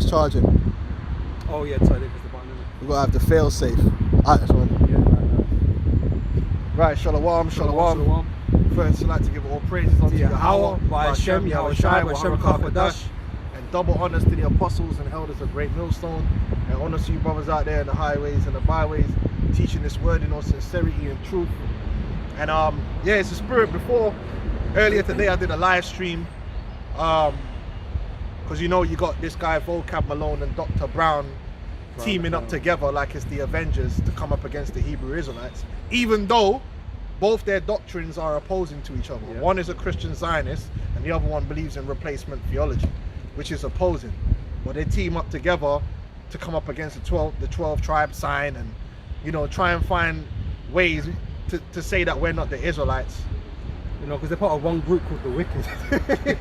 charging. Oh yeah, sorry, there's the button. We've got to have the fail safe. Alright, this one. Yeah, Right, shalom, shalom. First, I'd like to give all praises unto Yahweh, by Hashem, Yahweh Shai, by Hashem Kafadash. And double honors to the apostles and elders of Great Millstone. And honors to you brothers out there in the highways and the byways, teaching this word in all sincerity and truth. And yeah, it's a spirit. Before, earlier today I did a live stream. Because you know you got this guy Vocab Malone and Dr. Brown teaming up together like it's the Avengers to come up against the Hebrew Israelites, even though both their doctrines are opposing to each other. Yeah. One is a Christian Zionist and the other one believes in replacement theology, which is opposing. But they team up together to come up against the 12 tribe sign, and you know, try and find ways to say that we're not the Israelites. You know, because they're part of one group called the Wicked.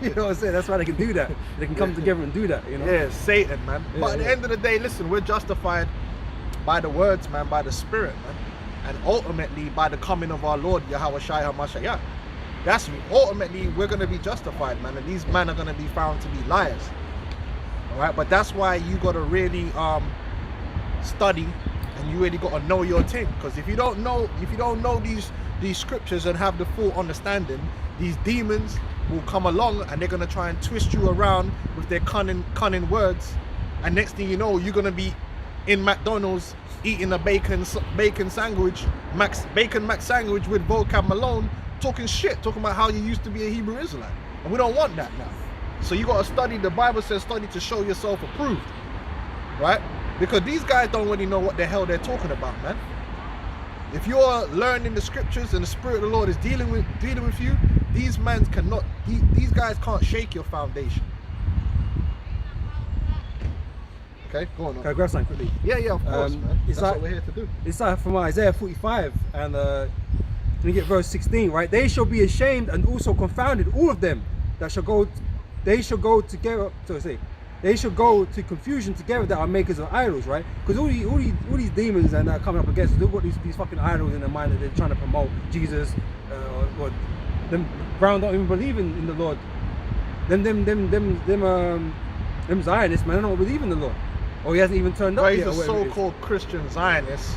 You know what I'm saying? That's why they can do that. They can come together and do that, you know? Yeah, Satan, man. Yeah, But at the end of the day, listen, we're justified by the words, man, by the Spirit, man. And ultimately by the coming of our Lord, Yahweh Shai HaMashiach. That's ultimately, we're going to be justified, man. And these men are going to be found to be liars. All right? But that's why you got to really study, and you really got to know your thing. Because if you don't know these scriptures and have the full understanding, these demons will come along and they're going to try and twist you around with their cunning words, and next thing you know, you're going to be in McDonald's eating a bacon sandwich, bacon Mac sandwich with Vocab Malone, talking shit, talking about how you used to be a Hebrew Israelite. And we don't want that now. So you got to study. The Bible says study to show yourself approved, right? Because these guys don't really know what the hell they're talking about, man. If you're learning the scriptures and the Spirit of the Lord is dealing with you, these guys can't shake your foundation. Okay, go on. Can I grab something quickly? Yeah, of course, man. That's what we're here to do. It's like from Isaiah 45, and let me get verse 16, right? They shall be ashamed and also confounded, all of them that shall go. They shall go together. So say, they shall go to confusion together that are makers of idols, right? Because all these demons and that are coming up against, they've got these fucking idols in their mind that they're trying to promote. Jesus, or them Brown don't even believe in the Lord. Them Zionists, man, they don't believe in the Lord. Or he hasn't even turned up He's yet. a so-called Christian Zionist.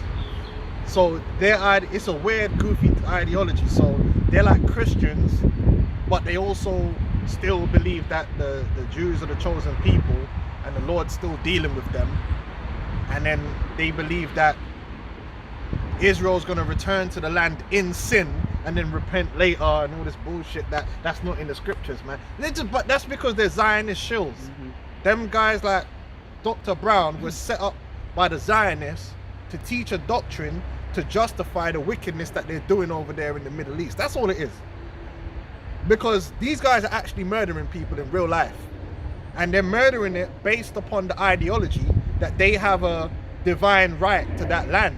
So it's a weird, goofy ideology. So they're like Christians, but they also still believe that the Jews are the chosen people and the Lord's still dealing with them. And then they believe that Israel's going to return to the land in sin and then repent later and all this bullshit that's not in the scriptures, man. But that's because they're Zionist shills. Them guys like Dr. Brown was set up by the Zionists to teach a doctrine to justify the wickedness that they're doing over there in the Middle East. That's all it is. Because these guys are actually murdering people in real life. And they're murdering it based upon the ideology that they have a divine right to that land.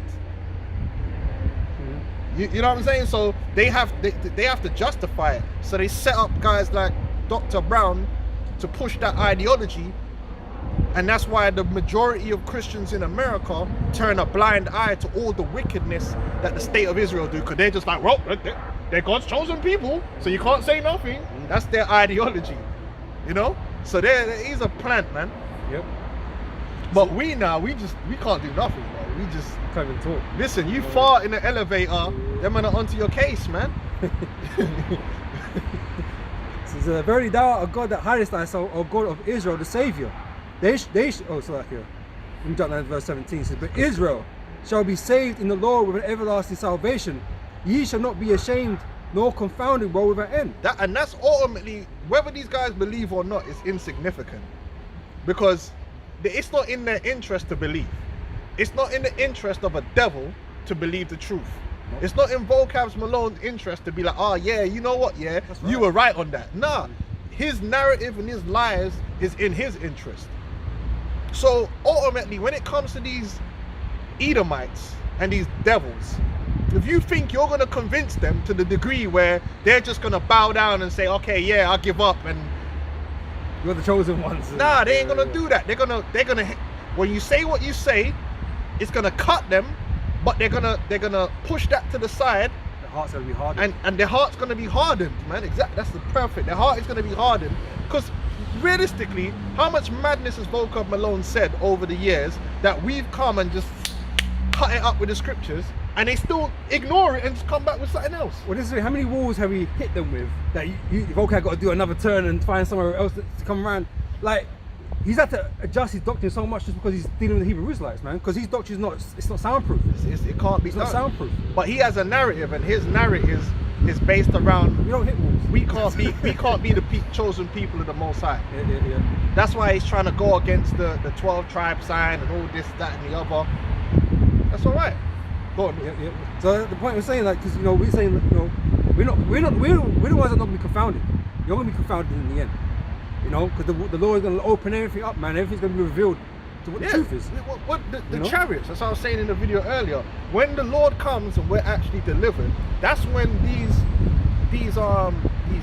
You know what I'm saying? So they have to justify it. So they set up guys like Dr. Brown to push that ideology. And that's why the majority of Christians in America turn a blind eye to all the wickedness that the state of Israel do. Because they're just like, well, they're God's chosen people, so you can't say nothing. That's their ideology, you know? So there is a plant, man. Yep. But we can't do nothing, bro. We just can't even talk. Listen, you fart in the elevator, them are onto your case, man. Says, verily thou art a God that hidest thyself, O God of Israel, the Savior. In verse 17 it says, but Israel shall be saved in the Lord with an everlasting salvation. Ye shall not be ashamed nor confounded woe without end. That's ultimately, whether these guys believe or not, is insignificant. Because it's not in their interest to believe. It's not in the interest of a devil to believe the truth. It's not in Vocab Malone's interest to be like, oh yeah, you know what, yeah, right. You were right on that. Nah, his narrative and his lies is in his interest. So ultimately, when it comes to these Edomites and these devils, if you think you're going to convince them to the degree where they're just going to bow down and say, okay, yeah, I'll give up, and you're the chosen ones. Nah, they ain't going to do that. They're gonna when you say what you say, it's going to cut them, but they're gonna push that to the side. Their heart's going to be hardened. And their heart's going to be hardened, man. Exactly. That's the perfect. Their heart is going to be hardened. Because realistically, how much madness has Volker Malone said over the years that we've come and just cut it up with the scriptures, and they still ignore it and just come back with something else? Well, this is how many walls have we hit them with that Volker got to do another turn and find somewhere else to come around? Like, he's had to adjust his doctrine so much just because he's dealing with the Hebrew Israelites, man. Because his doctrine is not soundproof. It can't be It's done. not soundproof. But he has a narrative, and his narrative is based around. We don't hit walls. We can't be the chosen people of the Most High. Yeah. That's why he's trying to go against the 12 tribe sign and all this, that, and the other. That's all right. Go on. Yeah. So the point we're saying, like, because we're saying, we're the ones that are not gonna be confounded. You're gonna be confounded in the end. Because the Lord is gonna open everything up, man. Everything's gonna be revealed to what the truth is. What the chariots, as I was saying in the video earlier, when the Lord comes and we're actually delivered, that's when these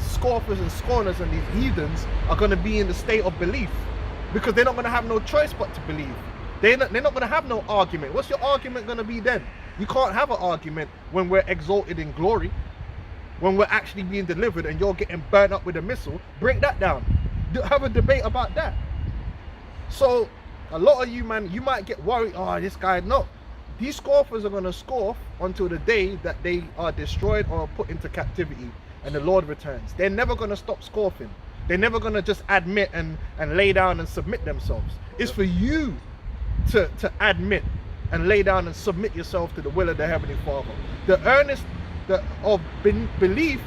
scoffers and scorners and these heathens are going to be in the state of belief, because they're not going to have no choice but to believe. They're not going to have no argument. What's your argument going to be then? You can't have an argument when we're exalted in glory, when we're actually being delivered and you're getting burnt up with a missile. Break that down. Have a debate about that. So a lot of you, man, you might get worried. Oh, this guy, no. These scoffers are going to scoff until the day that they are destroyed or put into captivity and the Lord returns. They're never going to stop scoffing. They're never going to just admit and lay down and submit themselves. It's for you to admit and lay down and submit yourself to the will of the Heavenly Father. The earnest of belief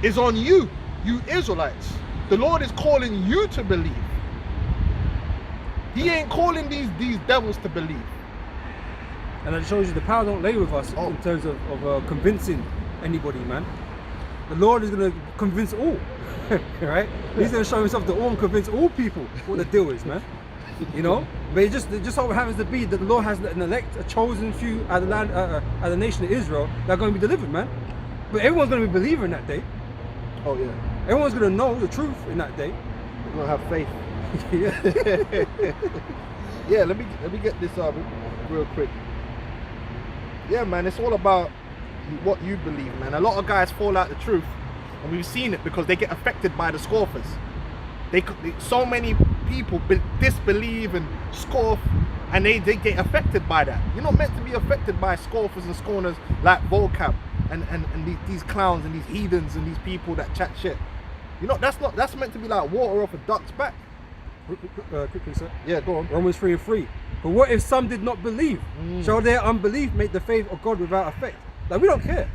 is on you, you Israelites. The Lord is calling you to believe. He ain't calling these devils to believe. And it shows you the power don't lay with us in terms of convincing anybody, man. The Lord is going to convince all, right? He's going to show himself to all and convince all people what the deal is, man. But it just so happens to be that the Lord has an elect, a chosen few out of the land, out of the nation of Israel that are going to be delivered, man. But everyone's going to be a believer in that day. Oh yeah. Everyone's going to know the truth in that day. We're going to have faith. Yeah. Yeah, let me get this up real quick. Yeah, man, it's all about what you believe, man. A lot of guys fall out the truth, and we've seen it because they get affected by the scoffers. So many people disbelieve and scoff, and they get affected by that. You're not meant to be affected by scoffers and scorners like Volcab and these clowns and these heathens and these people that chat shit. That's meant to be like water off a duck's back. Quickly, sir. Yeah, go on. Romans 3:3. But what if some did not believe? Shall their unbelief make the faith of God without effect? Like, we don't care.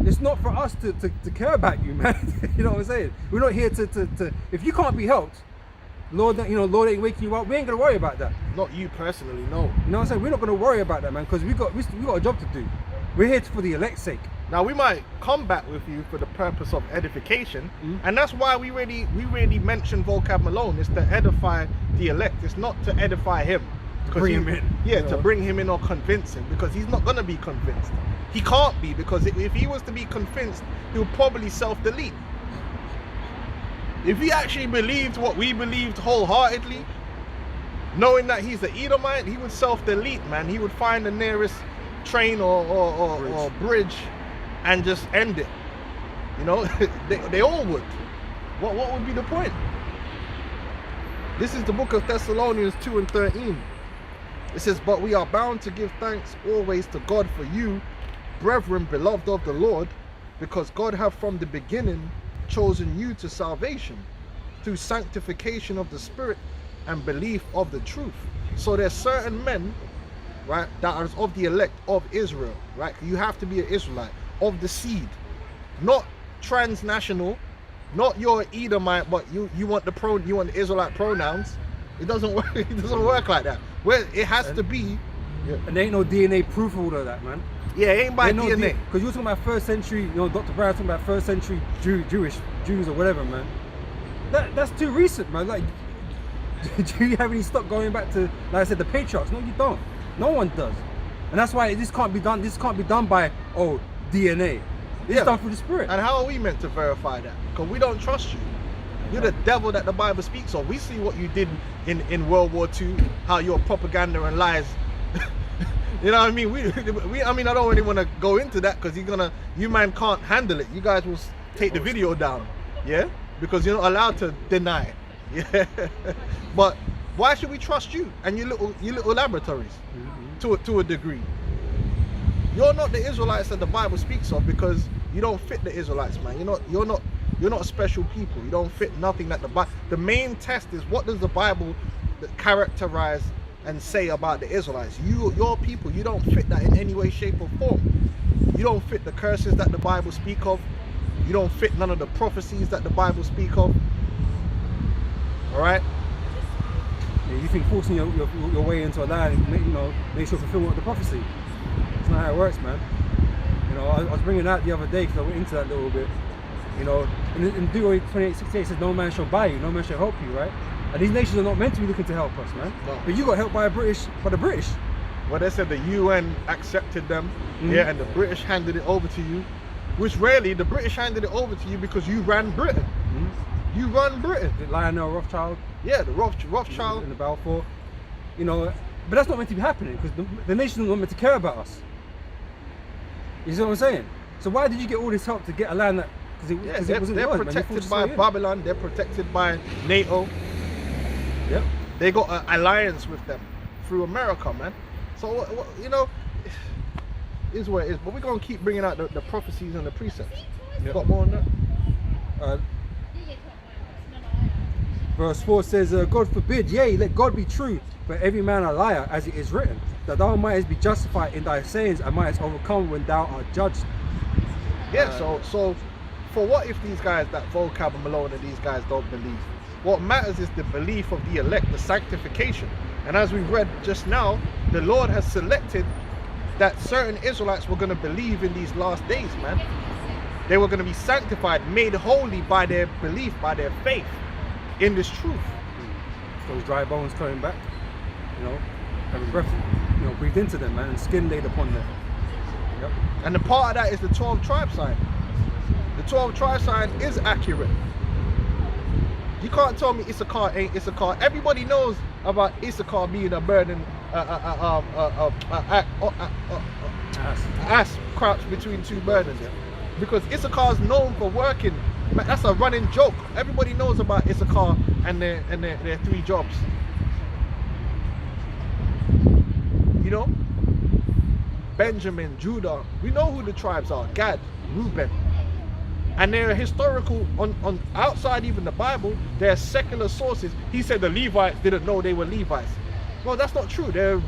It's not for us to care about you, man. You know what I'm saying? We're not here to if you can't be helped, Lord ain't waking you up. We ain't gonna worry about that. Not you personally, no. You know what I'm saying? We're not gonna worry about that, man, because we got a job to do. We're here for the elect's sake. Now we might combat with you for the purpose of edification, and that's why we really mention Volcab Malone. It's to edify the elect. It's not to edify him. Bring him in. Yeah, to bring him in or convince him, because he's not gonna be convinced. He can't be, because if he was to be convinced, he'll probably self-delete. If he actually believed what we believed wholeheartedly, knowing that he's the Edomite, he would self-delete, man. He would find the nearest train or bridge and just end it. They all would. What would be the point? This is the book of Thessalonians 2:13. It says, but we are bound to give thanks always to God for you, brethren, beloved of the Lord, because God hath from the beginning chosen you to salvation through sanctification of the Spirit and belief of the truth. So there's certain men, right, that are of the elect of Israel, right? You have to be an Israelite of the seed, not transnational, not your Edomite, but you want the Israelite pronouns. It doesn't work. It doesn't work like that. Where it has to be. Yeah. And there ain't no DNA proof of all of that, man. Yeah, it ain't by DNA. Because you're talking about first century, Dr. Brown talking about first century Jews or whatever, man. That's too recent, man. Like, do you have any stock going back to, like I said, the patriarchs? No, you don't. No one does. And that's why this can't be done. This can't be done by DNA. It's done through the Spirit. And how are we meant to verify that? Because we don't trust you. You're the devil that the Bible speaks of. We see what you did in World War II, how your propaganda and lies. You know what I mean? I don't really want to go into that, because you man can't handle it. You guys will take the video down. Yeah? because you're not allowed to deny. Yeah. But why should we trust you and your little laboratories to a degree? You're not the Israelites that the Bible speaks of, because you don't fit the Israelites, man. You're not special people. You don't fit nothing that the Bible. The main test is, what does the Bible characterize and say about the Israelites? Your people, you don't fit that in any way, shape or form. You don't fit the curses that the Bible speak of. You don't fit none of the prophecies that the Bible speak of. All right. Yeah, you think forcing your way into a lie, makes you fulfill the prophecy. That's not how it works, man. I was bringing that the other day because I went into that a little bit. In Deuteronomy 28:68 it says, no man shall buy you, no man shall help you, right? And these nations are not meant to be looking to help us, man. No. But you got helped by the British. Well, they said the UN accepted them, yeah, and the British handed it over to you. Which rarely, the British handed it over to you because you ran Britain. You run Britain. The Lionel Rothschild. Yeah, the Rothschild. In the Balfour. But that's not meant to be happening, because the nations are not meant to care about us. You see what I'm saying? So why did you get all this help to get a land that? Because they're protected by Babylon. They're protected by NATO. Yep. They got an alliance with them through America, man. So is what it is. But we're gonna keep bringing out the prophecies and the precepts. Yep. Got more on that? Verse 4 says, God forbid, yea, let God be true, but every man a liar, as it is written, that thou mightest be justified in thy sayings and mightest overcome when thou art judged. Yeah, so for what if these guys, that Vocab and Malone and these guys don't believe? What matters is the belief of the elect, the sanctification. And as we read just now, the Lord has selected that certain Israelites were going to believe in these last days, man. They were going to be sanctified, made holy by their belief, by their faith in this truth. Those dry bones coming back, having breath, breathed into them, man, and skin laid upon them. Yep. And the part of that is the 12 tribe sign. The 12 tribe sign is accurate. You can't tell me Issachar ain't Issachar. Everybody knows about Issachar being a burden, ass crouched between two burdens. Because Issachar's known for working. That's a running joke. Everybody knows about Issachar and their 3 jobs. Benjamin, Judah. We know who the tribes are. Gad, Reuben. And they're historical on outside even the Bible. They're secular sources. He said the Levites didn't know they were Levites. Well, that's not true. There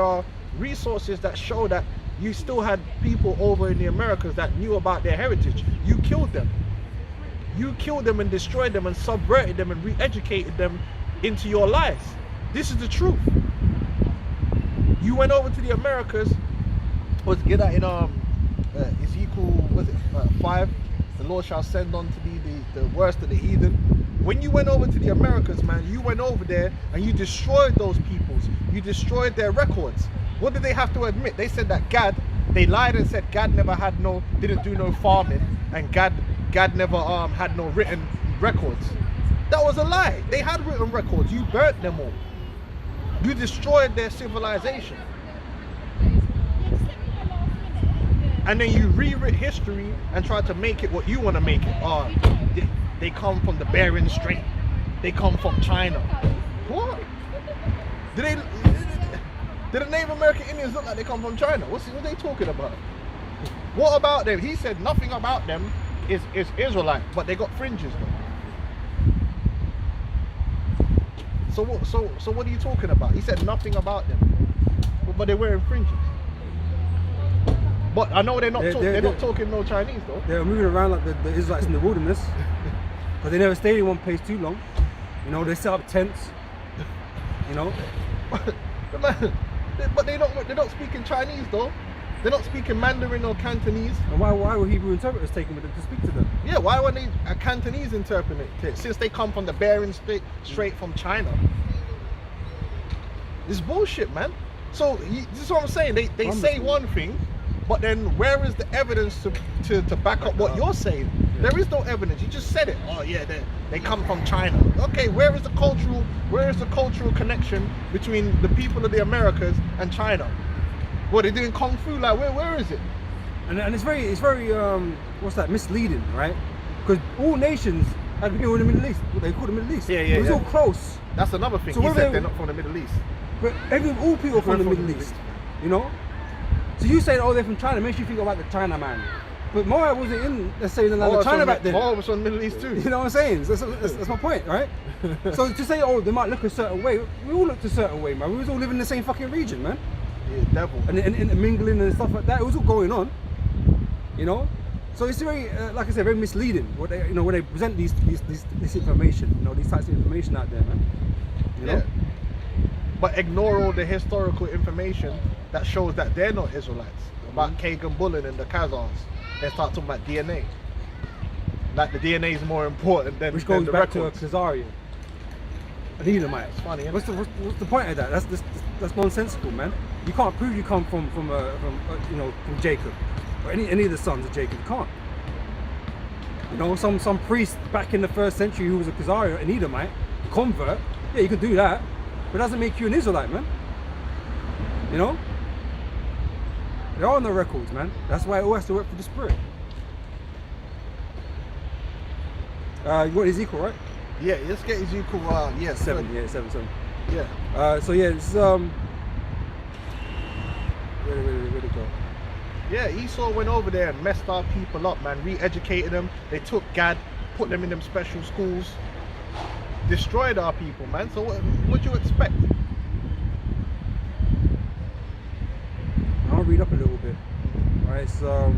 are resources that show that you still had people over in the Americas that knew about their heritage. You killed them. You killed them and destroyed them and subverted them and re-educated them into your lies. This is the truth. You went over to the Americas. Was get that in Ezekiel 5? The Lord shall send unto thee the worst of the heathen. When you went over to the Americas, man, you went over there and you destroyed those peoples. You destroyed their records. What did they have to admit? They said that they lied and said Gad didn't do no farming, and Gad never had no written records. That was a lie. They had written records. You burnt them all. You destroyed their civilization. And then you rewrote history and tried to make it what you want to make it. They come from the Bering Strait. They come from China. What? Did the Native American Indians look like they come from China? What are they talking about? What about them? He said nothing about them is Israelite, but they got fringes though. So what are you talking about? He said nothing about them, but they're wearing fringes. But I know they're not talking no Chinese though. They're moving around like the Israelites in the wilderness, because they never stayed in one place too long. They set up tents. But they're not speaking Chinese though. They're not speaking Mandarin or Cantonese. And why were Hebrew interpreters taken with them to speak to them? Yeah, why weren't they Cantonese interpreting it? Since they come from the Bering Strait, straight from China. It's bullshit, man. So this is what I'm saying. They say one thing, but then where is the evidence to back up what you're saying? Yeah. There is no evidence. You just said it. Oh yeah, they come from China. Okay, where is the cultural connection between the people of the Americas and China? What, they're doing kung fu? Like where is it? And it's very what's that, misleading, right? Because all nations at the beginning of the Middle East. What they call the Middle East. Yeah, yeah, It was yeah. all close. That's another thing. So He what said they- they're not from the Middle East. But all people from the Middle East, you know. So you saying, oh, they're from China, makes you think about the China man. But Moab wasn't in, let's say, in the land of China back then. Moab was from the Middle East too. You know what I'm saying? So that's my point, right? So to say, oh, they might look a certain way, we all looked a certain way, man. We was all living in the same fucking region, man. Yeah, devil. And mingling and stuff like that. It was all going on, you know. So it's very, like I said, very misleading. What they, you know, when they present this information, you know, these types of information out there, man. You know. Yeah. But ignore all the historical information that shows that they're not Israelites. About Kagan Bullen and the Khazars. They start talking about DNA. Like the DNA is more important than, Which than goes the back records. to a Khazarian, an Edomite. It's funny, innit? What's the point of that? That's nonsensical, man. You can't prove you come from you know, from Jacob or any of the sons of Jacob. You can't. You know, some priest back in the 1st century who was a Khazarian, an Edomite, convert. Yeah, you can do that, but it doesn't make you an Israelite, man. You know. They're on the records, man. That's why it all has to work for the Spirit. You got Ezekiel, right? Yeah, let's get Ezekiel. Yeah, 7. good. Yeah, 7. Yeah. So yeah, it's where'd it go? Yeah, Esau went over there and messed our people up, man. Re-educated them. They took Gad, put them in them special schools, destroyed our people, man. So what do you expect? I'll read up a little bit. Right, so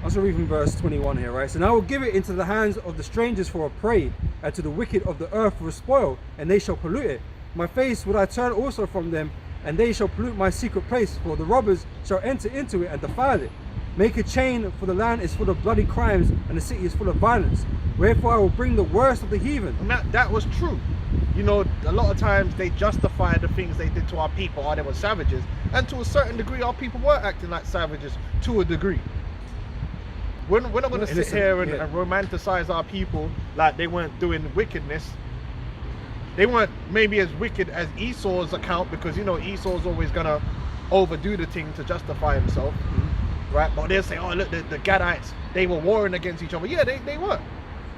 I'll just read from verse 21 here, right? So now I will give it into the hands of the strangers for a prey, and to the wicked of the earth for a spoil, and they shall pollute it. My face would I turn also from them, and they shall pollute my secret place, for the robbers shall enter into it and defile it. Make a chain, for the land is full of bloody crimes, and the city is full of violence. Wherefore I will bring the worst of the heathen. And that was true. You know, a lot of times they justify the things they did to our people, or they were savages. And to a certain degree, our people were acting like savages to a degree. We're not going to sit Innocent, here and, yeah. and romanticize our people like they weren't doing wickedness. They weren't maybe as wicked as Esau's account, because, you know, Esau's always going to overdo the thing to justify himself. Right? But they'll say, oh, look, the Gadites, they were warring against each other. Yeah, they were.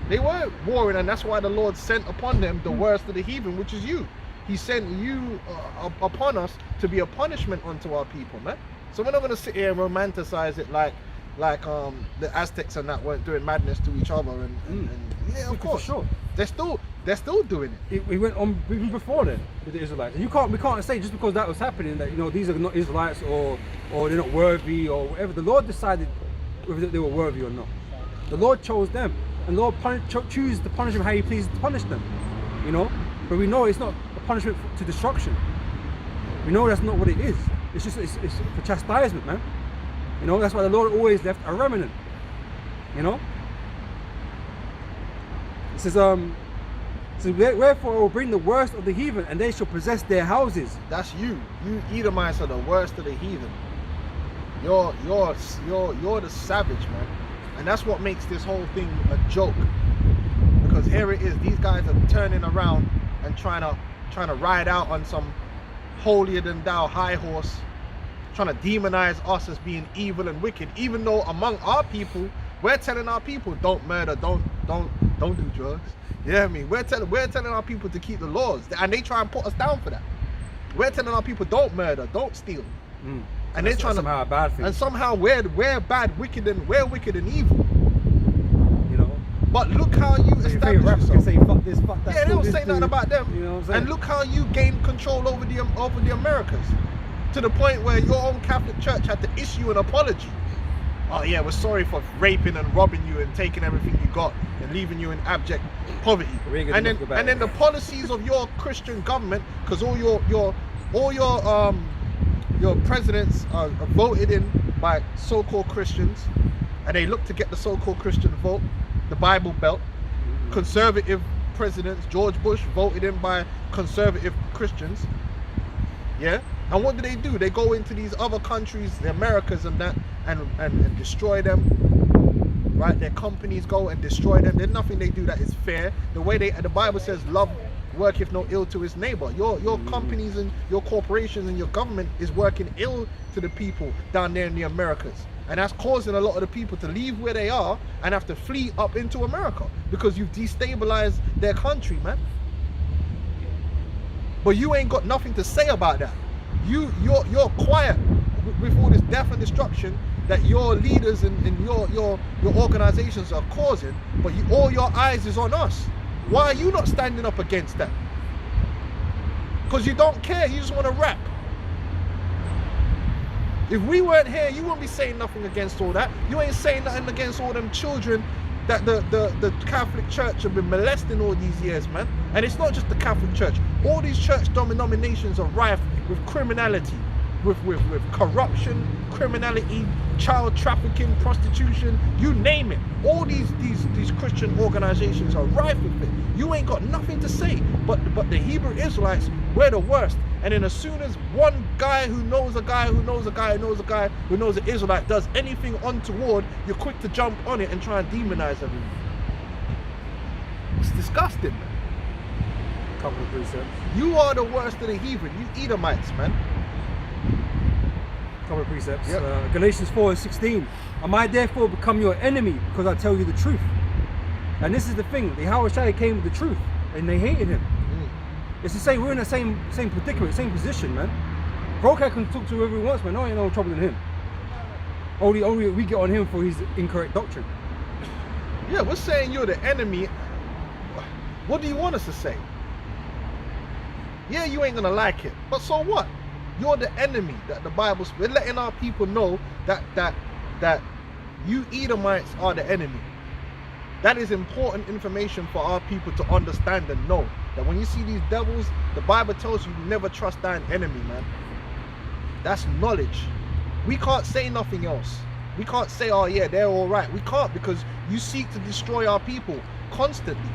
They were warring, and that's why the Lord sent upon them the worst of the heathen, which is you. He sent you upon us to be a punishment unto our people, man. So we're not going to sit here and romanticize it like the Aztecs and that weren't doing madness to each other. And yeah, of course, For sure. they're still doing it. We went on even before then with the Israelites. And we can't say just because that was happening that, you know, these are not Israelites or they're not worthy or whatever. The Lord decided whether they were worthy or not. The Lord chose them, and the Lord chooses to punish them how He pleases to punish them. You know, but we know it's not a punishment to destruction. We know that's not what it is. It's just it's for chastisement, man. You know, that's why the Lord always left a remnant. You know. It says, so wherefore I will bring the worst of the heathen, and they shall possess their houses. That's you. You Edomites are the worst of the heathen. You're the savage, man. And that's what makes this whole thing a joke. Because here it is, these guys are turning around and trying to ride out on some holier than thou high horse, trying to demonize us as being evil and wicked, even though among our people, we're telling our people, don't murder, don't do drugs. You know what I mean? We're telling our people to keep the laws, and they try and put us down for that. We're telling our people, don't murder, don't steal. And they're trying to somehow a bad thing. And somehow we're bad, wicked and evil. You know. But look how you Your establish favorite rapper can yourself. say fuck this, fuck that. Yeah, they fuck don't this say nothing dude. about them. You know what I'm saying? And look how you gained control over the Americas, to the point where your own Catholic Church had to issue an apology. Oh yeah, we're sorry for raping and robbing you and taking everything you got and leaving you in abject poverty. And then the policies of your Christian government, because all your presidents are voted in by so-called Christians, and they look to get the so-called Christian vote, the Bible Belt. Conservative presidents, George Bush, voted in by conservative Christians. Yeah, and what do? They go into these other countries, the Americas and that, and destroy them. Right, their companies go and destroy them. There's nothing they do that is fair. The way the Bible says, love worketh no ill to his neighbor. Your companies and your corporations and your government is working ill to the people down there in the Americas. And that's causing a lot of the people to leave where they are and have to flee up into America because you've destabilized their country, man. But you ain't got nothing to say about that. You're quiet with all this death and destruction that your leaders and your organizations are causing, but all your eyes is on us. Why are you not standing up against that? Because you don't care, you just want to rap. If we weren't here, you wouldn't be saying nothing against all that. You ain't saying nothing against all them children that the Catholic Church have been molesting all these years, man. And it's not just the Catholic Church. All these church denominations are rife with criminality, with corruption, criminality, child trafficking, prostitution, you name it. All these Christian organizations are rife with it. You ain't got nothing to say, but the Hebrew Israelites, we're the worst. And then as soon as one guy who knows a guy who knows a guy who knows a guy who knows an Israelite does anything untoward, you're quick to jump on it and try and demonize everyone. It's disgusting, man. Couple of precepts. You are the worst of the heathen. You Edomites, man. Couple of precepts. Yep. Galatians 4:16. Am I therefore become your enemy because I tell you the truth? And this is the thing. The Yahushua came with the truth, and they hated him. It's the same. We're in the same predicament, same position, man. Brokat can talk to whoever he wants, man. No, ain't no trouble in him. Only we get on him for his incorrect doctrine. Yeah, we're saying you're the enemy. What do you want us to say? Yeah, you ain't gonna like it, but so what? You're the enemy that the Bible's. We're letting our people know that you Edomites are the enemy. That is important information for our people to understand and know. That when you see these devils, the Bible tells you never trust thine enemy, man. That's knowledge. We can't say nothing else. We can't say, oh yeah, they're all right. We can't, because you seek to destroy our people constantly.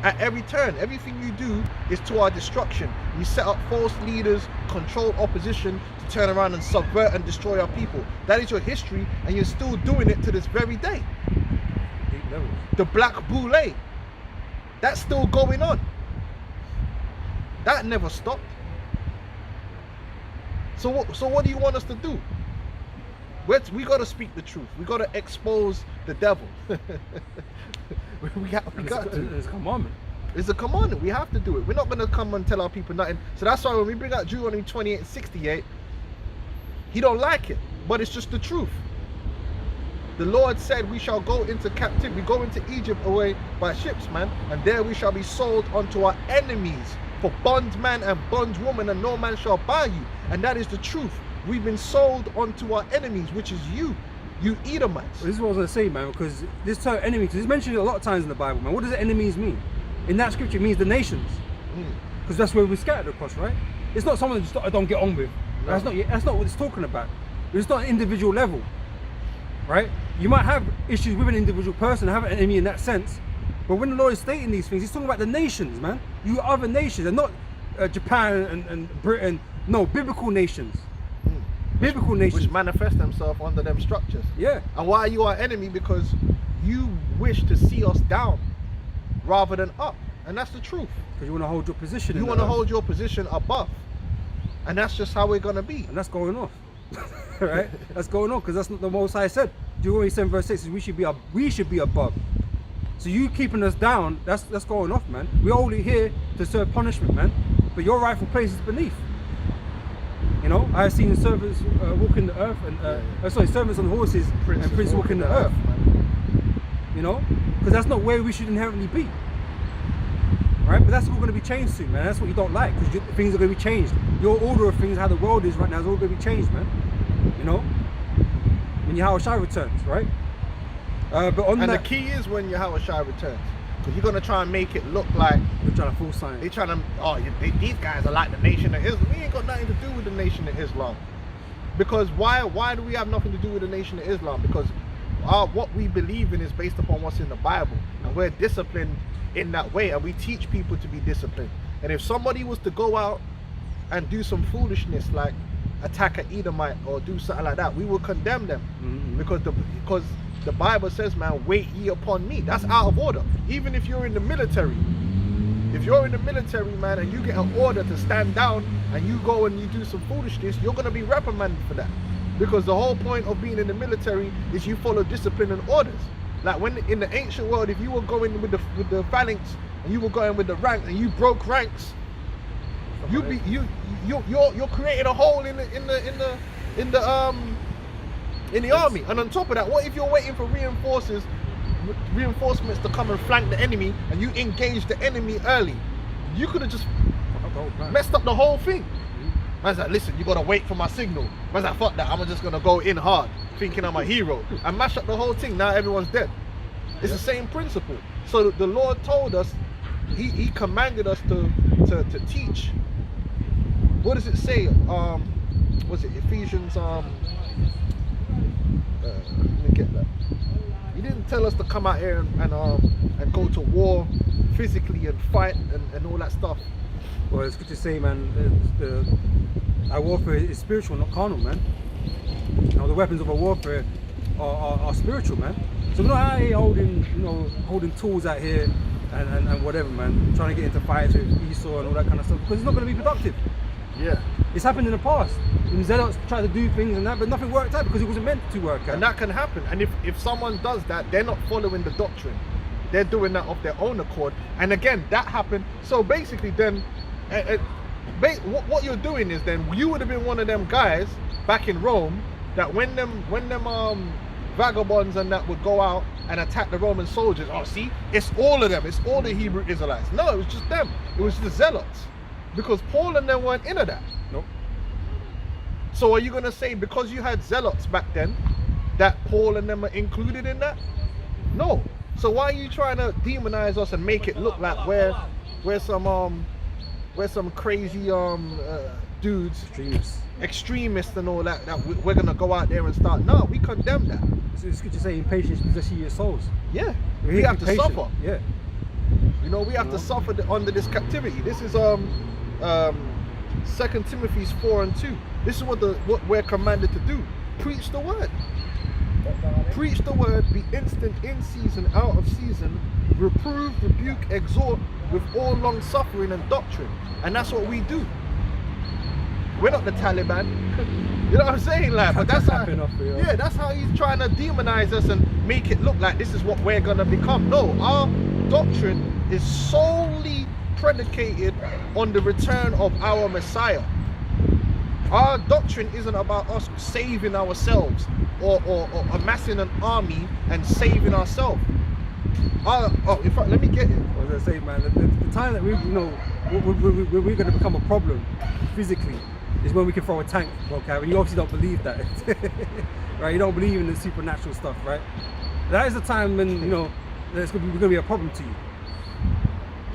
At every turn, everything you do is to our destruction. You set up false leaders, control opposition to turn around and subvert and destroy our people. That is your history, and you're still doing it to this very day. Deep levels. The Black Boule, that's still going on. That never stopped. So what do you want us to do? We got to speak the truth. We got to expose the devil. we got to. It's a commandment. It's a commandment. We have to do it. We're not going to come and tell our people nothing. So that's why when we bring out Deuteronomy 28 and 68, he don't like it. But it's just the truth. The Lord said we shall go into captivity. We go into Egypt away by ships, man. And there we shall be sold unto our enemies for bondman and bondwoman, and no man shall buy you. And that is the truth. We've been sold unto our enemies, which is you Edomites. Well, this is what I was going to say, man, because this term enemy, because it's mentioned a lot of times in the Bible, man. What does the enemies mean? In that scripture, it means the nations. Because that's where we're scattered across, right? It's not someone that just I don't get on with. No. That's not what it's talking about. It's not an individual level, right? You might have issues with an individual person, have an enemy in that sense, but when the Lord is stating these things, he's talking about the nations, man. You other nations, and not Japan and Britain. No, biblical nations. Biblical nations. Which manifest themselves under them structures. Yeah. And why are you our enemy? Because you wish to see us down rather than up. And that's the truth. Because you want to hold your position. You want to hold your position above. And that's just how we're going to be. And that's going off. Right? That's going on, because that's not the Most High said. Deuteronomy 7 verse 6 is we should be above. So you keeping us down, that's going off, man. We're only here to serve punishment, man. But your rightful place is beneath. You know, I have seen servants walking the earth, and servants on horses and princes walking the earth. You know, because that's not where we should inherently be. Right? But that's all going to be changed soon, man. That's what you don't like, because things are going to be changed. Your order of things, how the world is right now, is all going to be changed, man. You know, when Yahushua returns, right? But on and the key is when Yahushua returns. Because you're going to try and make it look like they're trying to fool sign. They're trying to, these guys are like the Nation of Islam. We ain't got nothing to do with the Nation of Islam. Because why do we have nothing to do with the Nation of Islam? Because what we believe in is based upon what's in the Bible. And we're disciplined in that way. And we teach people to be disciplined. And if somebody was to go out and do some foolishness like attack an Edomite or do something like that, we will condemn them. Because the Bible says, man, wait ye upon me. That's out of order. Even if you're in the military, If you're in the military, man, and you get an order to stand down and you go and you do some foolishness, you're going to be reprimanded for that. Because the whole point of being in the military is you follow discipline and orders. Like when in the ancient world, if you were going with the phalanx and you were going with the rank and you broke ranks, you're creating a hole in the army. And on top of that, what if you're waiting for reinforcements to come and flank the enemy, and you engage the enemy early? You could have just messed up the whole thing. Man's like, listen, you gotta wait for my signal. Man's like, fuck that, I'm just gonna go in hard, thinking I'm a hero, and mash up the whole thing. Now everyone's dead. It's the same principle. So the Lord told us, he commanded us to teach. What does it say? Was it Ephesians? Let me get that. He didn't tell us to come out here and go to war physically and fight and all that stuff. Well, it's good to say, man. Our warfare is spiritual, not carnal, man. You know, the weapons of our warfare are spiritual, man. So we're not out here holding tools out here and whatever, man. Trying to get into fights with Esau and all that kind of stuff, because it's not going to be productive. Yeah. It's happened in the past. And Zealots tried to do things and that, but nothing worked out because it wasn't meant to work out. And that can happen. And if someone does that, they're not following the doctrine. They're doing that of their own accord. And again, that happened. So basically then, what you're doing is then, you would have been one of them guys back in Rome that when them vagabonds and that would go out and attack the Roman soldiers, oh see, it's all of them, it's all the Hebrew Israelites. No, it was just them. It was the Zealots. Because Paul and them weren't into that. Nope. So are you going to say because you had Zealots back then that Paul and them are included in that? No. So why are you trying to demonize us and make it look like we're some crazy dudes, extremists and all that we're going to go out there and start? No, we condemn that. It's good to say impatience possesses your souls. Yeah. We have to suffer. Yeah. You know, we have to suffer under this captivity. This is 2 Timothy 4:2. This is what we're commanded to do. Preach the word. Preach the word, be instant in season, out of season, reprove, rebuke, exhort with all long suffering and doctrine. And that's what we do. We're not the Taliban. You know what I'm saying? Like, but that's how, that's how he's trying to demonize us and make it look like this is what we're gonna become. No, our doctrine is solely predicated on the return of our Messiah. Our doctrine isn't about us saving ourselves or amassing an army and saving ourselves. In fact, let me get it. I was gonna say, man, the time that we're going to become a problem physically is when we can throw a tank, okay? And you obviously don't believe that, right? You don't believe in the supernatural stuff, right? That is the time when there's going to be a problem to you.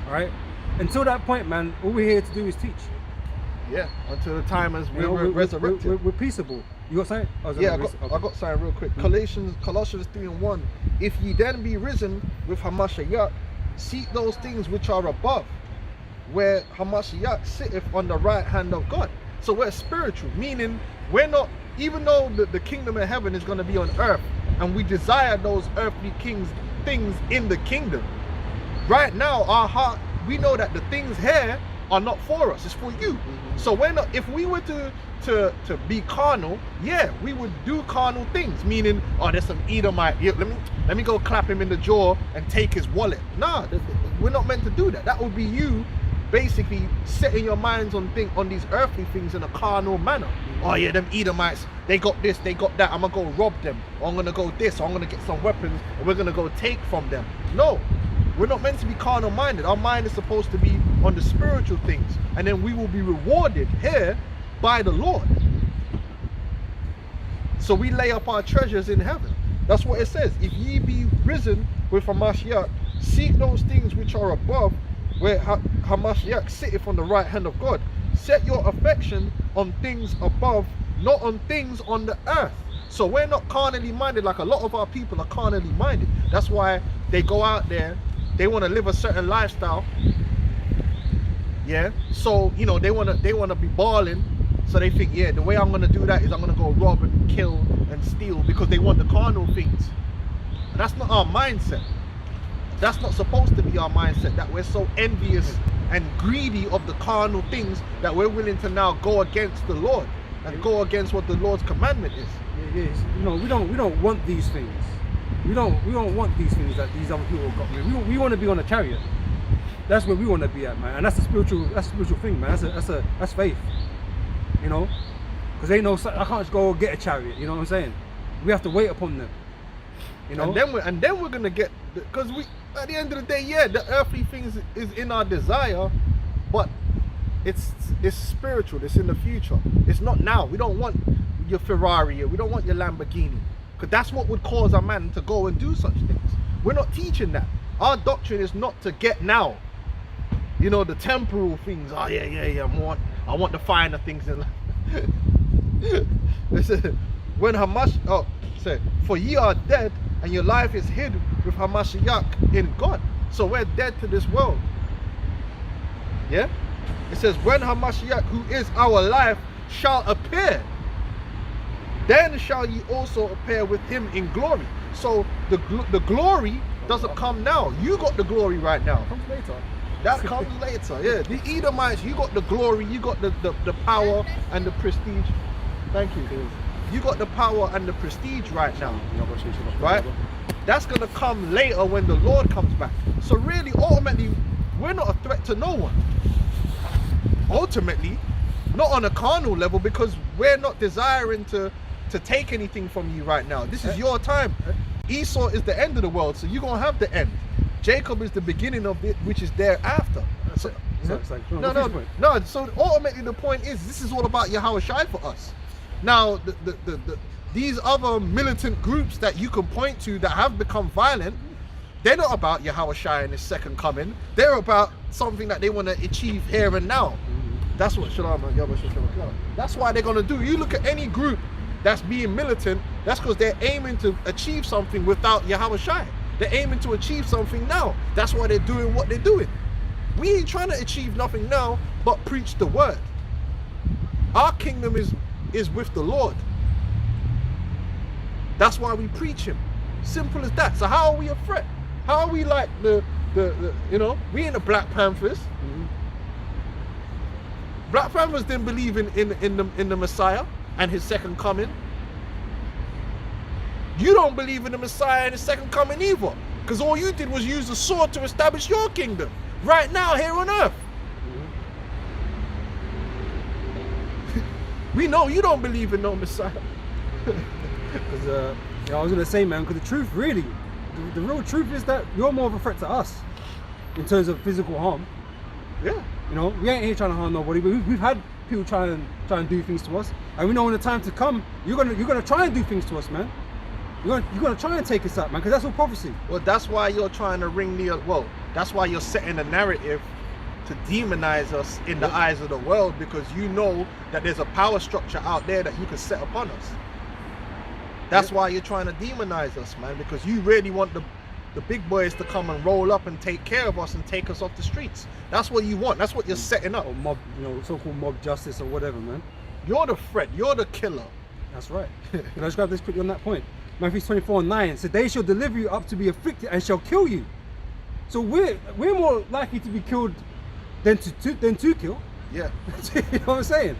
All right. Until that point, man, all we're here to do is teach. Yeah, until the time as we're resurrected. We're peaceable. You got something? I got something real quick. Colossians 3:1. If ye then be risen with Hamashiach, seek those things which are above, where Hamashiach sitteth on the right hand of God. So we're spiritual, meaning we're not, even though the kingdom of heaven is going to be on earth, and we desire those earthly things in the kingdom. Right now, our heart, we know that the things here are not for us, it's for you. So we're not, if we were to be carnal, yeah, we would do carnal things, meaning, oh, there's some Edomite, yeah, let me go clap him in the jaw and take his wallet. Nah, we're not meant to do that. That would be you basically setting your minds on these earthly things in a carnal manner. Oh yeah, them Edomites, they got this, they got that, I'm gonna go rob them, or I'm gonna go this, or I'm gonna get some weapons, and we're gonna go take from them. No, we're not meant to be carnal minded. Our mind is supposed to be on the spiritual things, and then we will be rewarded here by the Lord. So we lay up our treasures in heaven. That's what it says. If ye be risen with Hamashiach, seek those things which are above, where Hamashiach sitteth on the right hand of God. Set your affection on things above, not on things on the earth. So we're not carnally minded like a lot of our people are carnally minded. That's why they go out there, they want to live a certain lifestyle. Yeah, so they want to be balling. So they think, yeah, the way I'm going to do that is I'm going to go rob and kill and steal, because they want the carnal things. And that's not our mindset. That's not supposed to be our mindset, that we're so envious and greedy of the carnal things that we're willing to now go against the Lord and go against what the Lord's commandment is. Yeah, you know, we don't want these things. We don't want these things that these other people got. Man. We want to be on a chariot. That's where we want to be at, man. And that's a spiritual thing, man. That's faith. You know, because ain't no, I can't just go get a chariot. You know what I'm saying? We have to wait upon them. You know, and then we're gonna get, because we, at the end of the day, yeah, the earthly things is in our desire, but it's spiritual. It's in the future. It's not now. We don't want your Ferrari. We don't want your Lamborghini, because that's what would cause a man to go and do such things. We're not teaching that. Our doctrine is not to get now. You know, the temporal things. Oh yeah. I want the finer things in life. Listen, when for ye are dead, and your life is hid with Hamashiach in God. So we're dead to this world. Yeah? It says, when Hamashiach, who is our life, shall appear, then shall ye also appear with him in glory. So the glory doesn't come now. You got the glory right now. It comes later. That comes later. Yeah. The Edomites, you got the glory, you got the power and the prestige. Thank you. You got the power and the prestige right now. Right? That's going to come later when the Lord comes back. So really, ultimately, we're not a threat to no one. Ultimately, not on a carnal level, because we're not desiring to take anything from you right now. This is your time. Esau is the end of the world, so you're going to have the end. Jacob is the beginning of it, which is thereafter. So ultimately the point is, this is all about Yahweh Shai for us. Now, these other militant groups that you can point to that have become violent, they're not about Yahweh Shai and his second coming. They're about something that they want to achieve here and now. That's what that's why they're going to do. You look at any group that's being militant, that's because they're aiming to achieve something without Yahweh Shai. They're aiming to achieve something now. That's why they're doing what they're doing. We ain't trying to achieve nothing now but preach the word. Our kingdom is with the Lord. That's why we preach him. Simple as that. So how are we a threat? How are we like the you know, we ain't the Black Panthers. Black Panthers didn't believe in the Messiah and his second coming. You don't believe in the Messiah and his second coming either, because all you did was use the sword to establish your kingdom right now here on earth. We know you don't believe in no Messiah. Because I was gonna say, man, because the truth, really, the real truth is that you're more of a threat to us in terms of physical harm. Yeah. You know, we ain't here trying to harm nobody, but we've had people try and do things to us, and we know when the time to come, you're gonna try and do things to us, man. You're gonna try and take us out, man, because that's all prophecy. Well, that's why you're trying to that's why you're setting a narrative to demonize us in the eyes of the world, because you know that there's a power structure out there that you can set upon us. That's why you're trying to demonize us, man, because you really want the big boys to come and roll up and take care of us and take us off the streets. That's what you want. That's what you're setting up. Or mob, you know, so-called mob justice or whatever, man. You're the threat. You're the killer. That's right. Can I just grab this quickly on that point? Matthew 24:9 said, "They shall deliver you up to be afflicted and shall kill you." So we're more likely to be killed than to kill. Yeah. You know what I'm saying?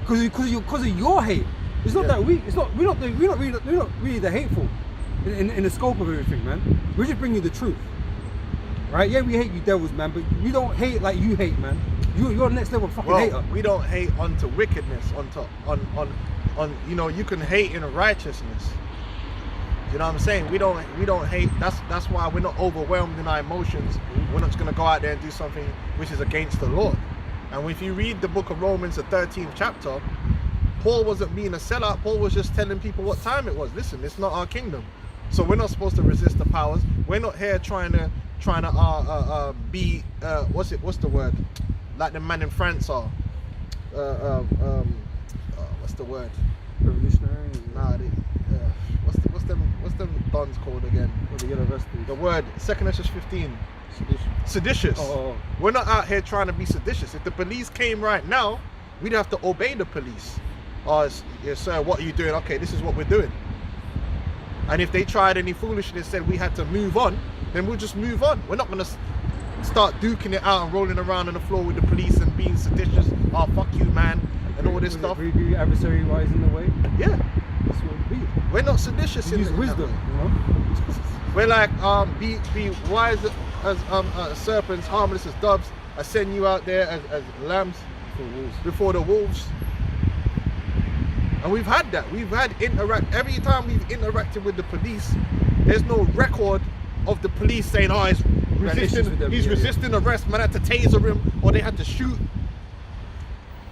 Because of your hate. It's not that we're not really the hateful in the scope of everything, man. We're just bringing you the truth, right? Yeah, we hate you devils, man, but we don't hate like you hate, man. You're the next level fucking hater. We don't hate unto wickedness, on you know, you can hate in righteousness. You know what I'm saying? We don't hate. That's why we're not overwhelmed in our emotions. We're not just gonna go out there and do something which is against the Lord. And if you read the book of Romans, the 13th chapter, Paul wasn't being a sellout. Paul was just telling people what time it was. Listen, it's not our kingdom, so we're not supposed to resist the powers. We're not here trying to be what's the word, like the man in France are. What's the word? Revolutionary. Nah, what's them dons called again? The word 2 Esdras 15. Seditious. Oh. We're not out here trying to be seditious. If the police came right now, we'd have to obey the police. Yes, sir, what are you doing? Okay, this is what we're doing. And if they tried any foolishness, said we had to move on, then we'll just move on. We're not gonna start duking it out and rolling around on the floor with the police and being seditious. Oh, fuck you, man, and all this stuff. Agree adversary wise in the way. Yeah, That's what it be. we're not seditious in Use that wisdom, way. you know. We're like, be wise as serpents, harmless as doves. I send you out there as lambs For wolves. before the wolves. And we've had that. We've had every time we've interacted with the police, there's no record of the police saying, oh, he's resisting arrest, man, had to taser him, or they had to shoot.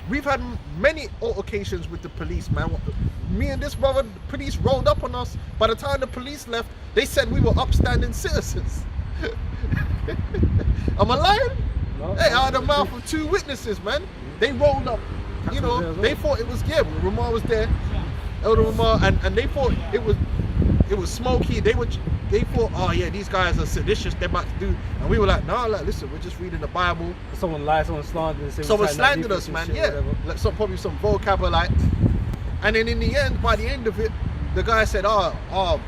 We've had many altercations with the police, man. Me and this brother, the police rolled up on us. By the time the police left, they said we were upstanding citizens. Am I lying? No, Hey, out of the mouth of two witnesses, man. They rolled up. You know, they thought it was, yeah, Ramar was there, Elder Ramar, and they thought it was smoky. They thought, oh yeah, these guys are seditious, they're about to do, and we were like, nah, like, listen, we're just reading the Bible. Someone lied, someone slandered. Someone slandered us, man, yeah. Like, probably some vocab like. And then in the end, by the end of it, the guy said, oh,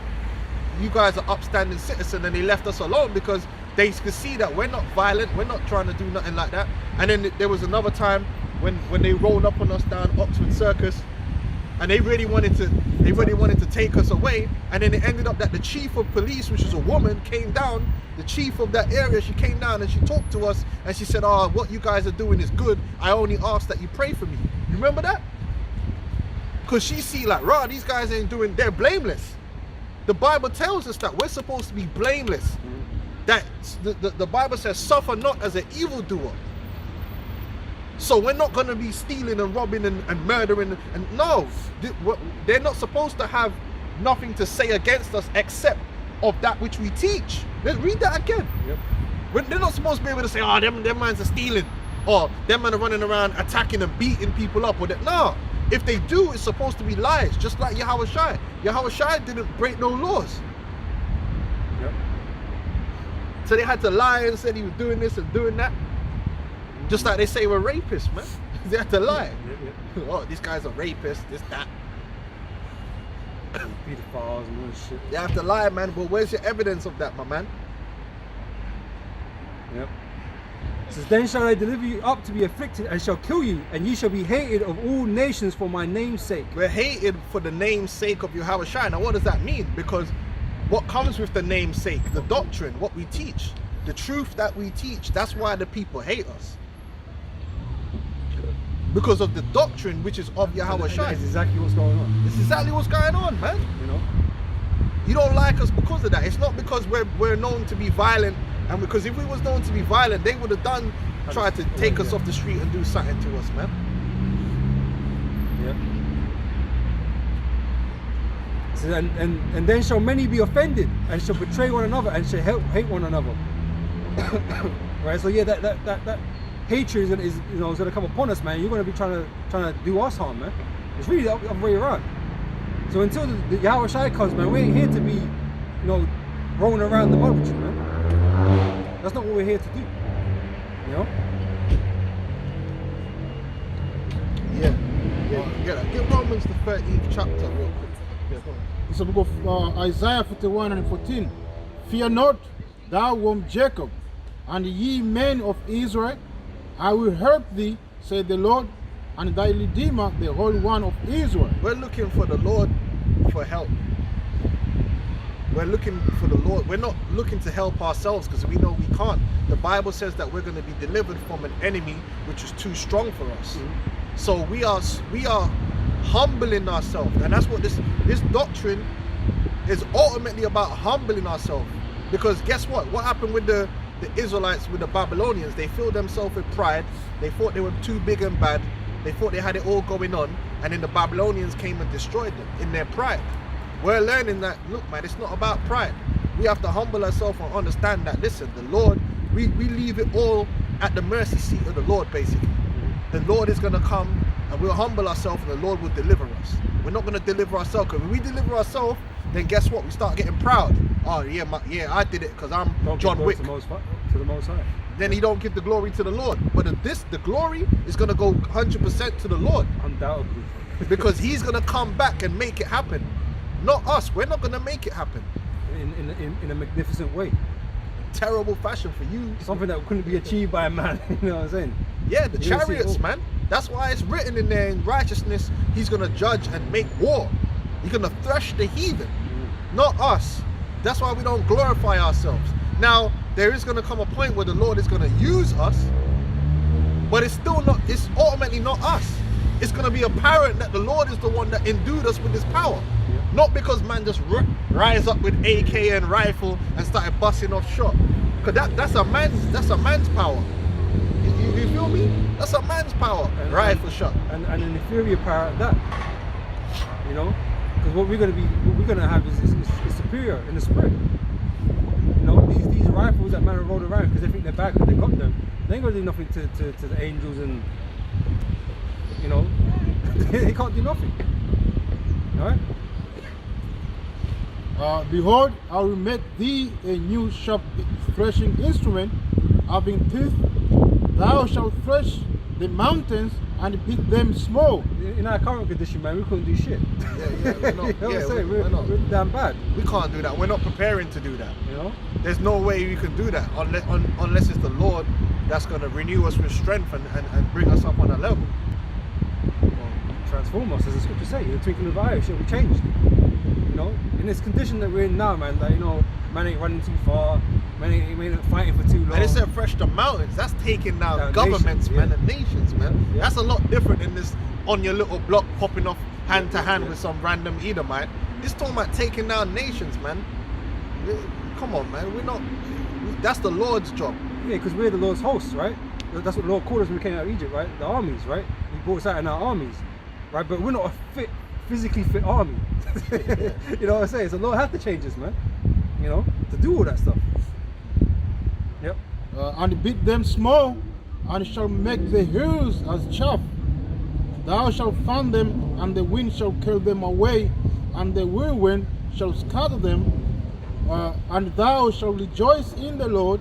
you guys are upstanding citizens, and they left us alone because they could see that we're not violent, we're not trying to do nothing like that. And then there was another time when they rolled up on us down Oxford Circus, and they really wanted to take us away. And then it ended up that the chief of police, which was a woman, came down. The chief of that area, she came down and she talked to us, and she said, oh, what you guys are doing is good. I only ask that you pray for me. You remember that? Because she see like, rah, these guys ain't doing, they're blameless. The Bible tells us that we're supposed to be blameless. That the Bible says, suffer not as an evildoer. So we're not going to be stealing and robbing and murdering. And no, they're not supposed to have nothing to say against us except of that which we teach. Let's read that again. Yep. They're not supposed to be able to say, oh, them mans are stealing, or them men are running around attacking and beating people up. Or that. No, if they do, it's supposed to be lies, just like Yahweh Shai. Yahweh Shai didn't break no laws. Yep. So they had to lie and said he was doing this and doing that. Just like they say we're rapists, man. They had to lie. Yeah. Oh, these guys are rapists, this, that. Pedophiles and all this shit. They have to lie, man. But where's your evidence of that, my man? Yep. It says, then shall I deliver you up to be afflicted, and shall kill you, and ye shall be hated of all nations for my name's sake. We're hated for the name's sake of Yahweh Shai. Now, what does that mean? Because what comes with the name's sake? The doctrine, what we teach, the truth that we teach. That's why the people hate us. Because of the doctrine which is of Yahweh Shai. That's exactly what's going on. It's exactly what's going on, man. You know? You don't like us because of that. It's not because we're known to be violent, and because if we was known to be violent, they would have tried to take us off the street and do something to us, man. Yep. So, and then shall many be offended, and shall betray one another, and shall hate one another. Right. So yeah, that hatred is going to come upon us, man. You're going to be trying to do us harm, man. It's really the other way around. So until the Yahweh Shai comes, man, we ain't here to be, rolling around the mud with you, man. That's not what we're here to do. You know? Yeah. Get Romans the 13th chapter real quick. Yeah, go on. It's the book of Isaiah 51 and 14. Fear not, thou womb Jacob, and ye men of Israel. I will help thee, said the Lord, and thy Redeemer, the Holy One of Israel. We're looking for the Lord for help. We're looking for the Lord. We're not looking to help ourselves because we know we can't. The Bible says that we're going to be delivered from an enemy which is too strong for us. Mm-hmm. So we are humbling ourselves, and that's what this doctrine is ultimately about, humbling ourselves. Because guess what? What happened with the Israelites, with the Babylonians? They filled themselves with pride. They thought they were too big and bad. They thought they had it all going on, and then the Babylonians came and destroyed them in their pride. We're learning that, look, man, it's not about pride. We have to humble ourselves and understand that, listen, the Lord, we leave it all at the mercy seat of the Lord, basically. The Lord is going to come, and we'll humble ourselves, and the Lord will deliver us. We're not going to deliver ourselves, because when we deliver ourselves, then guess what? We start getting proud. Oh, yeah, I did it because I'm John Wick. To the Most High. Then he don't give the glory to the Lord. But the glory is going to go 100% to the Lord. Undoubtedly. Because he's going to come back and make it happen. Not us. We're not gonna make it happen. in a magnificent way. Terrible fashion for you. Something that couldn't be achieved by a man. You know what I'm saying? Yeah, the You don't see it chariots, all. man. That's why it's written in there, in righteousness, he's gonna judge and make war. He's gonna thresh the heathen, not us. That's why we don't glorify ourselves. Now, there is gonna come a point where the Lord is gonna use us, but it's still not, it's ultimately not us. It's gonna be apparent that the Lord is the one that endued us with his power. Not because man just rise up with AK and rifle and started busting off shot. Cause that's a man's power. You feel me? That's a man's power. Rifle shot. And an inferior power at that. You know? Because what we're gonna have is superior in the spirit. You know, these rifles that man are rolling around because they think they're bad because they got them. They ain't gonna do nothing to the angels, and you know, they can't do nothing. Alright? Behold, I will make thee a new sharp threshing instrument, having teeth. Thou shalt thresh the mountains and beat them small. In our current condition, man, we couldn't do shit. Yeah, we're not. You know what Yeah, I'm saying? we're not. We're damn bad. We can't do that. We're not preparing to do that. You know? There's no way we can do that unless it's the Lord that's going to renew us with strength and bring us up on a level. Transform us, as the scripture say. In the twinkling of an eye, shall be changed. You know, in this condition that we're in now, man, like, you know, man ain't running too far, man ain't fighting for too long. And it said fresh the mountains. That's taking down Down governments, nations, man, yeah. and nations, man. Yeah. That's a lot different than this on your little block popping off hand to hand with some random Edomite. This talking about taking down nations, man. Come on, man. That's the Lord's job. Yeah, because we're the Lord's hosts, right? That's what the Lord called us when we came out of Egypt, right? The armies, right? He brought us out in our armies, right? But we're not a physically fit army. You know what I'm saying? So the Lord has to change us, man. You know, to do all that stuff. Yep. And beat them small, and shall make the hills as chaff. Thou shalt fan them, and the wind shall carry them away, and the whirlwind shall scatter them. And thou shalt rejoice in the Lord.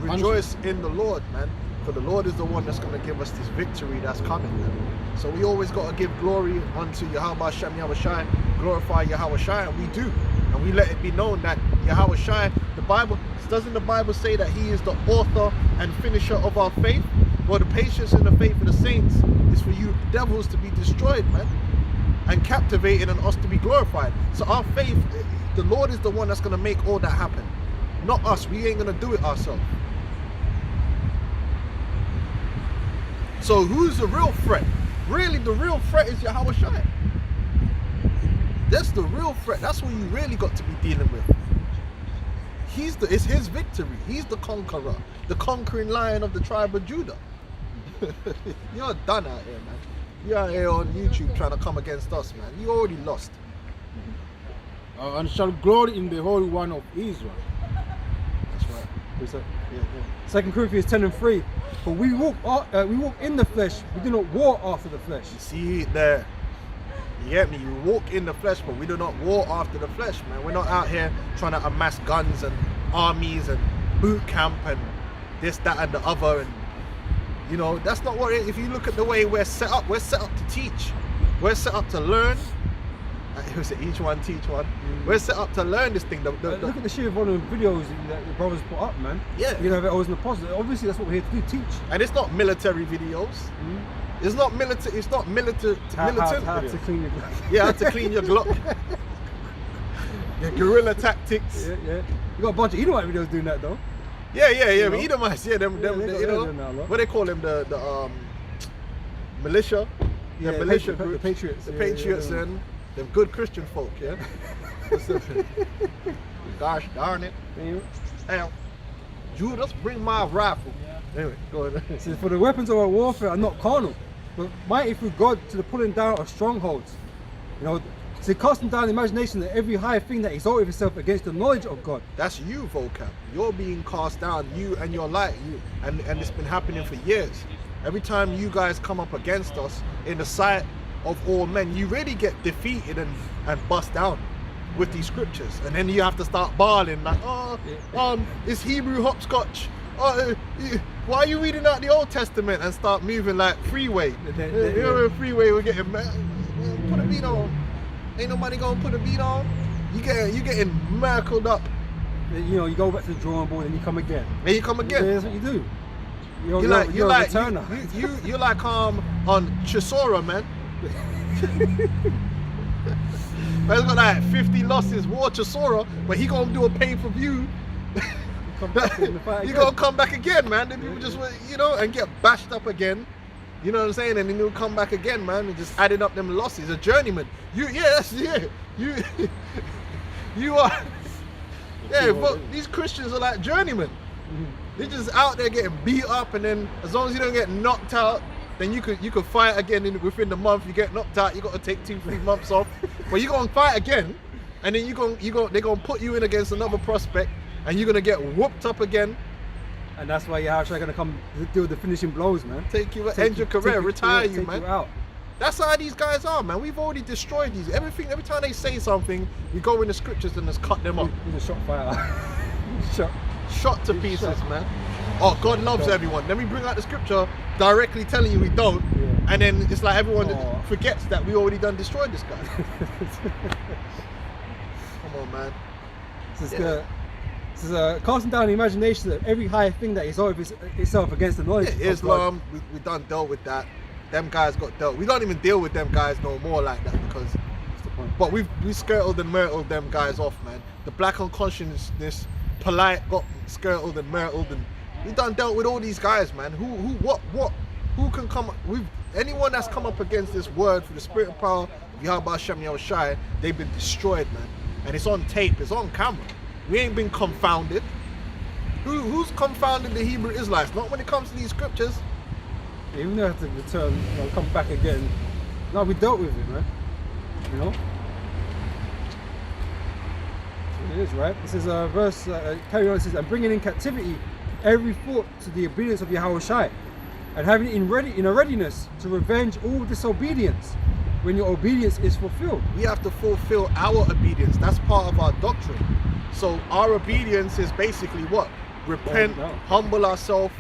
and Rejoice in the Lord, man. For the Lord is the one that's going to give us this victory that's coming, man. So we always got to give glory unto Yahweh Shem Yahweh Shai, glorify Yahweh Shai, and we do. And we let it be known that Yahweh Shai, doesn't the Bible say that he is the author and finisher of our faith? Well, the patience and the faith of the saints is for you devils to be destroyed, man, and captivated, and us to be glorified. So our faith, the Lord is the one that's going to make all that happen, not us. We ain't going to do it ourselves. So who's the real threat? Really, the real threat is Yahweh Shai. That's the real threat. That's what you really got to be dealing with. It's his victory. He's the conqueror, the conquering lion of the tribe of Judah. You're done out here, man. You're out here on YouTube trying to come against us, man. You already lost. and shall glory in the Holy One of Israel. That's right. What's that? Yeah. 2 Corinthians 10 and 3. For we walk in the flesh, we do not war after the flesh. See there. You get me? You walk in the flesh, but we do not war after the flesh, man. We're not out here trying to amass guns and armies and boot camp and this, that, and the other. And you know, that's not what it is. If you look at the way we're set up to teach. We're set up to learn. Was it each one teach one? We're set up to learn this thing. Look at the sheer volume of videos that the brothers put up, man. Yeah. You know, that was in the positive. Obviously, that's what we're here to do, teach. And it's not military videos. It's not military. It's not militant. How videos. to clean your Glock. Yeah, how to clean your Glock. Your guerrilla tactics. Yeah. You got a bunch of Edomite videos doing that, though. Yeah. You But know? Edomites, yeah, them, Yeah, them, they got you know, theirs in that lot. what they call them, the militia. Yeah, militia the groups. Patriots. The Yeah, Patriots yeah. and them good Christian folk, yeah. Gosh darn it. Hey, Judas, bring my rifle. Anyway, go ahead. It says, for the weapons of our warfare are not carnal, but mighty through God to the pulling down of strongholds. You know, to casting down the imagination of every high thing that exalteth itself against the knowledge of God. That's you, vocab. You're being cast down, you and your light, and it's been happening for years. Every time you guys come up against us in the sight of all men, you really get defeated and bust down with these scriptures, and then you have to start bawling like, it's Hebrew hopscotch. Why are you reading out the Old Testament and start moving like Freeway? You know, Freeway, we're getting mad. Put a beat on. Ain't nobody gonna put a beat on. You getting miracled up. You know, you go back to the drawing board and you come again. And you come again. That's what you do. You're You're a returner. you're like on Chisora, man. Man's got like 50 losses, War Chisora, but he gonna do a pay-per-view. Come back in the fight You again. gonna come back again, man. Then people just, you know, and get bashed up again. You know what I'm saying? And then he'll come back again, man, and just adding up them losses. A journeyman. You are. Yeah, but these Christians are like journeymen. Mhm. They're just out there getting beat up, and then as long as you don't get knocked out, then you could fight again within the month. You get knocked out, you got to take 2-3 months off. But you're gonna fight again, and then they're gonna put you in against another prospect, and you're gonna get whooped up again. And that's why you're actually gonna come do the finishing blows, man. End your career, retire you, take man. You out. That's how these guys are, man. We've already destroyed these. Every time they say something, we go in the scriptures and just cut them up. He's a shot fighter. Shot to pieces, man. Oh, God loves everyone. Then we bring out the scripture directly telling you we don't, Yeah. and then it's like everyone Oh. forgets that we already done destroyed this guy. Come on, man. This is Yeah. this is casting down the imagination of every high thing that exalts itself against the knowledge of God. Islam, we done dealt with that. Them guys got dealt. We don't even deal with them guys no more like that because. What's the point? But we skirtled and myrtled them guys off, man. The black unconsciousness, polite got skirtled and myrtled, and we done dealt with all these guys, man. Who can come? Anyone that's come up against this word for the spirit of power, Yahweh Hashem Yahushai, they've been destroyed, man. And it's on tape, it's on camera. We ain't been confounded. Who's confounded the Hebrew Israelites? Not when it comes to these scriptures. Even though I have to return, you know, come back again. No, we dealt with it, man. You know? So it is, right? This is a verse, carry on, it says, and bringing in captivity every thought to the obedience of Yahweh Shai, and having it in a readiness to revenge all disobedience when your obedience is fulfilled. We have to fulfill our obedience. That's part of our doctrine. So our obedience is basically what? Repent, No. humble ourselves,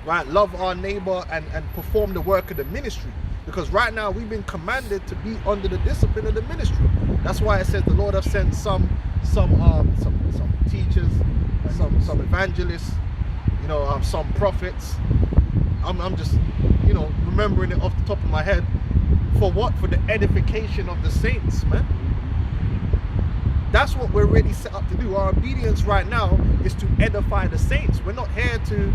right? Love our neighbor and perform the work of the ministry. Because right now we've been commanded to be under the discipline of the ministry. That's why it says the Lord have sent some teachers, some evangelists, you know, some prophets. I'm just, you know, remembering it off the top of my head. For what? For the edification of the saints, man. That's what we're really set up to do. Our obedience right now is to edify the saints. We're not here to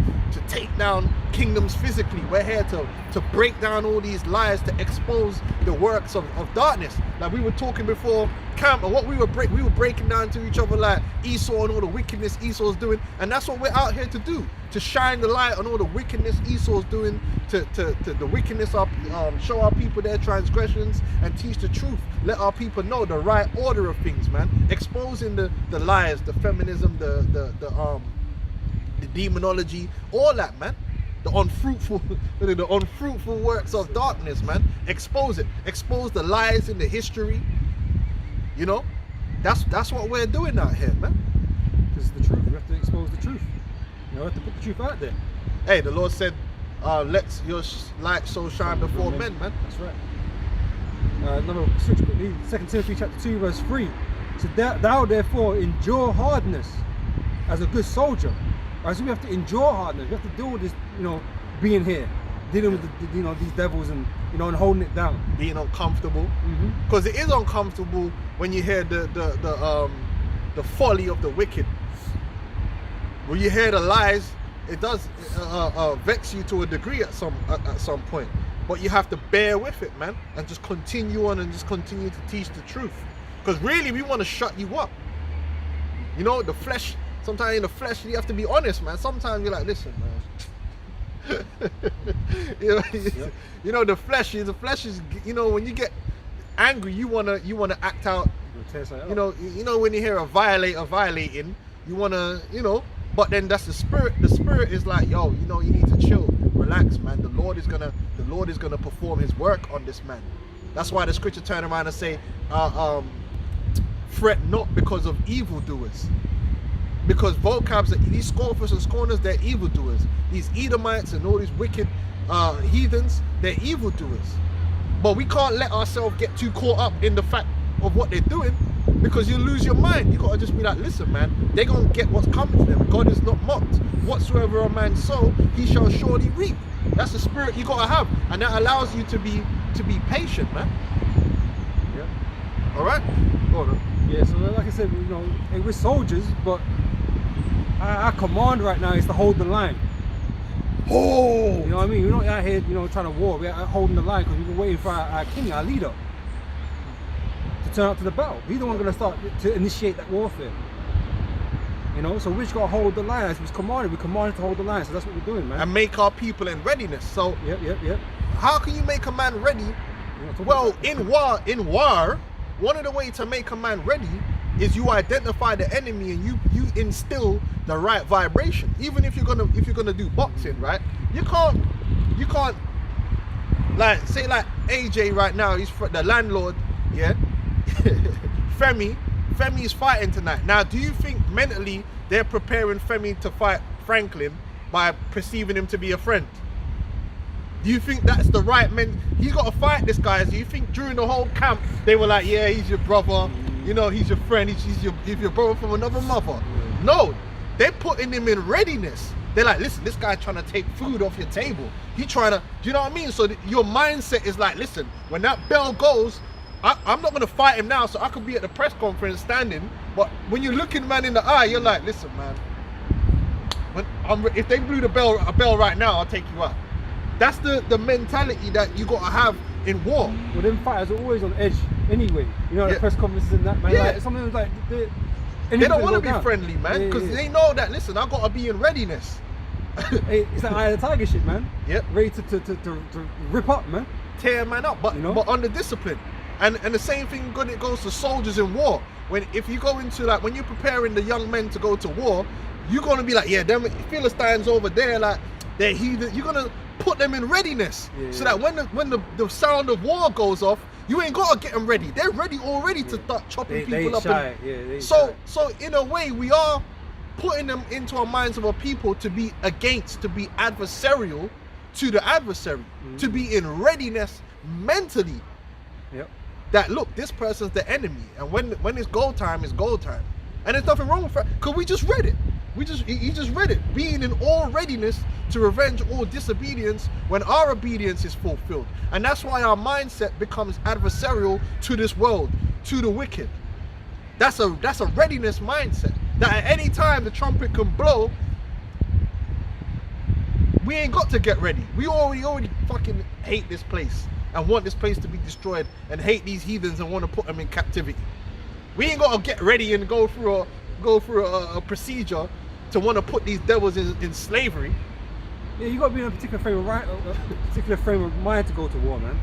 take down kingdoms physically. We're here to break down all these lies, to expose the works of darkness. Like we were talking before camp, and what we were breaking down to each other, like Esau and all the wickedness Esau's doing. And that's what we're out here to do, to shine the light on all the wickedness Esau's doing, to the wickedness of show our people their transgressions and teach the truth. Let our people know the right order of things, man. Exposing the lies, the feminism, the demonology, all that, man. The unfruitful works of darkness, man. Expose it. Expose the lies in the history. You know, that's what we're doing out here, man. This is the truth. We have to expose the truth. You know, we have to put the truth out there. Hey, the Lord said, let your light so shine before men, man. That's right. Another switch quickly. 2 Timothy chapter 2 verse 3. So thou therefore endure hardness as a good soldier. Right, so we have to endure hardness. We have to deal with this, you know, being here, dealing with you know, these devils, and you know, and holding it down. Being uncomfortable, because it is uncomfortable when you hear the folly of the wicked. When you hear the lies, it does vex you to a degree at some point. But you have to bear with it, man, and just continue on and just continue to teach the truth. Because really, we want to shut you up. You know, the flesh. Sometimes in the flesh, you have to be honest, man. Sometimes you're like, listen, man. You know, the flesh is, you know, when you get angry, you wanna act out. You know, when you hear a violator violating, you wanna, you know. But then that's the spirit. The spirit is like, yo, you know, you need to chill, relax, man. The Lord is gonna perform His work on this man. That's why the scripture turn around and say, fret not because of evildoers. Because vocabs, these scoffers and scorners, they're evildoers. These Edomites and all these wicked heathens, they're evildoers. But we can't let ourselves get too caught up in the fact of what they're doing, because you lose your mind. You gotta just be like, listen, man, they're gonna get what's coming to them. God is not mocked. Whatsoever a man sow, he shall surely reap. That's the spirit you gotta have, and that allows you to be patient, man. Yeah. All right. Go on. Yeah. So like I said, hey, we're soldiers, but our command right now is to hold the line. Oh. You know what I mean? We're not out here, trying to war. We're out holding the line because we've been waiting for our king, our leader, to turn up to the battle. He's the one going to start to initiate that warfare. So we just got to hold the line. As we're commanded to hold the line. So that's what we're doing, man. And make our people in readiness. So Yep. how can you make a man ready? Well, in war, one of the ways to make a man ready is you identify the enemy and you instill the right vibration. Even if you're gonna do boxing, right? You can't like say like AJ right now, he's the landlord, yeah. Femi is fighting tonight. Now, do you think mentally they're preparing Femi to fight Franklin by perceiving him to be a friend? Do you think that's the right man? He's got to fight this guy. Do you think during the whole camp they were like, yeah, he's your brother, he's your friend, he's your brother from another mother? No, they're putting him in readiness. They're like, listen, this guy's trying to take food off your table. He's trying to, do you know what I mean? So your mindset is like, listen, when that bell goes, I'm not going to fight him now, so I could be at the press conference standing, but when you're looking man in the eye, you're like, listen, man, if they blew a bell right now, I'll take you out. That's the mentality that you got to have in war. Well, them fighters are always on edge anyway. The press conferences and that, man. Yeah. Like, sometimes like They don't want to be friendly, man, because they know that, listen, I got to be in readiness. Hey, it's that Eye of the Tiger shit, man. Yep. Ready to rip up, man. Tear a man up, but under discipline. And the same thing it goes to soldiers in war. If you go into like, when you're preparing the young men to go to war, you're gonna be like, yeah, them Philistines over there, like they're heathen. You're gonna put them in readiness, so that when the sound of war goes off, you ain't gotta get them ready. They're ready already to start chopping people up. So in a way, we are putting them into our minds of our people to be against, to be adversarial to the adversary, to be in readiness mentally. Yep. That look, this person's the enemy, and when it's goal time, it's goal time, and there's nothing wrong with that, because we just read it. He just read it. Being in all readiness to revenge all disobedience when our obedience is fulfilled, and that's why our mindset becomes adversarial to this world, to the wicked. That's a readiness mindset. That at any time the trumpet can blow, we ain't got to get ready. We already fucking hate this place and want this place to be destroyed, and hate these heathens and want to put them in captivity. We ain't got to get ready and go through a procedure to want to put these devils in slavery. Yeah, you got to be in a particular frame of mind to go to war, man.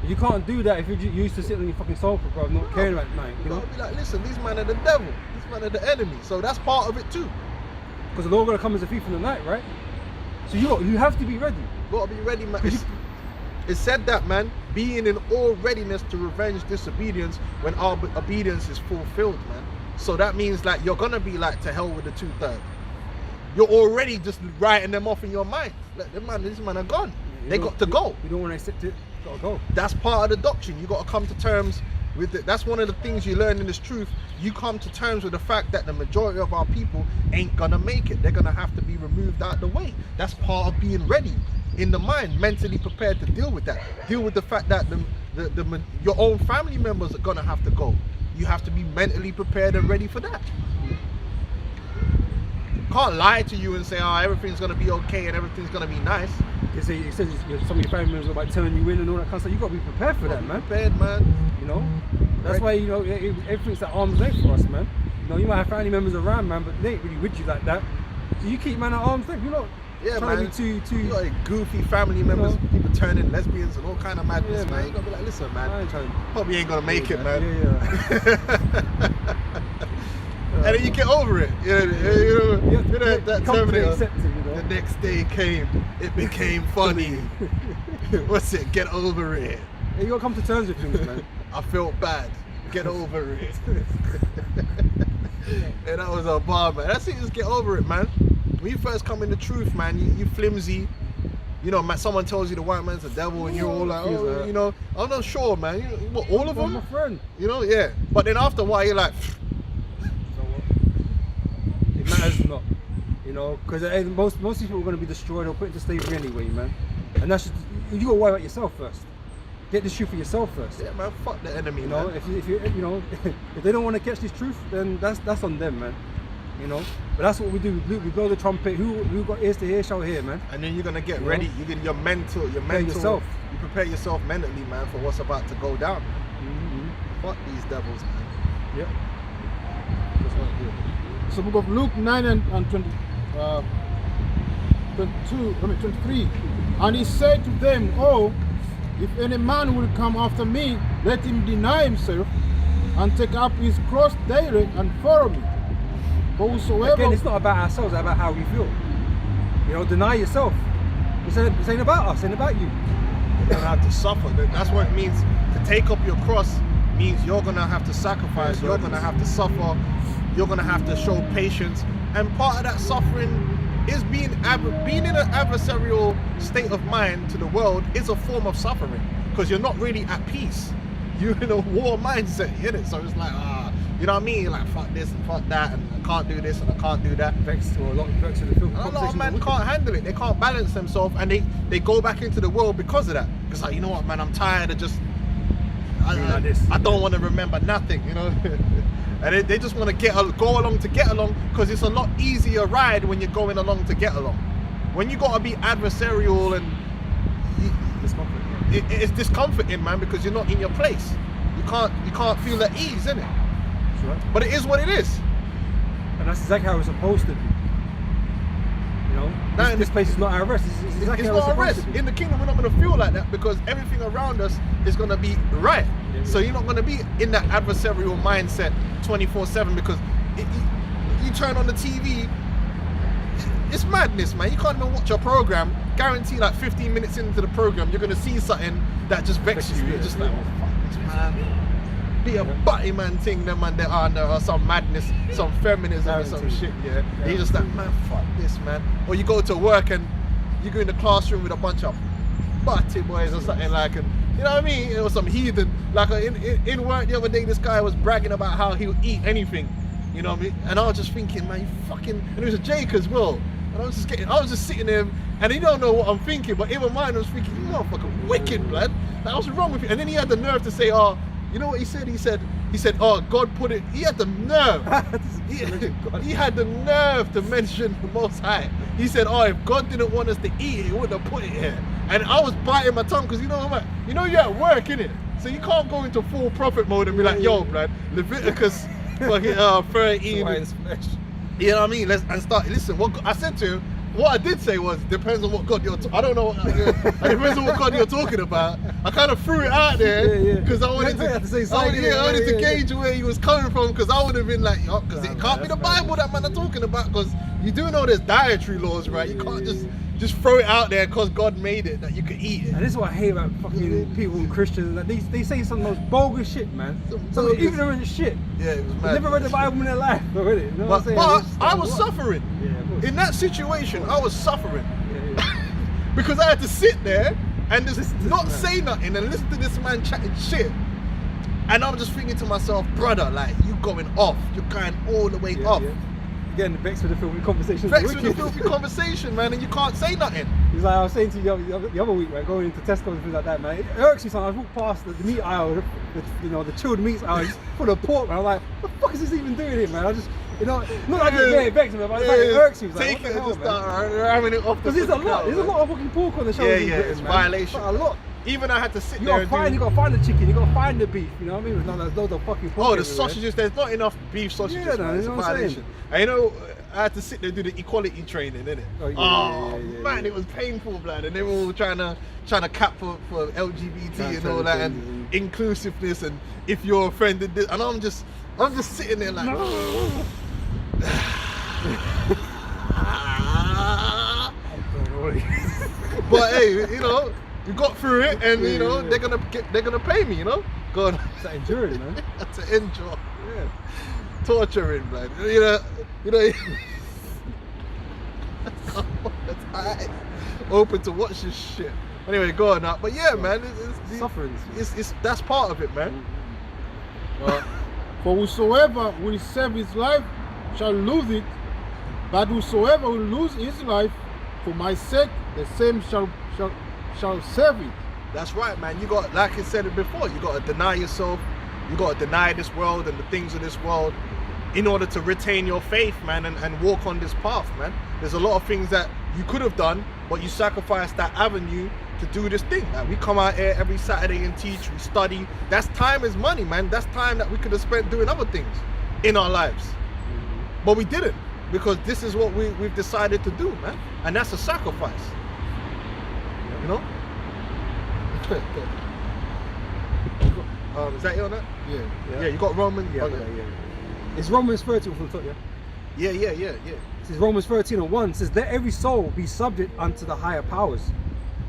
You can't do that if you're used to sitting on your fucking sofa, bro, not caring about night. You gotta be like, listen, these men are the devil. These men are the enemy. So that's part of it too. Because the Lord gonna come as a thief in the night, right? So you have to be ready. You gotta be ready, man. It said that, man, being in all readiness to revenge disobedience when our obedience is fulfilled, man. So that means like you're gonna be like, to hell with the 2/3. You're already just writing them off in your mind. Like, these men are gone. They got to go. You don't want to accept it. You gotta go. That's part of the doctrine. You got to come to terms with it. That's one of the things you learn in this truth. You come to terms with the fact that the majority of our people ain't gonna make it. They're gonna have to be removed out of the way. That's part of being ready in the mind, mentally prepared to deal with that. Deal with the fact that your own family members are gonna have to go. You have to be mentally prepared and ready for that. Can't lie to you and say, oh, everything's gonna be okay and everything's gonna be nice. It says some of your family members are about telling you in and all that kind of stuff. You got to be prepared for that, man. Prepared, man. That's why everything's at arm's length for us, man. You might have family members around, man, but they ain't really with you like that. So you keep man at arm's length. You're not trying to be too. You got like goofy family members, people turning lesbians and all kind of madness, man. You gotta be like, listen, man. Hope you ain't gonna make it, man. Yeah. And then you get over it. That Terminator. The The next day came. It became funny. What's it? Get over it. Yeah, you gotta come to terms with things, man. I felt bad. Get over it. Yeah, that was a bar, man. That's it. Just get over it, man. When you first come in the truth, man, you flimsy. you know, man, someone tells you the white man's the devil, and you're all like, Feels oh, like you know, I'm not sure, man. What, all of my them? friend. You know, yeah. But then after a while, you're like, So what? It matters not, you know, because most people are going to be destroyed or put into slavery anyway, man. And that's just, you got to worry about yourself first. Get this truth for yourself first. yeah, man, fuck the enemy, You know, man. if you know, if they don't want to catch this truth, then that's on them, man. You know, but that's what we do. We blow the trumpet. Who got ears to hear shall hear, man. And then you're gonna get You ready. know? You get your mental. yourself. You prepare yourself mentally, man, for what's about to go down. Mm-hmm. Fuck these devils, man. Yep. That's what I do. So book of Luke 9 and 20, 23. And he said to them, oh, if any man will come after me, let him deny himself and take up his cross daily and follow me. But whosoever... Again, it's not about ourselves, it's about how we feel. You know, deny yourself. This ain't about us, it ain't about you. You're gonna have to suffer. That's what it means. To take up your cross means you're gonna have to sacrifice. Yes, You're right. gonna have to suffer. You're gonna have to show patience. And part of that suffering is being in an adversarial state of mind to the world is a form of suffering, because you're not really at peace. You're in a war mindset, you know? So it's like, you know what I mean? You're like, fuck this and fuck that, and I can't do this and I can't do that. Vexed, or a lot vexed with the film. And a lot of men can't handle it. They can't balance themselves, and they go back into the world because of that. Because like, you know what, man, I'm tired of just Like this. I don't want to remember nothing, you know. And they just want to go along to get along, because it's a lot easier ride when you're going along to get along. When you got to be adversarial and Discomfort. it's discomforting, man, because you're not in your place. You can't feel at ease, innit? That's right. But it is what it is. And that's exactly how it's supposed to be. You know, Now, this place is not our rest. It's exactly It's how it's not a supposed rest. to be. In the kingdom, we're not going to feel like that, because everything around us is going to be right. Yeah, So yeah. you're not going to be in that adversarial mindset 24/7, because you turn on the TV, it's madness, man. You can't even watch a program. Guarantee like 15 minutes into the program, you're going to see something that just vexes you. You're just like, oh, fuck this, man. Be a butty man thing, them man, there or some madness, some feminism or some shit, yeah. And you're just like, man, fuck this, man. Or you go to work and you go in the classroom with a bunch of butty boys or something like, and you know what I mean? Or some heathen. Like in work the other day, this guy was bragging about how he'll eat anything, you know what I mean? And I was just thinking, man, you fucking, and it was a Jake as well. And I was just sitting there, and he don't know what I'm thinking, but in my mind I was thinking, you motherfucker, wicked, blood. Like, what's wrong with you? And then he had the nerve to say, oh, you know what he said? He said, oh, God put it. He had the nerve. He had the nerve to mention the Most High. He said, oh, if God didn't want us to eat it, he wouldn't have put it here. And I was biting my tongue, because you know what, you know you're at work, innit? So you can't go into full prophet mode and be like, yo, blood, Leviticus fucking 13. Swines flesh. You know what I mean? Let's start. Listen, what I said to him, what I did say was, depends on what God you're. I don't know. It depends on what God you're talking about. I kind of threw it out there because I wanted You had to say I something, wanted to yeah. gauge where he was coming from, because I would have been like, oh, because Nah, it man, can't be the that's Bible that man are talking about, because you do know there's dietary laws, right? You can't just throw it out there because God made it that you could eat it. And this is what I hate about fucking people and Christians. Like they say some of the most bogus shit, man. Some bogus- ignorant shit. Yeah, it was They've mad. never read the Bible in their life, already. You know what I'm saying? But It's just I like, was what? suffering. Yeah, of course. In that situation, I was suffering. Yeah. Because I had to sit there and just Listen to this not man. say nothing and listen to this man chatting shit. And I'm just thinking to myself, brother, like, you going off. You're going all the way Yeah, off. yeah. Again, vexed with the filthy conversations. Vexed with the Wicked. filthy conversation, man, and you can't say nothing. He's like, I was saying to you the other week, man, going into Tesco and things like that, man. It irks me sometimes. I walk past the meat aisle, the chilled meats aisle, just full of pork, man. I'm like, what the fuck is this even doing here, man? I just, not like it's very vexed me, but it's like, it irks me. It's like, Take what the it and hell, just man? start having it off the Because there's a fucking lot. cow, There's a man. lot of fucking pork on the shelves. Yeah, in yeah, Britain, it's man. violation. Like, a lot. Even I had to sit You there gotta and you do... gotta find the chicken, you gotta find the beef, you know what I mean? There's loads of fucking pork Oh, the everywhere. sausages, there's not enough beef sausages, Yeah, no, man. you It's a know what I'm violation. saying? And you know, I had to sit there and do the equality training, innit? Oh, yeah, yeah, man, yeah. it was painful, blood. And they were all trying to cap for LGBT and all Transgender that, and things inclusiveness, and if you're offended, this, and I'm just sitting there like, but hey, you know, we got through it, and you know, Yeah. they're gonna pay me, you know. God, It's like enduring, man. to enjoy. Yeah. Torturing, blood. You know. That's alright. open to watch this shit. Anyway, go on now. But yeah, man, Sufferings. it's that's part of it, man. For whosoever will save his life shall lose it, but whosoever will lose his life for my sake, the same shall save it. That's right, man. You got, like I said it before, you got to deny yourself. You got to deny this world and the things of this world in order to retain your faith, man, and walk on this path, man. There's a lot of things that you could have done, but you sacrificed that avenue to do this thing. Like, we come out here every Saturday and teach, we study. That's time is money, man. That's time that we could have spent doing other things in our lives. But we didn't, because this is what we've decided to do, man. And that's a sacrifice. You know? Is that it on that? Yeah. You got Romans? Yeah, Okay. yeah. It's Romans 13 from the top, yeah? Yeah. It says Romans 13:1 says, let every soul be subject unto the higher powers.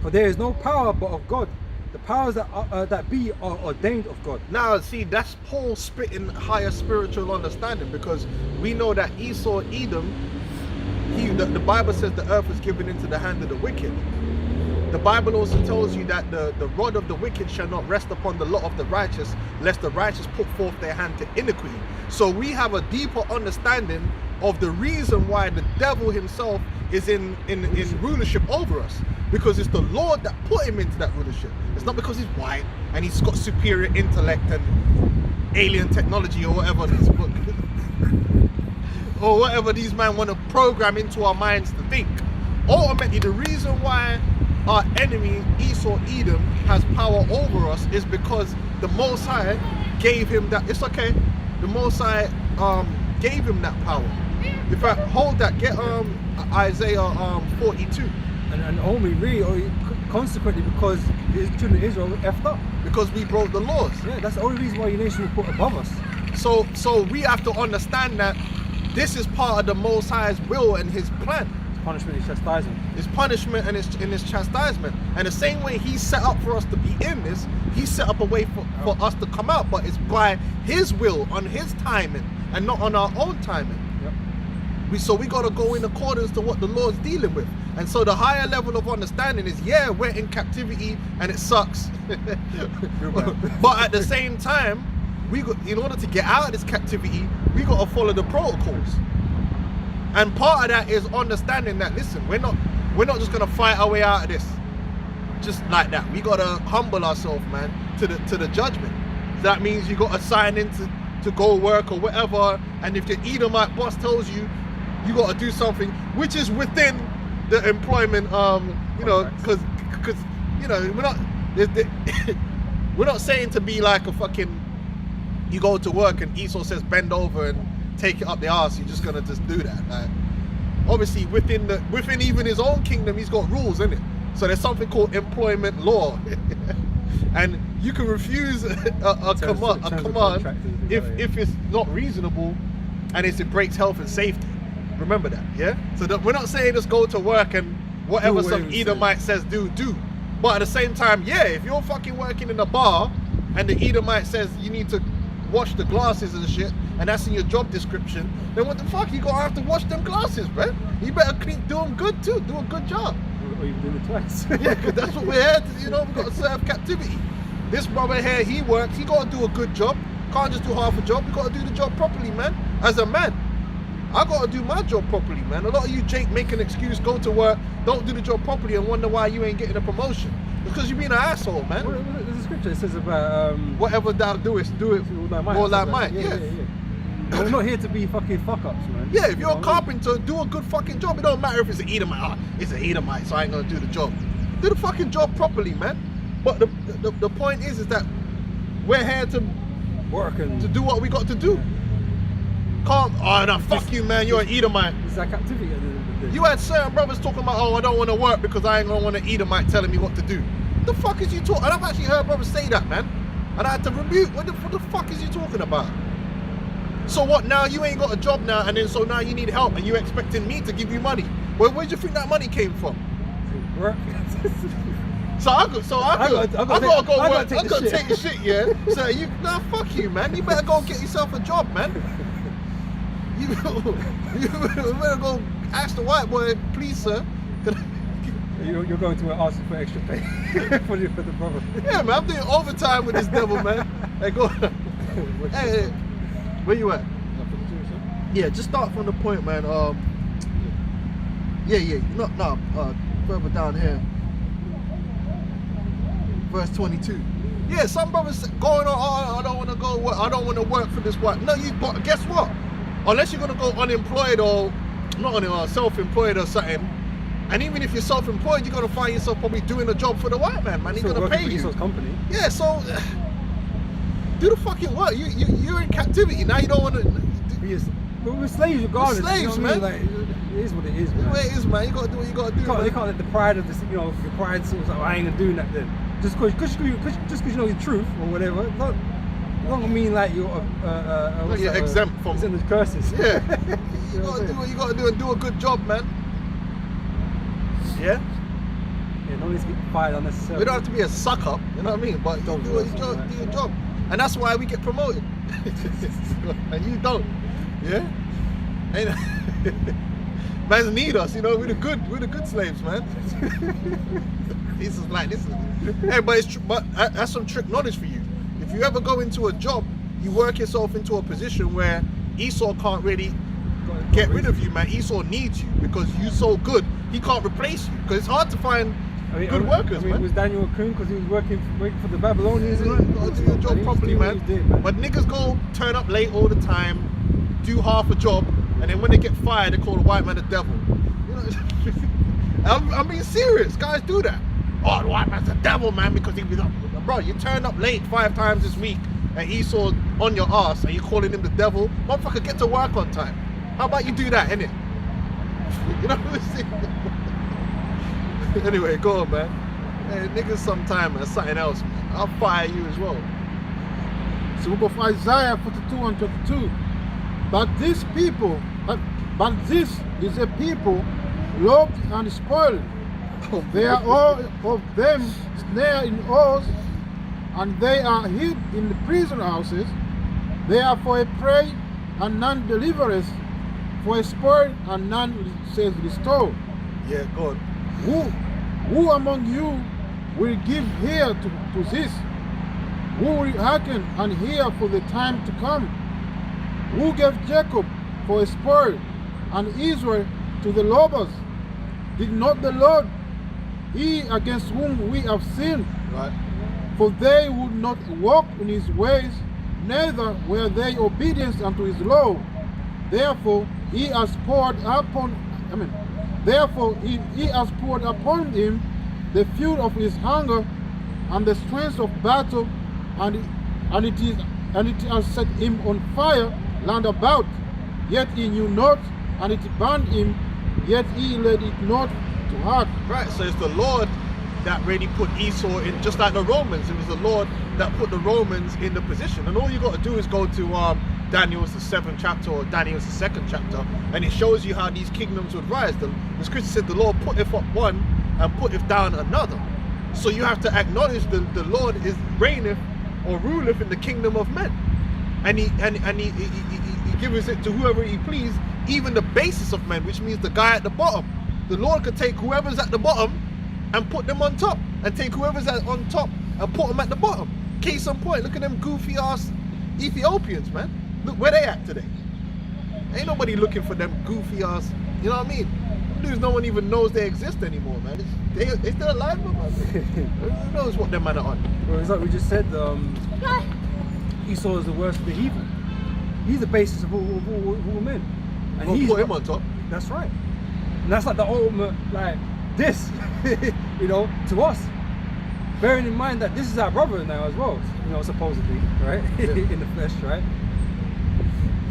For there is no power but of God. The powers that be are ordained of God. Now, see, that's Paul spitting higher spiritual understanding, because we know that Esau, Edom, the Bible says the earth was given into the hand of the wicked. The Bible also tells you that the rod of the wicked shall not rest upon the lot of the righteous, lest the righteous put forth their hand to iniquity. So we have a deeper understanding of the reason why the devil himself is in rulership over us, because it's the Lord that put him into that rulership. It's not because he's white and he's got superior intellect and alien technology or whatever this book or whatever these men want to program into our minds to think. Ultimately, the reason why our enemy Esau, Edom, has power over us is because the Most High gave him that. It's okay. The Most High gave him that power. In fact, hold that. Get Isaiah 42. And only really, consequently, because the children of Israel effed up. Because we broke the laws. Yeah, that's the only reason why your nation was put above us. So we have to understand that this is part of the Most High's will and his plan. It's punishment is chastisement. It's punishment and it's chastisement. And the same way he set up for us to be in this, he set up a way for us to come out. But it's by his will, on his timing, and not on our own timing. Yep. So we got to go in accordance to what the Lord's dealing with. And so the higher level of understanding is, yeah, we're in captivity and it sucks. But at the same time, in order to get out of this captivity, we got to follow the protocols. And part of that is understanding that, listen, we're not just gonna fight our way out of this just like that. We gotta humble ourselves, man, to the judgment. So that means you gotta sign in to go work or whatever. And if the Edomite boss tells you gotta do something which is within the employment, because we're not saying to be like a fucking, you go to work and Esau says bend over and take it up the arse, you're just gonna just do that. Like, obviously within even his own kingdom, he's got rules, isn't it? So there's something called employment law. And you can refuse a command if it's not reasonable and it breaks health and safety. Remember that, yeah? So that we're not saying just go to work and whatever some Edomite says do. But at the same time, yeah, if you're fucking working in a bar and the Edomite says you need to wash the glasses and shit, and that's in your job description, then what the fuck, you gonna have to wash them glasses, bro. You better do them good too, do a good job. Or you do it twice. Yeah, because that's what we're here to, we've got to serve captivity. This brother here, he works, he got to do a good job. Can't just do half a job, you got to do the job properly, man. As a man, I got to do my job properly, man. A lot of you, Jake, make an excuse, go to work, don't do the job properly and wonder why you ain't getting a promotion. Because you're being an asshole, man. There's a scripture that says about whatever thou doest, do it more like might. Yeah. We're not here to be fucking fuck ups, man. Yeah, if you're a carpenter, do a good fucking job. It don't matter if it's an Edomite. It's an Edomite, so I ain't gonna do the job. Do the fucking job properly, man. But the point is that we're here to work and to do what we got to do. Can't, oh no, fuck you, man. You're an Edomite. It's like captivity. You had certain brothers talking about, oh, I don't want to work because I ain't gonna want an Edomite telling me what to do. The fuck is you talking? And I've actually heard brothers say that, man. And I had to rebuke. What the fuck is you talking about? So what now? You ain't got a job now, and then so now you need help, and you expecting me to give you money? Well, where do you think that money came from? Work. So I gotta go work. I gotta take the shit, yeah. So fuck you, man. You better go get yourself a job, man. You better go ask the white boy, please, sir. You're going to ask for extra pay for the brother. Yeah, man, I'm doing overtime with this devil, man. Hey, go. Hey, where you at? Yeah, just start from the point, man. Further down here, verse 22. Yeah, some brothers going on, oh, I don't want to go work, I don't want to work for this white. No, but guess what? Unless you're gonna go unemployed or not self-employed or something, and even if you're self-employed, you're gonna find yourself probably doing a job for the white man. He's gonna pay you. Company. Yeah, so do the fucking work. You're in captivity now. You don't want to. But we're slaves regardless. We're slaves, you know what man. I mean? Like, it is what it is, man. It is, man. You gotta do what you gotta do. You can't let the pride of this, your pride sort of like, I ain't gonna do that then. Just cause you know the truth or whatever. It don't mean like you're exempt from the curses. Yeah. You gotta do what you gotta do and do a good job, man. Yeah. Yeah, no need to get fired unnecessarily. We don't have to be a suck up, you know what I mean? But do your job. And that's why we get promoted. And you don't. Yeah? Man's need us, you know, we're the good slaves, man. This is like this. Hey, but that's some trick knowledge for you. If you ever go into a job, you work yourself into a position where Esau can't really get rid of you, man. Esau needs you because you're so good, he can't replace you. Because it's hard to find good workers, man. Was Daniel a coon because he was working for the Babylonians? You gotta do your job properly, man. But niggas go turn up late all the time, do half a job, and then when they get fired, they call the white man the devil. You know, I'm being serious. Guys do that. Oh, the white man's the devil, man, because he was up. Bro, you turned up late 5 times this week, and Esau on your ass, and you're calling him the devil. Motherfucker, get to work on time. How about you do that, innit? You know what I'm saying? Anyway, go on, man. Hey, niggas sometime, man. Something else, man. I'll fire you as well. So book of Isaiah 42 and 22. But this is a people loved and spoiled. They are all of them snare in oars, and they are hid in the prison houses. They are for a prey, and none delivereth, for a spoil, and none says restore. Yeah, go on. Who among you will give ear to this? Who will hearken and hear for the time to come? Who gave Jacob for a spoil and Israel to the robbers? Did not the Lord, he against whom we have sinned? Right. For they would not walk in his ways, neither were they obedient unto his law. Therefore he has poured upon him the fuel of his hunger and the strength of battle, and it has set him on fire round about. Yet he knew not, and it burned him, yet he laid it not to heart. Right, so it's the Lord that really put Esau in, just like the Romans. It was the Lord that put the Romans in the position. And all you got to do is go to Daniel's the 7th chapter or Daniel's the 2nd chapter, and it shows you how these kingdoms would rise. The scripture said the Lord putteth up one and putteth down another. So you have to acknowledge the Lord is reigneth or ruleth in the kingdom of men, and he gives it to whoever he please, even the basis of men, which means the guy at the bottom. The Lord could take whoever's at the bottom and put them on top, and take whoever's on top and put them at the bottom. Case in point, look at them goofy ass Ethiopians, man. Look where they at today. Ain't nobody looking for them goofy ass, you know what I mean? Dudes, no one even knows they exist anymore, man. They still alive, man. Who knows what them man are on? Well, it's like we just said, Esau is the worst of the evil. He's the basis of all men. And We'll put him on top. That's right. And that's like the ultimate, like, this, you know, to us. Bearing in mind that this is our brother now as well, you know, supposedly, right? Yeah. In the flesh, right?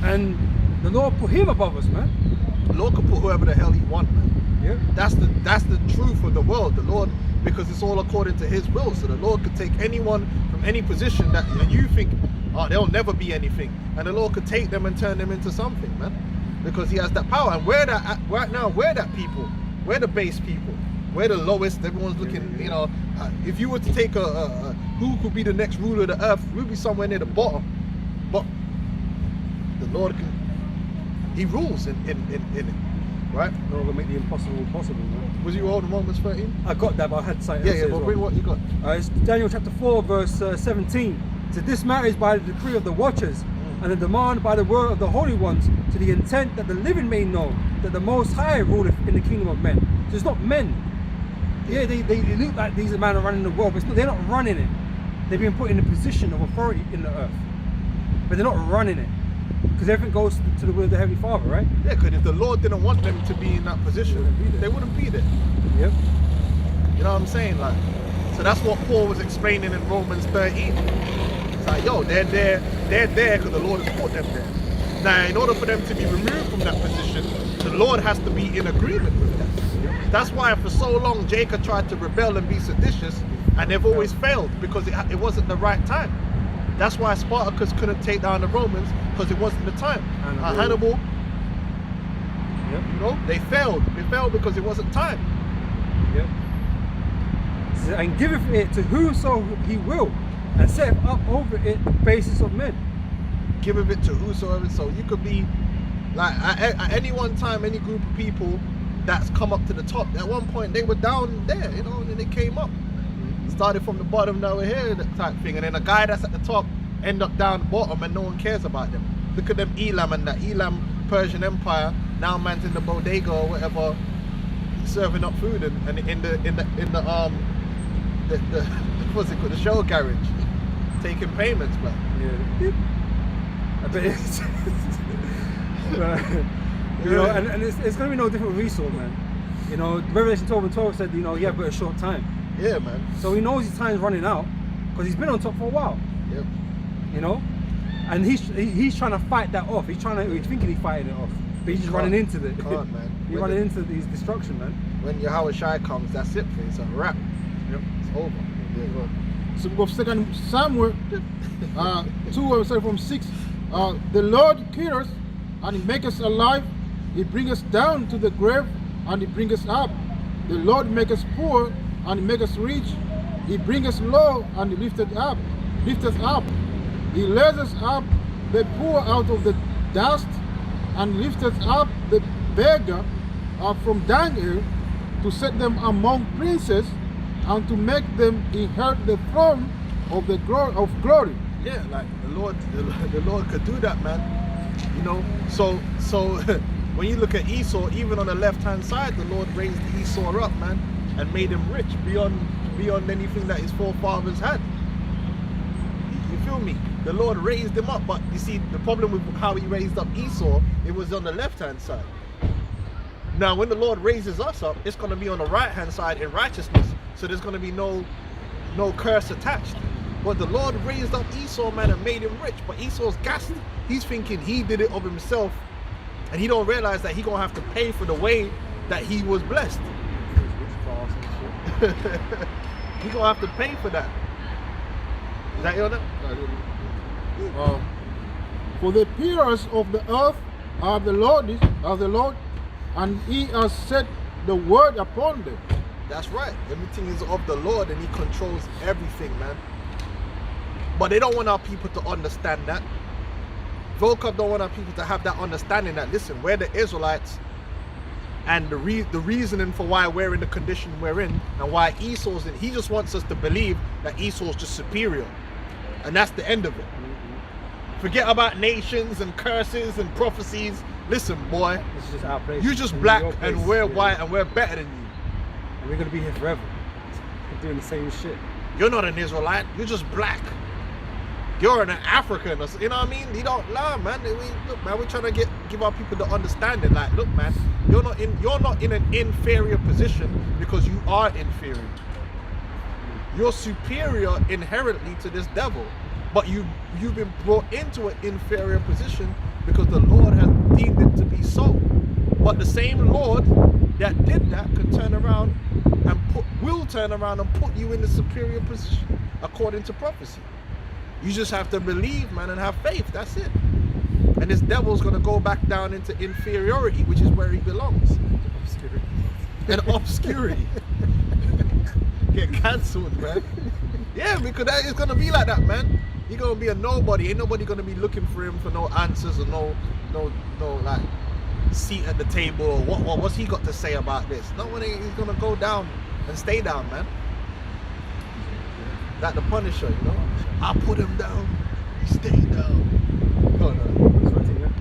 And the Lord put him above us, man. The Lord can put whoever the hell he want, man. Yeah. That's the truth of the world. The Lord, because it's all according to his will. So the Lord could take anyone from any position that you think, oh, they'll never be anything. And the Lord could take them and turn them into something, man. Because he has that power. And we're that, right now, we're that people. We're the base people. We're the lowest. Everyone's looking, you know, if you were to take who could be the next ruler of the earth, we'll be somewhere near the bottom. But the Lord he rules in it, right? Lord will make the impossible possible, man. Was you holding Romans 13? I got that, but I had to cite Yeah, else yeah, as but well. bring what you got. It's Daniel chapter 4, verse 17. So this matter is by the decree of the watchers, and the demand by the word of the holy ones, to the intent that the living may know that the Most High ruleth in the kingdom of men. So it's not men. Yeah, they look like these men are running the world, but they're not running it. They've been put in a position of authority in the earth, but they're not running it, because everything goes to the will of the Heavenly Father, right? Yeah, because if the Lord didn't want them to be in that position, they wouldn't be there. Yep. You know what I'm saying? Like, so that's what Paul was explaining in Romans 13. It's like, yo, they're there because the Lord has put them there. Now, in order for them to be removed from that position, the Lord has to be in agreement with them. That's why for so long Jacob tried to rebel and be seditious, and they've always failed because it wasn't the right time. That's why Spartacus couldn't take down the Romans, because it wasn't the time. Hannibal, Yep. you know, they failed. They failed because it wasn't time. Yep. And giveth it to whoso he will, and setteth up over it the basis of men. Giving it to whosoever. So you could be like at any one time, any group of people that's come up to the top. At one point they were down there, you know, and then they came up. Started from the bottom, now we're here, that type thing. And then a guy that's at the top end up down the bottom, and no one cares about them. Look at them Elam and that Elam Persian Empire. Now man's in the bodega or whatever, serving up food, and in the what's it called, the show garage, taking payments, but Yeah. I bet it's you know, and it's gonna be no different with Esau, man. You know, Revelation 12:12 said, you know, he had but a short time. yeah, man. So he knows his time's running out, because he's been on top for a while. Yep. You know? And he's trying to fight that off. He's thinking he's fighting it off. But he's just running into it. Can't, man. He's running into his destruction, man. When Yahweh Shai comes, that's it for you. It's a wrap. Yep. It's over. Yeah, go on. So book of 2 Samuel 2 from 6. The Lord kills us and he makes us alive. He brings us down to the grave and he brings us up. The Lord makes us poor and he makes us rich. He brings us low and he lifts us up. He lifts us up, the poor out of the dust, and lifts us up, the beggar, from dunghill, to set them among princes, and to make them inherit the throne of the glory. Yeah, like the Lord could do that, man. You know, so when you look at Esau, even on the left-hand side, the Lord raised Esau up, man, and made him rich beyond anything that his forefathers had. You feel me? The Lord raised him up, but you see, the problem with how he raised up Esau, it was on the left-hand side. Now, when the Lord raises us up, it's going to be on the right-hand side in righteousness, so there's going to be no curse attached. But the Lord raised up Esau, man, and made him rich, but Esau's gassed. He's thinking he did it of himself, and he don't realize that he going to have to pay for the way that he was blessed. He going to have to pay for that. Is that your name? For the pillars of the earth are the Lord, and he has set the word upon them. That's right. Everything is of the Lord, and he controls everything, man. But they don't want our people to understand that. Volkov don't want our people to have that understanding that, listen, we're the Israelites, and the reasoning for why we're in the condition we're in, and why Esau's in, he just wants us to believe that Esau's just superior. And that's the end of it. Forget about nations and curses and prophecies. Listen, boy, This is just our place. you just This is black your place. and we're Yeah. white and we're better than you. And we're gonna be here forever. We're doing the same shit. You're not an Israelite, you're just black. You're an African, or, you know what I mean? You don't lie, man. Look, man, we're trying to give our people the understanding. Like, look, man, you're not in an inferior position because you are inferior. You're superior inherently to this devil, but you've been brought into an inferior position because the Lord has deemed it to be so. But the same Lord that did that can turn around and will turn around and put you in the superior position according to prophecy. You just have to believe, man, and have faith. That's it. And this devil's gonna go back down into inferiority, which is where he belongs. And obscurity. Get cancelled, man. Yeah, because it's gonna be like that, man. You're gonna be a nobody. Ain't nobody gonna be looking for him for no answers or no like seat at the table, or what's he got to say about this? No one is gonna go down and stay down, man. Like the Punisher, you know. I put him down, he stayed down. Oh, no.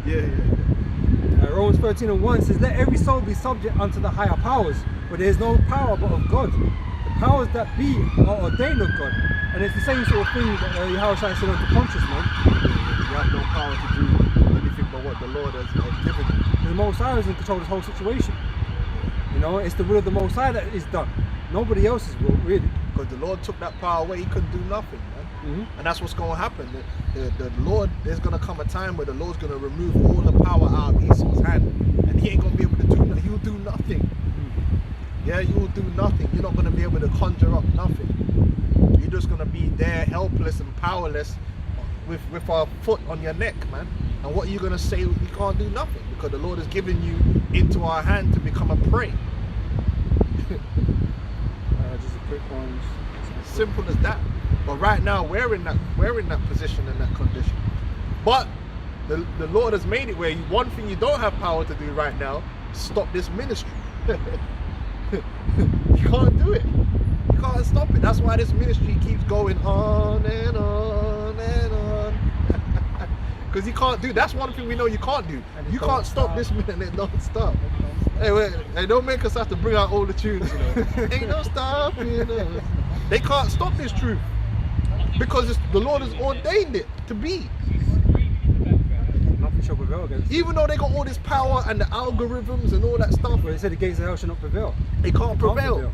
Yeah. Romans 13:1 says, "Let every soul be subject unto the higher powers, for there is no power but of God. The powers that be are ordained of God." And it's the same sort of thing that Yahushua said unto Pontius, man. You have no power to do anything but what the Lord has given you. The Most High is in control of this whole situation. You know, it's the will of the Most High that is done. Nobody else's will, really. Because the Lord took that power away, he couldn't do nothing, man. And that's what's going to happen. The Lord, there's going to come a time where the Lord's going to remove all the power out of Esau's hand, and he ain't going to be able to do nothing. He'll do nothing. Yeah, you will do nothing. You're not going to be able to conjure up nothing. You're just going to be there helpless and powerless with a foot on your neck, man. And what are you going to say? You can't do nothing because the Lord has given you into our hand to become a prey. Just a quick one. Simple as that. But right now we're in that position and that condition. But the Lord has made it where one thing you don't have power to do right now is stop this ministry. You can't do it. You can't stop it. That's why this ministry keeps going on and on and on. Because you can't do. That's one thing we know you can't do. You can't stop this minute and it don't stop. Hey, wait, hey, don't make us have to bring out all the tunes, you know. Ain't no stopping, you know. They can't stop this truth because the Lord has ordained it to be. Nothing shall prevail against. Even though they got all this power and the algorithms and all that stuff, Well, it said the gates of hell shall not prevail. they can't prevail.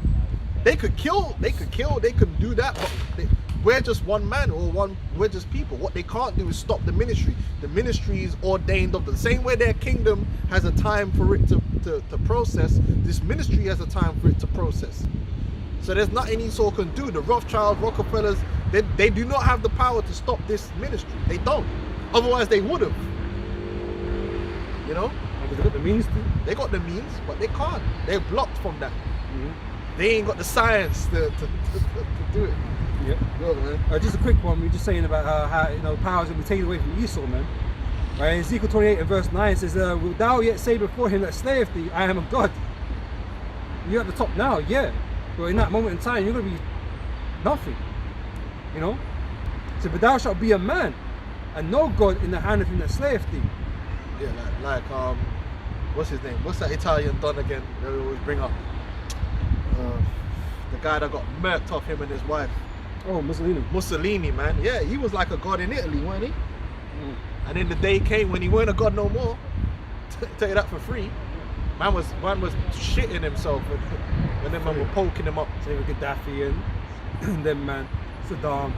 They could kill, they could do that, but we're just one man we're just people. What they can't do is stop the ministry. The ministry is ordained of the same way their kingdom has a time for it to process. This ministry has a time for it to process. So there's nothing Esau can do. The Rothschilds, Rockefellers, they do not have the power to stop this ministry. They don't. Otherwise they would have. You know? Because they got the means to. They got the means, but they can't. They're blocked from that. They ain't got the science to do it. Yep. Good, man. Just a quick one. We were just saying about how powers will be taken away from Esau, man. Right? Ezekiel 28 and verse 9 says, "Will thou yet say before him that slayeth thee, I am a God?" You're at the top now, yeah. But in that moment in time, you're going to be nothing. You know? So, but thou shalt be a man, and no God in the hand of him that slayeth thee. Yeah, like what's his name? What's that Italian don again? They always bring up. The guy that got murked off, him and his wife. Oh, Mussolini. Mussolini, man. Yeah, he was like a god in Italy, wasn't he? And then the day came when he weren't a god no more. Tell you that for free. Man was shitting himself when them men were poking him up. Same with Gaddafi and them, man. Saddam.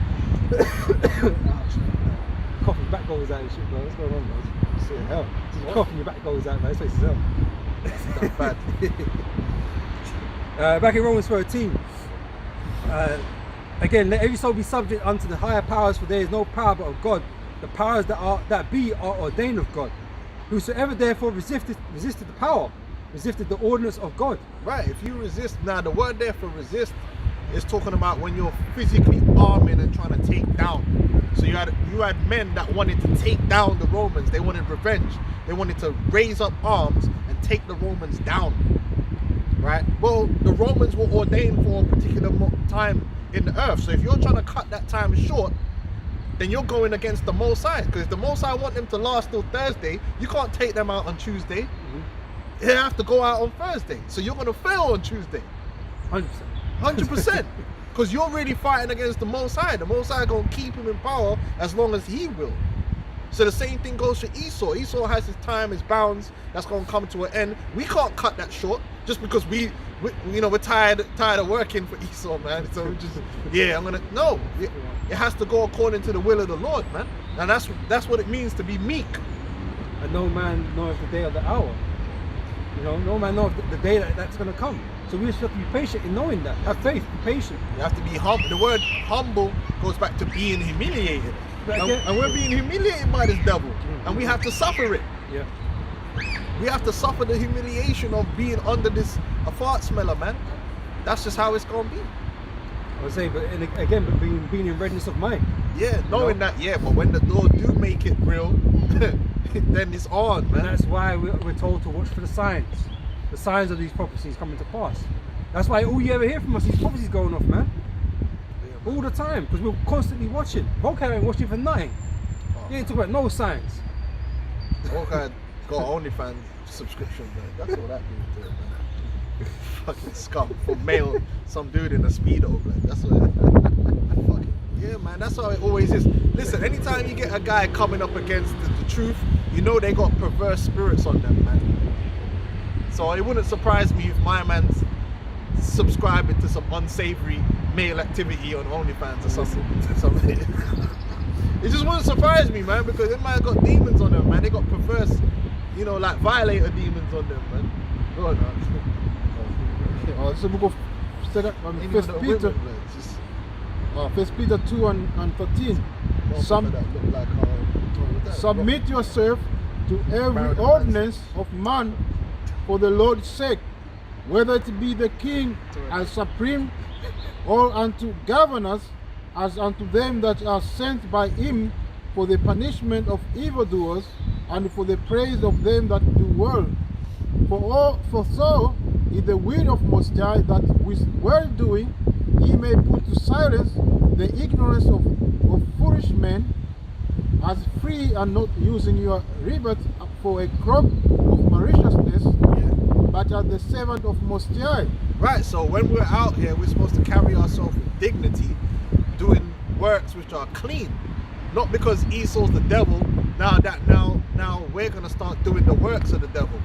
Coughing back goes out and shit, bro. What's going on, man? So, hell. Coughing your back goes out, man. This place is hell. That's bad. Back in Romans 13, again, let every soul be subject unto the higher powers, for there is no power but of God. The powers that be are ordained of God. Whosoever therefore resisted the power, resisted the ordinance of God. Right, if you resist, now the word there for resist is talking about when you're physically arming and trying to take down. So you had men that wanted to take down the Romans. They wanted revenge. They wanted to raise up arms and take the Romans down. Right? Well, the Romans were ordained for a particular time in the earth. So if you're trying to cut that time short, then you're going against the Most High. Because if the Most High want them to last till Thursday, you can't take them out on Tuesday. They have to go out on Thursday. So you're going to fail on Tuesday. 100%. 100%. Because you're really fighting against the Most High. The Most High going to keep him in power as long as he will. So the same thing goes for Esau. Esau has his time, his bounds. That's going to come to an end. We can't cut that short just because we're tired of working for Esau, man. So we just, no. It has to go according to the will of the Lord, man. And that's what it means to be meek. And no man knows the day or the hour. You know, no man knows the day that's going to come. So we just have to be patient in knowing that. Have faith, be patient. You have to be humble. The word humble goes back to being humiliated. And we're being humiliated by this devil. And we have to suffer it. Yeah. We have to suffer the humiliation of being under a fart smeller, man. That's just how it's going to be. I was saying, but again, being in readiness of mind. Yeah, knowing that, yeah, but when the Lord do make it real, then it's on, And man. that's why we're told to watch for the signs of these prophecies coming to pass. That's why all you ever hear from us is prophecies going off, man. All the time, because we're constantly watching. Volker ain't watching for nothing. He ain't talking about no signs. Okay, got OnlyFans subscription, man. That's all that dude's doing, man. Fucking scum for male, some dude in a speedo, man. That's what. Fucking yeah, man. That's how it always is. Listen, anytime you get a guy coming up against the truth, you know they got perverse spirits on them, man. So it wouldn't surprise me if my man's subscribing to some unsavory male activity on OnlyFans or something. It just wouldn't surprise me, man, because they might have got demons on them, man. They got perverse, you know, like violator demons on them, man. Go on, man. It's the book of Even First the Peter, women, man, it's just First Peter 2 and 13. more Some people that look like, what's that? submit yourself to every Married ordinance of man for the Lord's sake, whether it be the king as supreme, or unto governors as unto them that are sent by him for the punishment of evildoers and for the praise of them that do well. For so is the will of Most High, that with well doing he may put to silence the ignorance of foolish men, as free and not using your rebate for a crop of maliciousness, but as the servant of Most High. Right, so when we're out here, we're supposed to carry ourselves with dignity, doing works which are clean. Not because Esau's the devil, now we're gonna start doing the works of the devil.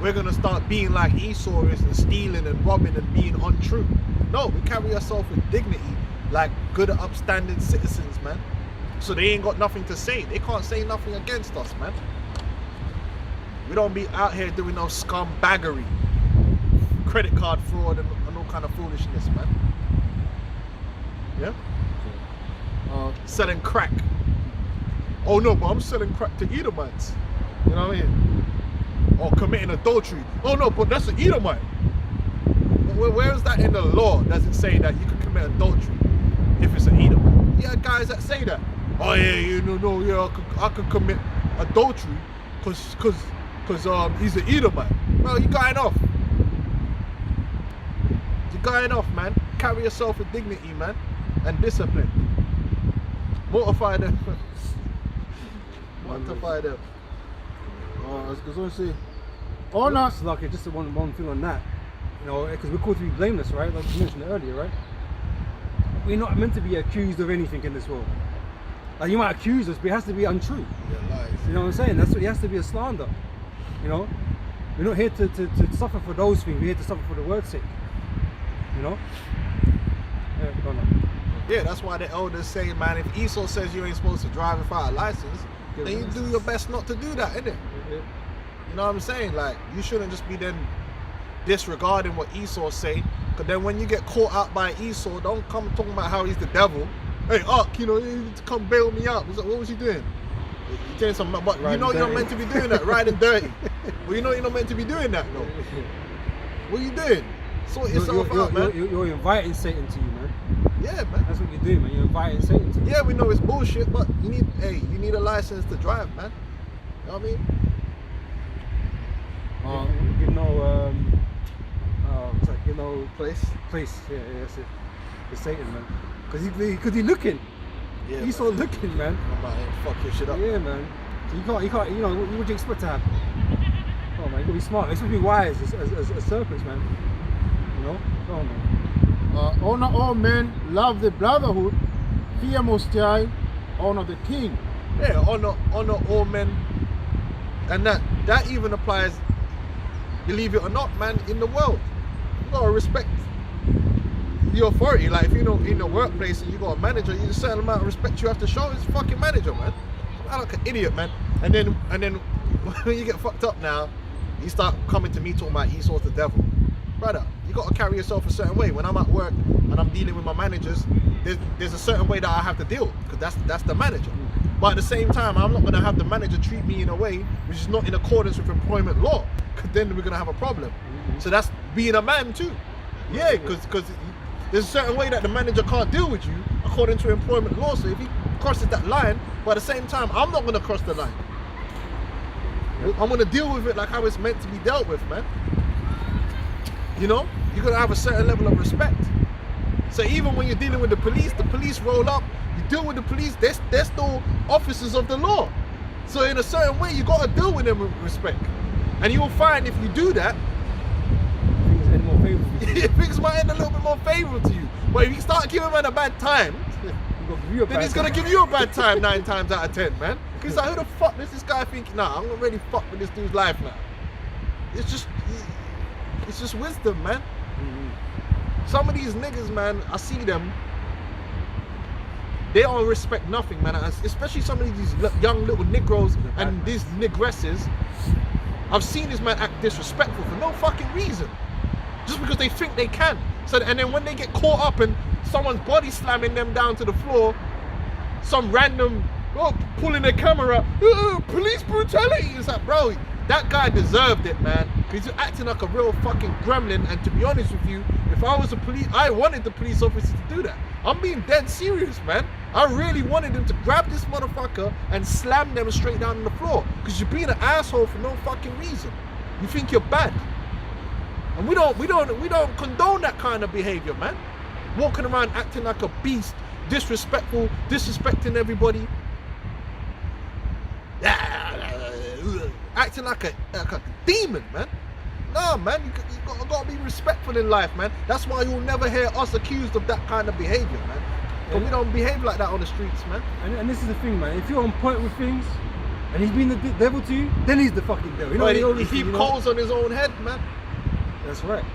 We're gonna start being like Esau is and stealing and robbing and being untrue. No, we carry ourselves with dignity, like good upstanding citizens, man. So they ain't got nothing to say. They can't say nothing against us, man. We don't be out here doing no scumbaggery, credit card fraud and all kind of foolishness, man. Yeah? Selling crack. Oh no, but I'm selling crack to Edomites. You know what I mean? Or committing adultery. Oh no, but that's an Edomite. Where is that in the law? Does it say that you can commit adultery if it's an Edomite? Yeah, guys that say that. Oh yeah, I could commit adultery because he's an Edomite. Well, you're going off. You're going off, man. Carry yourself with dignity, man, and discipline. Mortify them. Mortify them. I was going to say, honor. It's like just one thing on that, you know, because we're called to be blameless, right? Like you mentioned earlier, right? We're not meant to be accused of anything in this world. Like you might accuse us, but it has to be untrue. Yeah, lies. You know what I'm saying? That's what it has to be, a slander. You know, we're not here to suffer for those things. We're here to suffer for the word's sake. You know? Yeah, go on. Yeah, that's why the elders say, man, if Esau says you ain't supposed to drive without a license, then you do your best not to do that, innit? You know what I'm saying? Like, you shouldn't just be then disregarding what Esau say, because then when you get caught out by Esau, don't come talking about how he's the devil. Hey, Ark, you know, you need to come bail me out. What was he doing? You're doing something, but you know you're not meant to be doing that, riding dirty. Well, you know you're not meant to be doing that, though. What are you doing? Sort yourself out, man. You're inviting Satan to you, man. Yeah, man. That's what you're doing, man. You're inviting Satan to you. Yeah, we know it's bullshit, but you need a license to drive, man. You know what I mean? You know, it's like, you know, Place. yeah, that's it. It's Satan, man. Because he's looking. Yeah, He's man. so looking, man. I'm out here and fuck your shit up. Yeah, man. So you can't, you know, what would you expect to happen? Oh, man, you gotta be smart. You gotta be wise as serpents, man. You know? Go on, man. Honor all men, love the brotherhood, fear Most High, honor the king. Yeah, honor all men, and that even applies, believe it or not, man, in the world. You gotta respect the authority. Like if you know in the workplace and you got a manager, there's a certain amount of respect you have to show his fucking manager, man. I look like an idiot, man. And then when you get fucked up now, you start coming to me talking about Esau's the devil. Brother, you got to carry yourself a certain way. When I'm at work and I'm dealing with my managers, there's a certain way that I have to deal, because that's the manager. But at the same time, I'm not going to have the manager treat me in a way which is not in accordance with employment law, because then we're going to have a problem. So that's being a man too. Yeah, because There's a certain way that the manager can't deal with you according to employment law. So if he crosses that line, but at the same time, I'm not gonna cross the line. I'm gonna deal with it like how it's meant to be dealt with, man. You know, you're gonna have a certain level of respect. So even when you're dealing with the police roll up, you deal with the police, they're still officers of the law. So in a certain way, you gotta deal with them with respect. And you'll find if you do that, Things end more favorable. things might end a little bit more favorable to you. But if you start giving him a bad time, then he's gonna give you a bad time 9 times out of 10, man. Because like, who the fuck does this guy think? Nah, I'm gonna really fuck with this dude's life now. It's just wisdom, man. Some of these niggas, man, I see them. They don't respect nothing, man. Especially some of these young little Negroes and these Negresses. I've seen this man act disrespectful for no fucking reason, just because they think they can. So, and then when they get caught up and someone's body slamming them down to the floor, some random pulling their camera, police brutality. It's like, bro, that guy deserved it, man. Because he's acting like a real fucking gremlin. And to be honest with you, if I was I wanted the police officer to do that. I'm being dead serious, man. I really wanted them to grab this motherfucker and slam them straight down on the floor. Because you're being an asshole for no fucking reason. You think you're bad. And we don't condone that kind of behavior, man. Walking around acting like a beast, disrespectful, disrespecting everybody. Acting like a demon, man. Nah, man, you gotta be respectful in life, man. That's why you'll never hear us accused of that kind of behavior, man. But we don't behave like that on the streets, man. And this is the thing, man. If you're on point with things, and he's been the devil to you, then he's the fucking devil. You know, But he heap coals on his own head, man. That's right.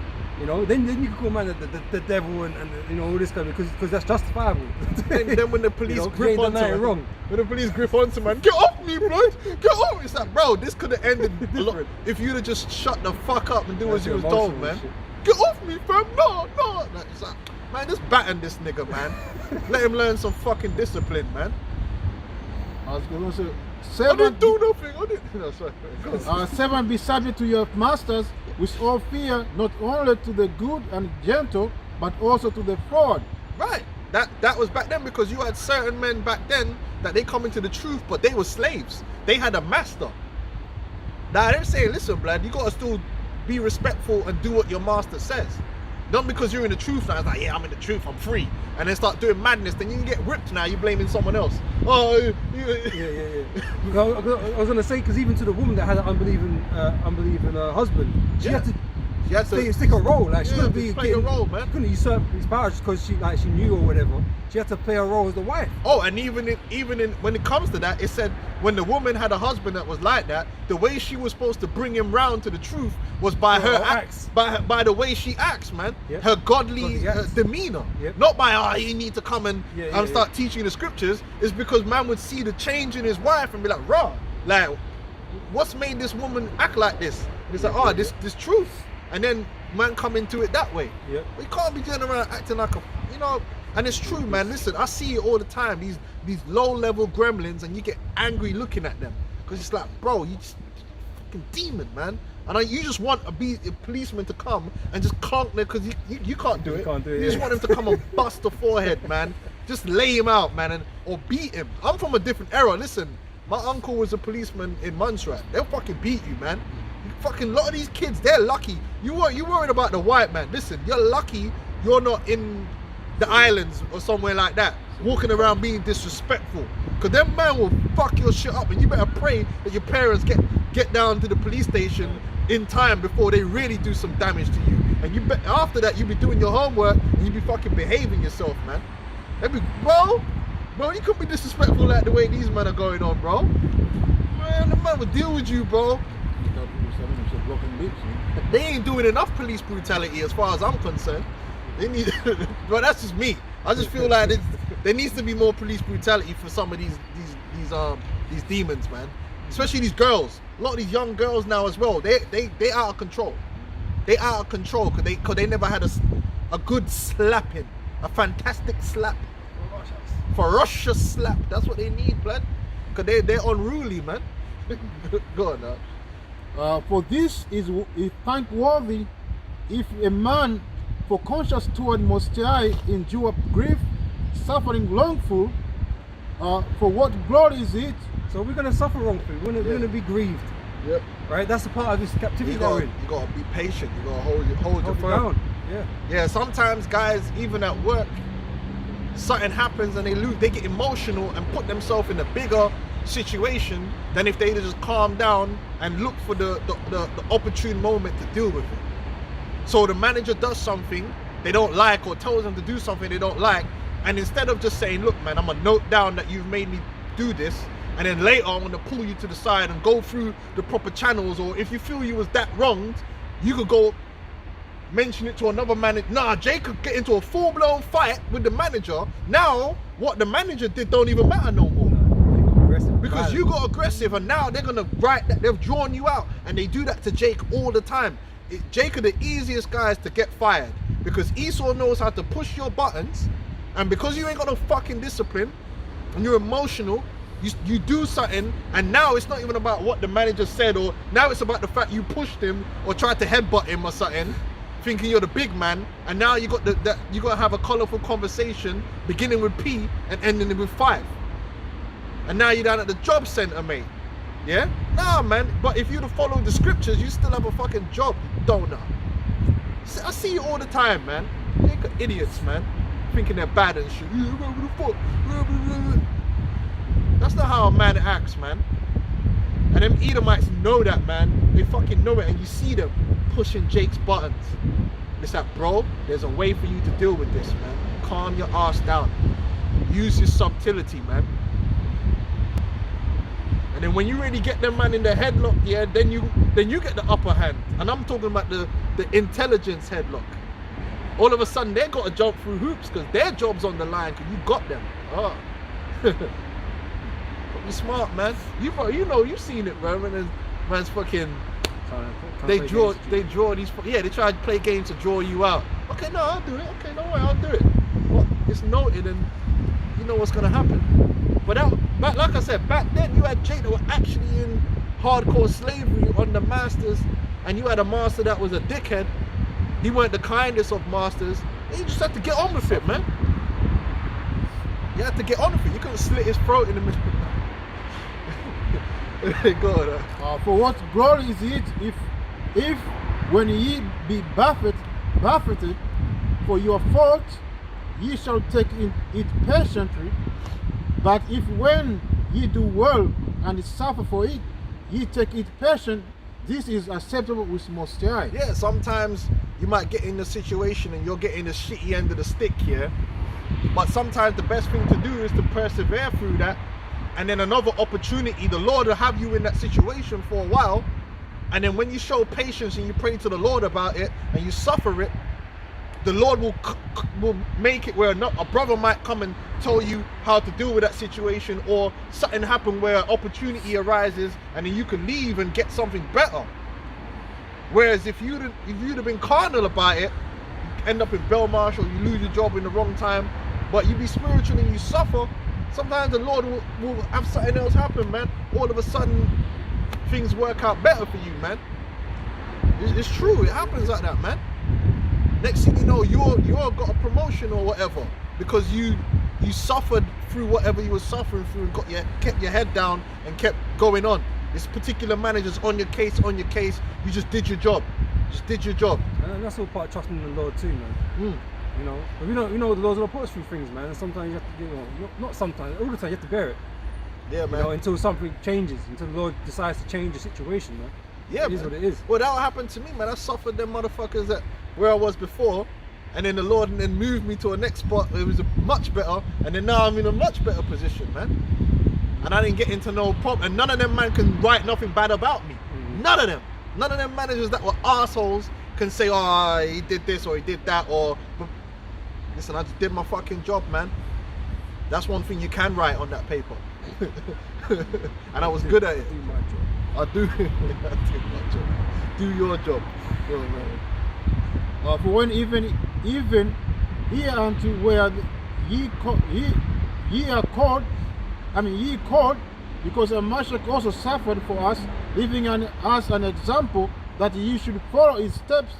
You know, then you can call man the devil and you know all this kind of because that's justifiable. And then when the police you know, grip onto man, wrong. when the police grip onto man, get off me, blood, get off! It's like, bro, this could have ended a lot if you'd have just shut the fuck up and do as you was told, man. Shit. Get off me, fam! No. It's like, man, just batten this nigga, man. Let him learn some fucking discipline, man. I was going to say, I didn't do nothing. I didn't. No, sorry. 7, be subject to your masters with all fear, not only to the good and gentle, but also to the fraud. Right. That was back then, because you had certain men back then that they come into the truth, but they were slaves. They had a master. Now they're saying, listen, blood, you gotta still be respectful and do what your master says. Not because you're in the truth now. It's like, yeah, I'm in the truth, I'm free. And then start doing madness, then you can get ripped now, you're blaming someone else. Oh, Yeah. I was gonna say, because even to the woman that had an unbelieving husband, she had to stick a role. Like she couldn't be play a role, man. She couldn't usurp his power just because she knew or whatever. She had to play a role as the wife. Oh, and even in when it comes to that, it said when the woman had a husband that was like that, the way she was supposed to bring him round to the truth was by her acts, by the way she acts, man. Yep. Her godly demeanor. Yep. Not by you need to come and start teaching the scriptures. It's because man would see the change in his wife and be like, raw, like, what's made this woman act like this? And it's like, this truth. And then man come into it that way. Yep. But you can't be going around acting like a, you know. And it's true, man. Listen, I see it all the time. These low-level gremlins, and you get angry looking at them because it's like, bro, you just fucking demon, man. And you just want a policeman to come and just clonk them because you can't do it. You just want him to come and bust the forehead, man. Just lay him out, man, or beat him. I'm from a different era. Listen, my uncle was a policeman in Montserrat. They'll fucking beat you, man. Fucking lot of these kids, they're lucky. You worried about the white man. Listen, you're lucky you're not in the islands or somewhere like that, walking around being disrespectful. Cause them man will fuck your shit up, and you better pray that your parents get down to the police station in time before they really do some damage to you. And after that, you be doing your homework and you be fucking behaving yourself, man. Bro, you could be disrespectful like the way these men are going on, bro. Man, the man will deal with you, bro. They ain't doing enough police brutality as far as I'm concerned. They need, but that's just me. I just feel like there needs to be more police brutality for some of these demons, man. Especially these girls. A lot of these young girls now as well. They out of control. They out of control because they never had a good slapping, a fantastic slap, ferocious slap. That's what they need, blood. Because they're unruly, man. Go on now. For this is thankworthy if a man For conscience toward Most High endure grief, suffering longful. For what glory is it? So we're gonna suffer wrongfully. We're gonna be grieved. Yep. Right? That's the part of this captivity You that we're gotta, in. you gotta be patient. You gotta hold your Hold it firm. down. Yeah. Yeah, sometimes guys, even at work, something happens and they get emotional and put themselves in a bigger situation than if they just calm down and look for the opportune moment to deal with it. So the manager does something they don't like or tells them to do something they don't like, and instead of just saying, look man, I'm gonna note down that you've made me do this, and then later I'm gonna pull you to the side and go through the proper channels, or if you feel you was that wronged, you could go mention it to another manager. Nah, Jay could get into a full-blown fight with the manager. Now, what the manager did don't even matter no more. Aggressive. Because you got aggressive, and now they're gonna write that they've drawn you out, and they do that to Jake all the time. Jake are the easiest guys to get fired because Esau knows how to push your buttons, and because you ain't got no fucking discipline and you're emotional, you do something, and now it's not even about what the manager said, or now it's about the fact you pushed him or tried to headbutt him or something, thinking you're the big man, and now you got you got to have a colorful conversation beginning with P and ending with 5, and now you're down at the job center, mate. Yeah? Nah, man. But if you'd have followed the scriptures, you still have a fucking job, donut. I see you all the time, man. You're idiots, man. Thinking they're bad and shit. That's not how a man acts, man. And them Edomites know that, man. They fucking know it, and you see them pushing Jake's buttons. It's like, bro, there's a way for you to deal with this, man. Calm your ass down. Use your subtlety, man. And then when you really get them man in the headlock, yeah, then you get the upper hand. And I'm talking about the intelligence headlock. All of a sudden they got to jump through hoops because their job's on the line because you got them. Oh. Be smart, man. You know, you've seen it, bro. When man's fucking they draw these, yeah, they try to play games to draw you out. Okay, no, I'll do it. Okay, no way, I'll do it. Well, it's noted and you know what's gonna happen. But like I said, back then you had Jake that were actually in hardcore slavery on the masters, and you had a master that was a dickhead. He weren't the kindest of masters. And you just had to get on with it, man. You had to get on with it. You couldn't slit his throat in the middle. Go on. For what glory is it if when ye be buffeted for your fault, ye shall take it patiently. But if when ye do well and suffer for it, ye take it patient, this is acceptable with Most High. Yeah, sometimes you might get in a situation and you're getting the shitty end of the stick here. But sometimes the best thing to do is to persevere through that. And then another opportunity, the Lord will have you in that situation for a while. And then when you show patience and you pray to the Lord about it and you suffer it, the Lord will make it where a brother might come and tell you how to deal with that situation, or something happen where an opportunity arises and then you can leave and get something better. Whereas if you'd have been carnal about it, you end up in Belmarsh, or you lose your job in the wrong time, but you be spiritual and you suffer, sometimes the Lord will have something else happen, man. All of a sudden things work out better for you, man. It's true, it happens like that, man. Next thing you know, you're got a promotion or whatever because you suffered through whatever you were suffering through and kept your head down and kept going on. This particular manager's on your case. You just did your job. And that's all part of trusting in the Lord too, man. You know, but we know the Lord's gonna put us through things, man. And sometimes you have to, you know, not sometimes, all the time you have to bear it. Yeah, man. You know, until something changes, until the Lord decides to change the situation, man. Yeah, it is what it is. Well, that happened to me, man. I suffered them motherfuckers that where I was before, and then the Lord then moved me to a next spot where it was much better, and then now I'm in a much better position, man. And I didn't get into no problem, and none of them man can write nothing bad about me. None of them managers that were assholes can say, oh, he did this or he did that, or listen, I just did my fucking job, man. That's one thing you can write on that paper. And I was good at it. Do my job. I do my job. Do your job. Yo, man. For when even here unto where ye are called, ye called, because Mashiach also suffered for us, leaving us an example that ye should follow his steps,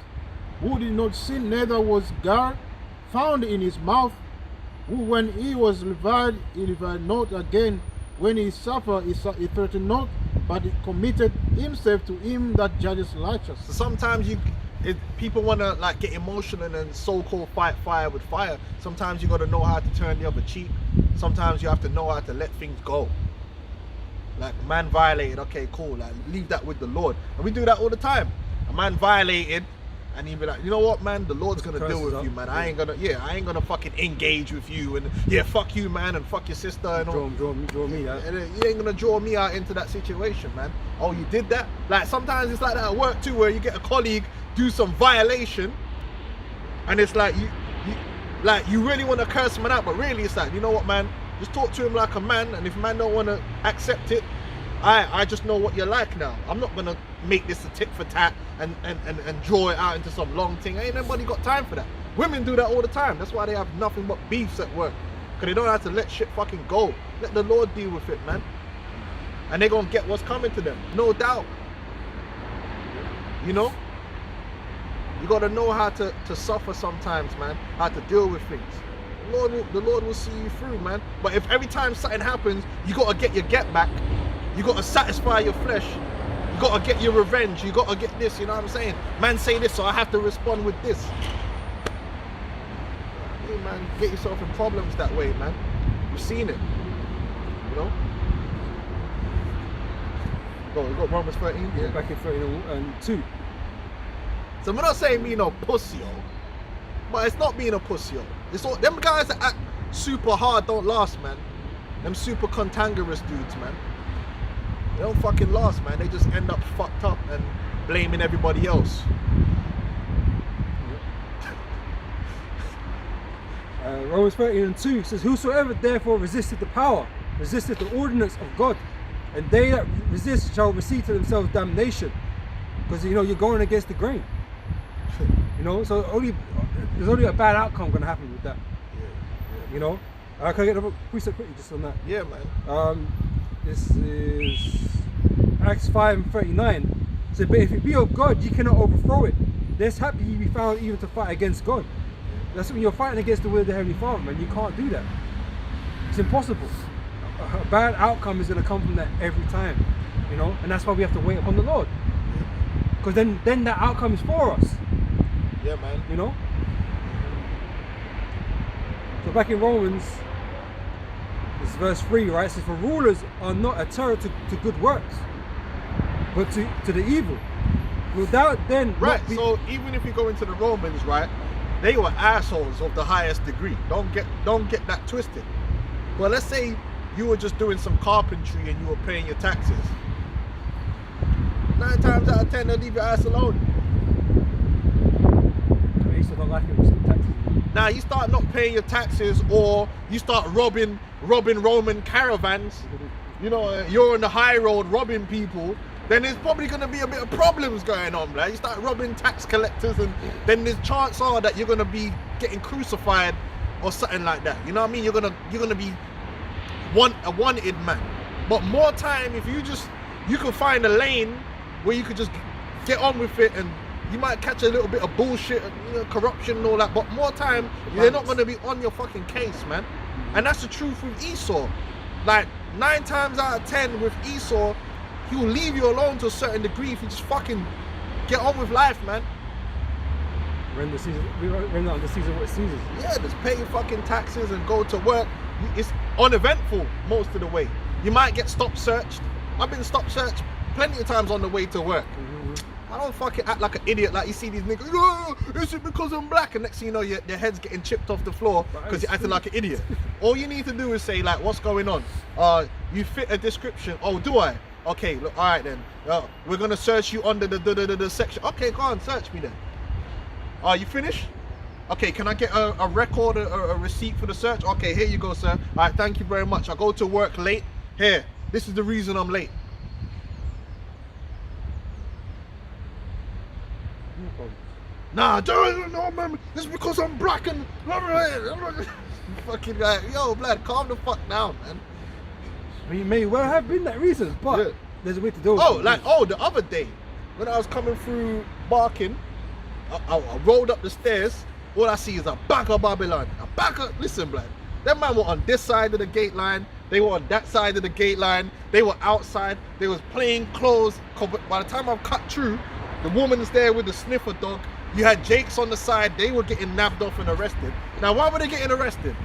who did not sin, neither was guile found in his mouth, who when he was reviled, he reviled not again. When he suffered, he threatened not, but he committed himself to him that judges righteous. So sometimes people want to like get emotional and so-called fight fire with fire. Sometimes you got to know how to turn the other cheek. Sometimes you have to know how to let things go. Like, man violated, okay, cool, like leave that with the Lord. And we do that all the time. A man violated, and he'd be like, you know what, man, the Lord's gonna deal with you, man. I ain't gonna fucking engage with you, and yeah, fuck you, man, and fuck your sister and all. Draw me out. And you ain't gonna draw me out into that situation, man. Oh, you did that? Like, sometimes it's like that at work too, where you get a colleague do some violation, and it's like you really want to curse him out, but really it's like, you know what, man, just talk to him like a man, and if man don't want to accept it, I just know what you're like now. I'm not gonna make this a tit for tat and draw it out into some long thing. Ain't nobody got time for that. Women do that all the time. That's why they have nothing but beefs at work, because they don't have to let shit fucking go. Let the Lord deal with it, man, and they're gonna get what's coming to them, no doubt. You know, you gotta know how to suffer sometimes, man, how to deal with things. The Lord will see you through, man. But if every time something happens, you gotta get your get back, you gotta satisfy your flesh, you gotta get your revenge, you gotta get this, you know what I'm saying? Man say this, so I have to respond with this. Hey, man, get yourself in problems that way, man. We've seen it, you know? We got Romans 13, yeah. Back in 13:2. So we're not saying me no pussy, but it's not being a pussy. It's all them guys that act super hard don't last, man. Them super cantankerous dudes, man. They don't fucking last, man. They just end up fucked up and blaming everybody else. Romans 13:2 says, whosoever therefore resisteth the power, resisteth the ordinance of God, and they that resist shall receive to themselves damnation. Because, you know, you're going against the grain. You know, so there's only a bad outcome going to happen with that. Yeah. You know, can I get a precept quickly just on that? Yeah, man. This is Acts 5:39. So, but if it be of God, you cannot overthrow it. Lest happy ye be found even to fight against God. That's when you're fighting against the will of the Heavenly Father, man. You can't do that. It's impossible. A bad outcome is going to come from that every time. You know, and that's why we have to wait upon the Lord. Because then that outcome is for us. Yeah, man. You know? So back in Romans, this is verse 3, right? It says, for rulers are not a terror to good works, but to the evil. Without then... Right, so even if you go into the Romans, right, they were assholes of the highest degree. Don't get that twisted. But let's say you were just doing some carpentry and you were paying your taxes. 9 times out of 10, they'll leave your ass alone. I used to not like it with some taxes. Now you start not paying your taxes, or you start robbing Roman caravans. You know, you're on the high road robbing people. Then there's probably going to be a bit of problems going on, right? You start robbing tax collectors, and then there's chance are that you're going to be getting crucified or something like that. You know what I mean? You're gonna be a wanted man. But more time, if you can find a lane where you could just get on with it, and you might catch a little bit of bullshit, you know, corruption and all that, but more time, they're not going to be on your fucking case, man. And that's the truth with Esau. Like, 9 times out of 10 with Esau, he will leave you alone to a certain degree if you just fucking get on with life, man. Render on the season what it seasons. Yeah, just pay your fucking taxes and go to work. It's uneventful most of the way. You might get stop searched. I've been stop searched plenty of times on the way to work. I don't fucking act like an idiot. Like, you see these niggas, oh, is it because I'm black? And next thing you know, their head's getting chipped off the floor because you're acting like an idiot. All you need to do is say, like, what's going on? You fit a description. Oh, do I? Okay, look, all right then. We're gonna search you under the section. Okay, go on, search me then. You finished? Okay, can I get a record, a receipt for the search? Okay, here you go, sir. All right, thank you very much. I go to work late. Here, this is the reason I'm late. Nah, no, man. It's because I'm black and fucking like, yo, blood, calm the fuck down, man. I mean, it may well have been that reason, but there's a way to do it. The other day when I was coming through Barking, I rolled up the stairs. All I see is a back of Babylon. Listen, blood. Them man were on this side of the gate line. They were on that side of the gate line. They were outside. They was playing clothes. By the time I've cut through, the woman's there with the sniffer dog. You had Jakes on the side. They were getting nabbed off and arrested. Now, why were they getting arrested?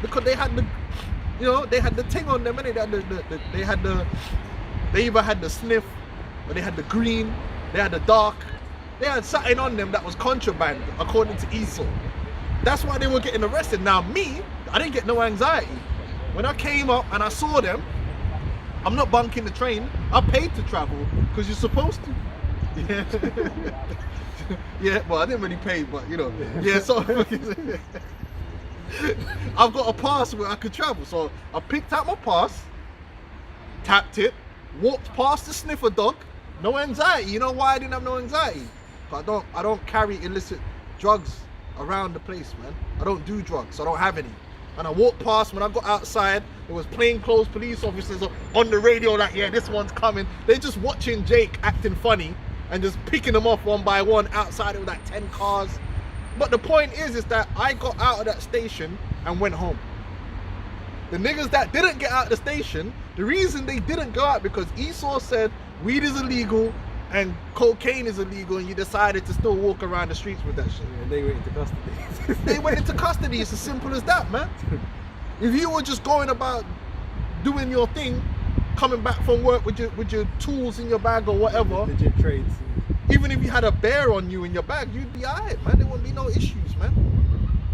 Because they had the, they had the thing on them, and they either had the sniff, or they had the green, they had the dark. They had something on them that was contraband, according to Esau. That's why they were getting arrested. Now, me, I didn't get no anxiety. When I came up and I saw them, I'm not bunking the train. I paid to travel because you're supposed to. Yeah. Yeah, well, I didn't really pay, but yeah, so I've got a pass where I could travel. So I picked out my pass, tapped it, walked past the sniffer dog. No anxiety. You know why I didn't have no anxiety? I don't carry illicit drugs around the place, man. I don't do drugs, so I don't have any. And I walked past, when I got outside, there was plainclothes police officers on the radio like, yeah, this one's coming. They're just watching Jake acting funny and just picking them off one by one outside with like 10 cars. But the point is that I got out of that station and went home. The niggas that didn't get out of the station, the reason they didn't go out because Esau said weed is illegal and cocaine is illegal, and you decided to still walk around the streets with that shit. And they went into custody. They went into custody. It's as simple as that, man. If you were just going about doing your thing, coming back from work with your tools in your bag or whatever, Legit trades. even if you had a bear on you in your bag, you'd be alright, man. There wouldn't be no issues, man.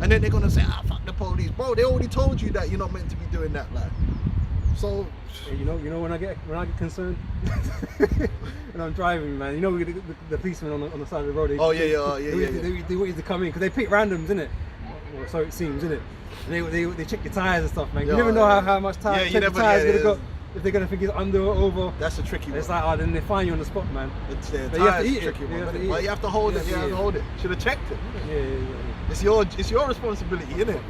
And then they're gonna say, fuck the police, bro. They already told you that you're not meant to be doing that, like. So, yeah, you know when I get concerned when I'm driving, man. You know the policemen on the side of the road. They want you to come in because they pick randoms, innit? Well, so it seems, innit? And they check your tires and stuff, man. You never know how much tires gonna got. If they're gonna think it's under or over. That's a tricky one. It's like, then they find you on the spot, man. But you have to eat tricky it. one. Well, you have to hold it. You have to hold it. Should have checked it. Yeah. It's your responsibility, innit?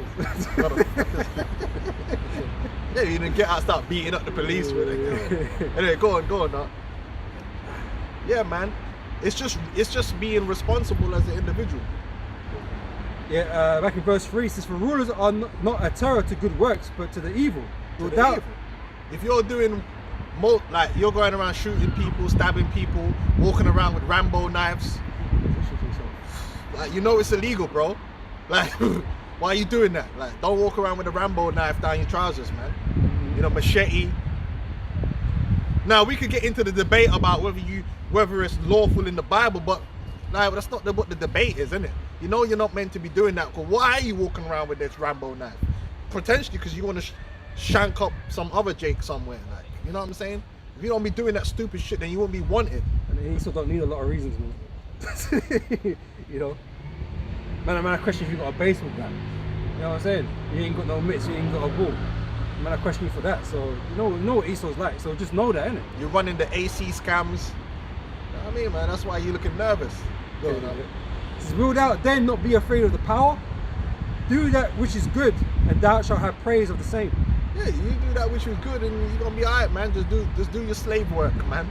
Yeah, you didn't get out and start beating up the police with it. Anyway, go on now. Yeah, man. It's just being responsible as an individual. Yeah, back in verse 3 it says, for rulers are not a terror to good works, but to the evil. Without evil. If you're doing like you're going around shooting people, stabbing people, walking around with Rambo knives, like, it's illegal, bro. Like, why are you doing that? Like, don't walk around with a Rambo knife down your trousers, man. Machete. Now we could get into the debate about whether it's lawful in the Bible, but like, that's not what the debate is, isn't it? You're not meant to be doing that. Cause why are you walking around with this Rambo knife? Potentially because you want to shank up some other Jake somewhere, like, you know what I'm saying? If you don't be doing that stupid shit, then you won't be wanted. And he still don't need a lot of reasons, man. Man, I question if you got a baseball bat. You know what I'm saying? You ain't got no mitts, you ain't got a ball. Man, I question you for that. So you know what Esau's like. So just know that, innit? You're running the AC scams. You know what I mean, man? That's why you're looking nervous. Wilt thou then not be afraid of the power? Do that which is good, and thou shalt have praise of the same. Yeah, you do that which is good, and you're gonna be alright, man. Just do your slave work, man.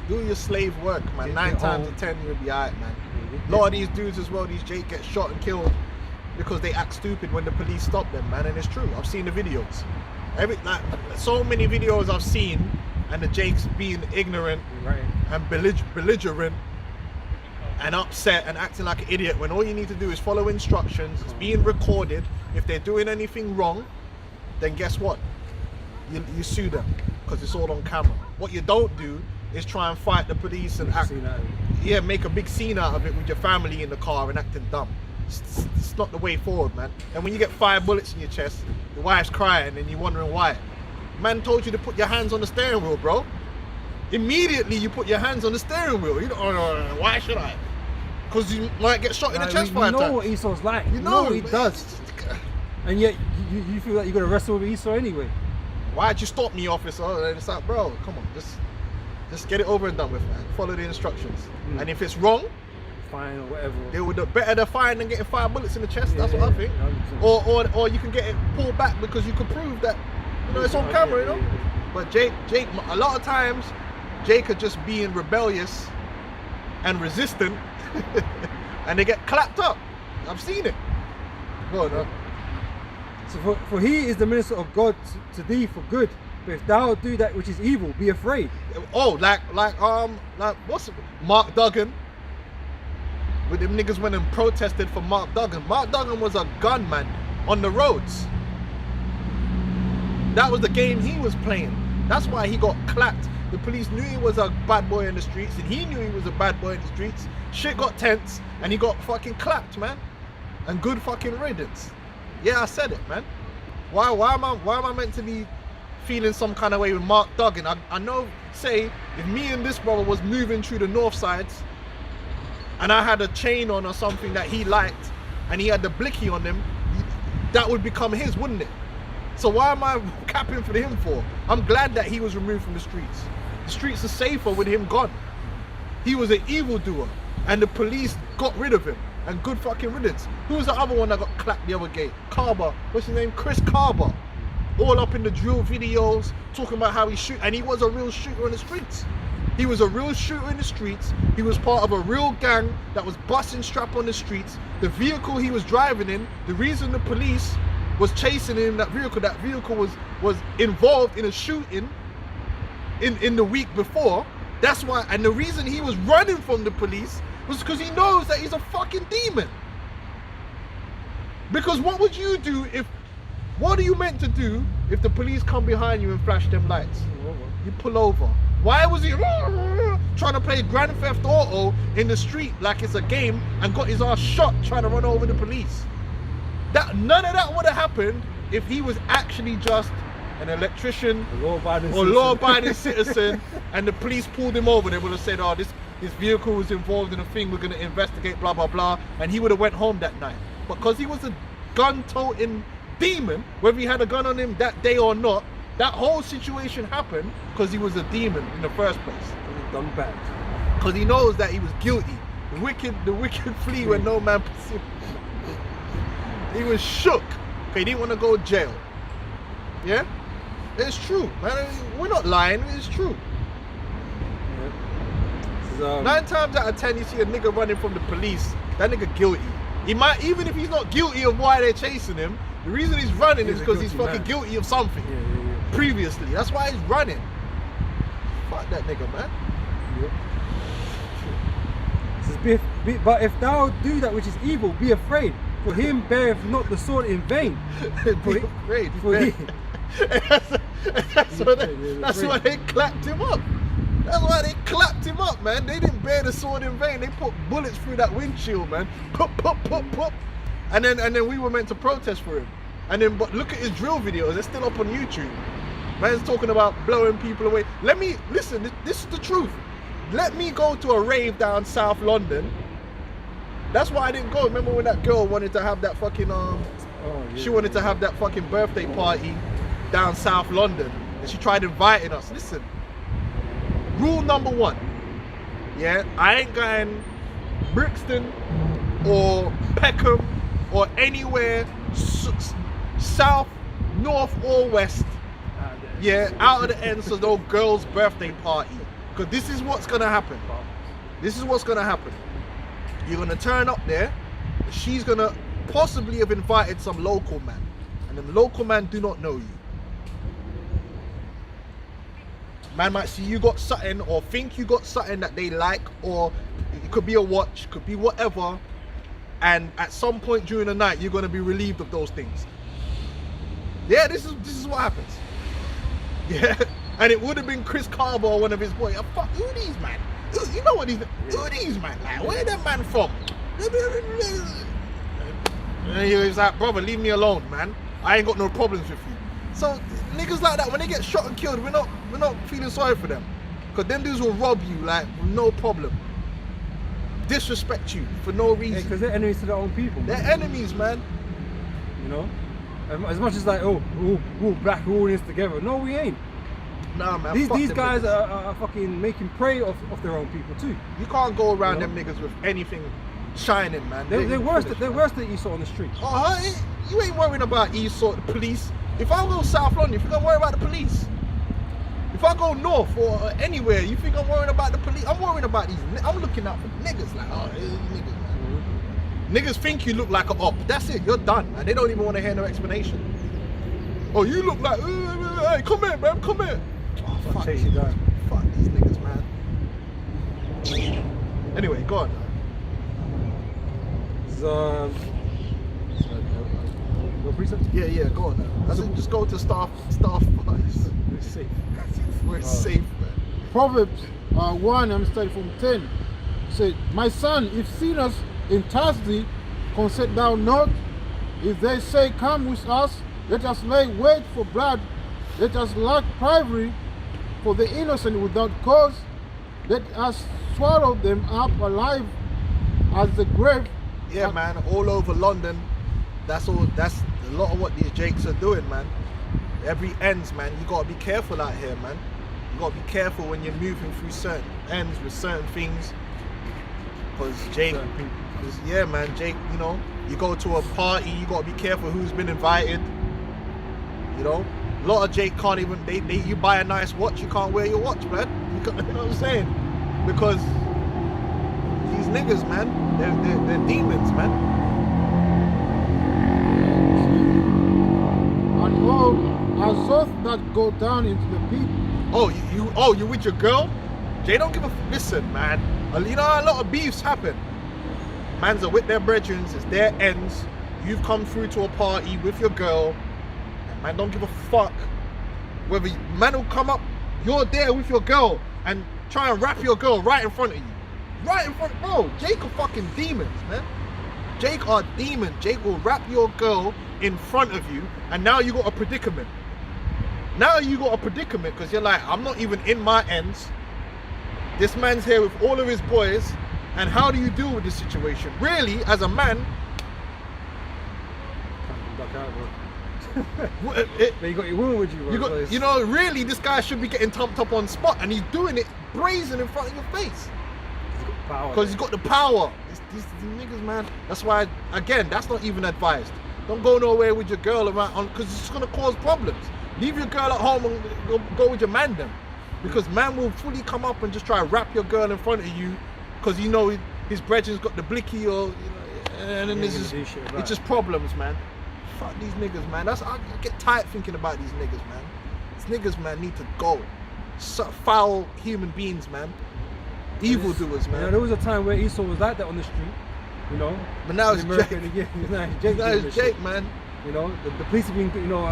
Do your slave work, man. 9 times out of 10, you'll be alright, man. A lot of these dudes as well, these Jake get shot and killed because they act stupid when the police stop them, man. And it's true. I've seen the videos. So many videos I've seen, and the Jakes being ignorant and belligerent and upset and acting like an idiot when all you need to do is follow instructions. It's being recorded. If they're doing anything wrong, then guess what? You sue them because it's all on camera. What you don't do is try and fight the police and make a big scene out of it with your family in the car and acting dumb. It's not the way forward, man. And when you get 5 bullets in your chest, your wife's crying and you're wondering why. Man told you to put your hands on the steering wheel, bro. Immediately you put your hands on the steering wheel. You don't, why should I? Because you might get shot in the chest 5 times. You know what Esau's like. You know what he does. And yet you feel like you're gonna wrestle with Esau anyway. Why'd you stop me, officer? And it's like, bro, come on, just get it over and done with, man. Follow the instructions. And if it's wrong, fine or whatever. They would better the fine than getting 5 bullets in the chest. That's what I think. 100%. Or you can get it pulled back because you could prove that it's on camera, But Jake, a lot of times, Jake are just being rebellious and resistant and they get clapped up. I've seen it. Go on, So for he is the minister of God to thee for good. But if thou do that which is evil, be afraid. Oh, like what's it? Mark Duggan. With them niggas went and protested for Mark Duggan. Mark Duggan was a gunman on the roads. That was the game he was playing. That's why he got clapped. The police knew he was a bad boy in the streets, and he knew he was a bad boy in the streets. Shit got tense, and he got fucking clapped, man. And good fucking riddance. Yeah, I said it, man. Why am I meant to be feeling some kind of way with Mark Duggan? I know, say, if me and this brother was moving through the north sides, and I had a chain on or something that he liked, and he had the blicky on him, that would become his, wouldn't it? So why am I capping for him for? I'm glad that he was removed from the streets. The streets are safer with him gone. He was an evildoer, and the police got rid of him. And good fucking riddance. Who was the other one that got clapped the other day? Carver. What's his name? Chris Carver. All up in the drill videos, talking about how he shoot, and he was a real shooter in the streets. He was a real shooter in the streets. He was part of a real gang that was busting strap on the streets. The vehicle he was driving in, the reason the police was chasing him, that vehicle was involved in a shooting in the week before. That's why, and the reason he was running from the police was because he knows that he's a fucking demon. Because what would you do what are you meant to do if the police come behind you and flash them lights? You pull over. Why was he trying to play Grand Theft Auto in the street like it's a game and got his ass shot trying to run over the police? None of that would have happened if he was actually just an electrician or law-abiding citizen and the police pulled him over. They would have said, oh, this vehicle was involved in a thing, we're going to investigate, blah, blah, blah. And he would have went home that night. But because he was a gun-toting demon, whether he had a gun on him that day or not, that whole situation happened because he was a demon in the first place. Done bad. Because he knows that he was guilty. The wicked flee when no man pursues. He was shook. He didn't want to go to jail. Yeah? It's true, man. We're not lying. It's true. Yeah. 9 times out of 10, you see a nigga running from the police. That nigga guilty. He might, even if he's not guilty of why they're chasing him, the reason he's running is because he's fucking guilty of something previously. That's why he's running. Fuck that nigga, man. Yeah. But if thou do that which is evil, be afraid. For him beareth not the sword in vain. Be afraid. That's why they clapped him up. That's why they clapped him up, man. They didn't bear the sword in vain. They put bullets through that windshield, man. Pop, pop, pop, pop. And then we were meant to protest for him. And then, but look at his drill videos. They're still up on YouTube. Man's talking about blowing people away. Let me, listen, this is the truth. Let me go to a rave down South London. That's why I didn't go. Remember when that girl wanted to have that fucking, she wanted to have that fucking birthday party down South London. And she tried inviting us. Listen, rule number 1. Yeah, I ain't going Brixton or Peckham or anywhere south, north or west. Yeah, out of the end, so no girl's birthday party. Because this is what's gonna happen. This is what's gonna happen. You're gonna turn up there. She's gonna possibly have invited some local man, and the local man do not know you. Man might see you got something or think you got something that they like, or it could be a watch, could be whatever. And at some point during the night, you're gonna be relieved of those things. Yeah, this is what happens. Yeah, and it would have been Chris Carver or one of his boys. Fuck, who these man? You know what these? Who these man? Like, where them man from? And he was like, brother, leave me alone, man. I ain't got no problems with you. So niggas like that, when they get shot and killed, we're not feeling sorry for them, because them dudes will rob you like with no problem, disrespect you for no reason. Because they're enemies to their own people. They're enemies, man. You know, as much as like, oh, black, we're all in this together. No, we ain't. Nah, man. These guys are fucking making prey of their own people too. You can't go around them niggas with anything shining, man. They're worse than Esau on the street. Oh, you ain't worrying about Esau, the police. If I go South London, you think I'm worried about the police? If I go north or anywhere, you think I'm worrying about the police? I'm worrying about these. I'm looking out for niggas like, oh, these niggas, man. Niggas think you look like a op. That's it. You're done, man. They don't even want to hear no explanation. Oh, you look like. Hey, come here, man. Come here. Oh, fuck chase these you down. niggas. Fuck these niggas, man. Anyway, go on. Your precept? Yeah, go on. I said just go to staff first. It's safe. We're safe, man. Proverbs 1, I'm starting from 10. Say, my son, if sinners entice thee, consent thou not. If they say, come with us, let us lay wait for blood. Let us lack privily for the innocent without cause. Let us swallow them up alive as the grave. Yeah, man, all over London. That's a lot of what these Jakes are doing, man. Every ends, man. You gotta be careful out here, man. You gotta be careful when you're moving through certain ends with certain things. Cause Jake, yeah, man, Jake, you know, you go to a party, you gotta be careful who's been invited. You know, a lot of Jake can't even. You buy a nice watch, you can't wear your watch, man. You know what I'm saying? Because these niggas, man, they're demons, man. And all are souls that go down into the pit. Oh, you with your girl? Jay don't give a listen, man. You know a lot of beefs happen. Mans are with their brethren, it's their ends. You've come through to a party with your girl, and man don't give a fuck whether man will come up. You're there with your girl and try and rap your girl right in front of you, right in front. Bro, Jake are fucking demons, man. Jake are demons. Jake will rap your girl in front of you, and now you got a predicament. Now you got a predicament because you're like, I'm not even in my ends. This man's here with all of his boys, and how do you deal with this situation? Really, as a man, But you got your woman with you, bro. you know, really, this guy should be getting tumped up on spot, and he's doing it brazen in front of your face because he's got the power. These niggas, man. That's why, again, that's not even advised. Don't go nowhere with your girl around because it's gonna cause problems. Leave your girl at home and go with your man then. Because man will fully come up and just try to rap your girl in front of you because you know his brethren's got the blicky or, you know, and then it's just problems, man. Fuck these niggas, man. I get tired thinking about these niggas, man. These niggas, man, need to go. Foul human beings, man. Evildoers, man. You know, there was a time where Esau was like that on the street, you know. But now it's Jake. Now it's Jake, man. You know, the police have been, you know,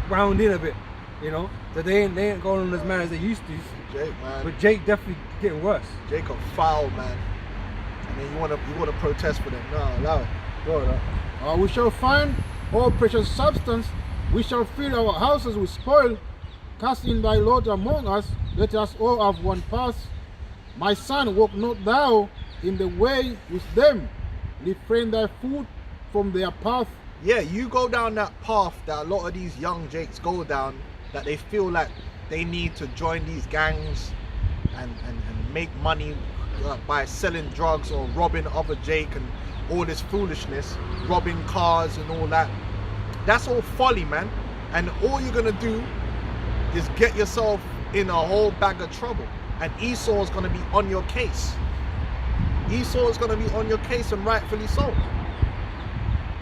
round in a bit. You know, so they ain't going on as mad as they used to. Jake, man. But Jake definitely getting worse. Jake are foul, man. And then you wanna protest for them. No, allow it. Go on. We shall find all precious substance. We shall fill our houses with spoil. Cast in thy lot among us. Let us all have one path. My son, walk not thou in the way with them. Refrain thy foot from their path. Yeah, you go down that path that a lot of these young Jakes go down, that they feel like they need to join these gangs and make money by selling drugs or robbing other Jake and all this foolishness, robbing cars and all that. That's all folly, man. And all you're gonna do is get yourself in a whole bag of trouble. And Esau's gonna be on your case. Esau's gonna be on your case, and rightfully so.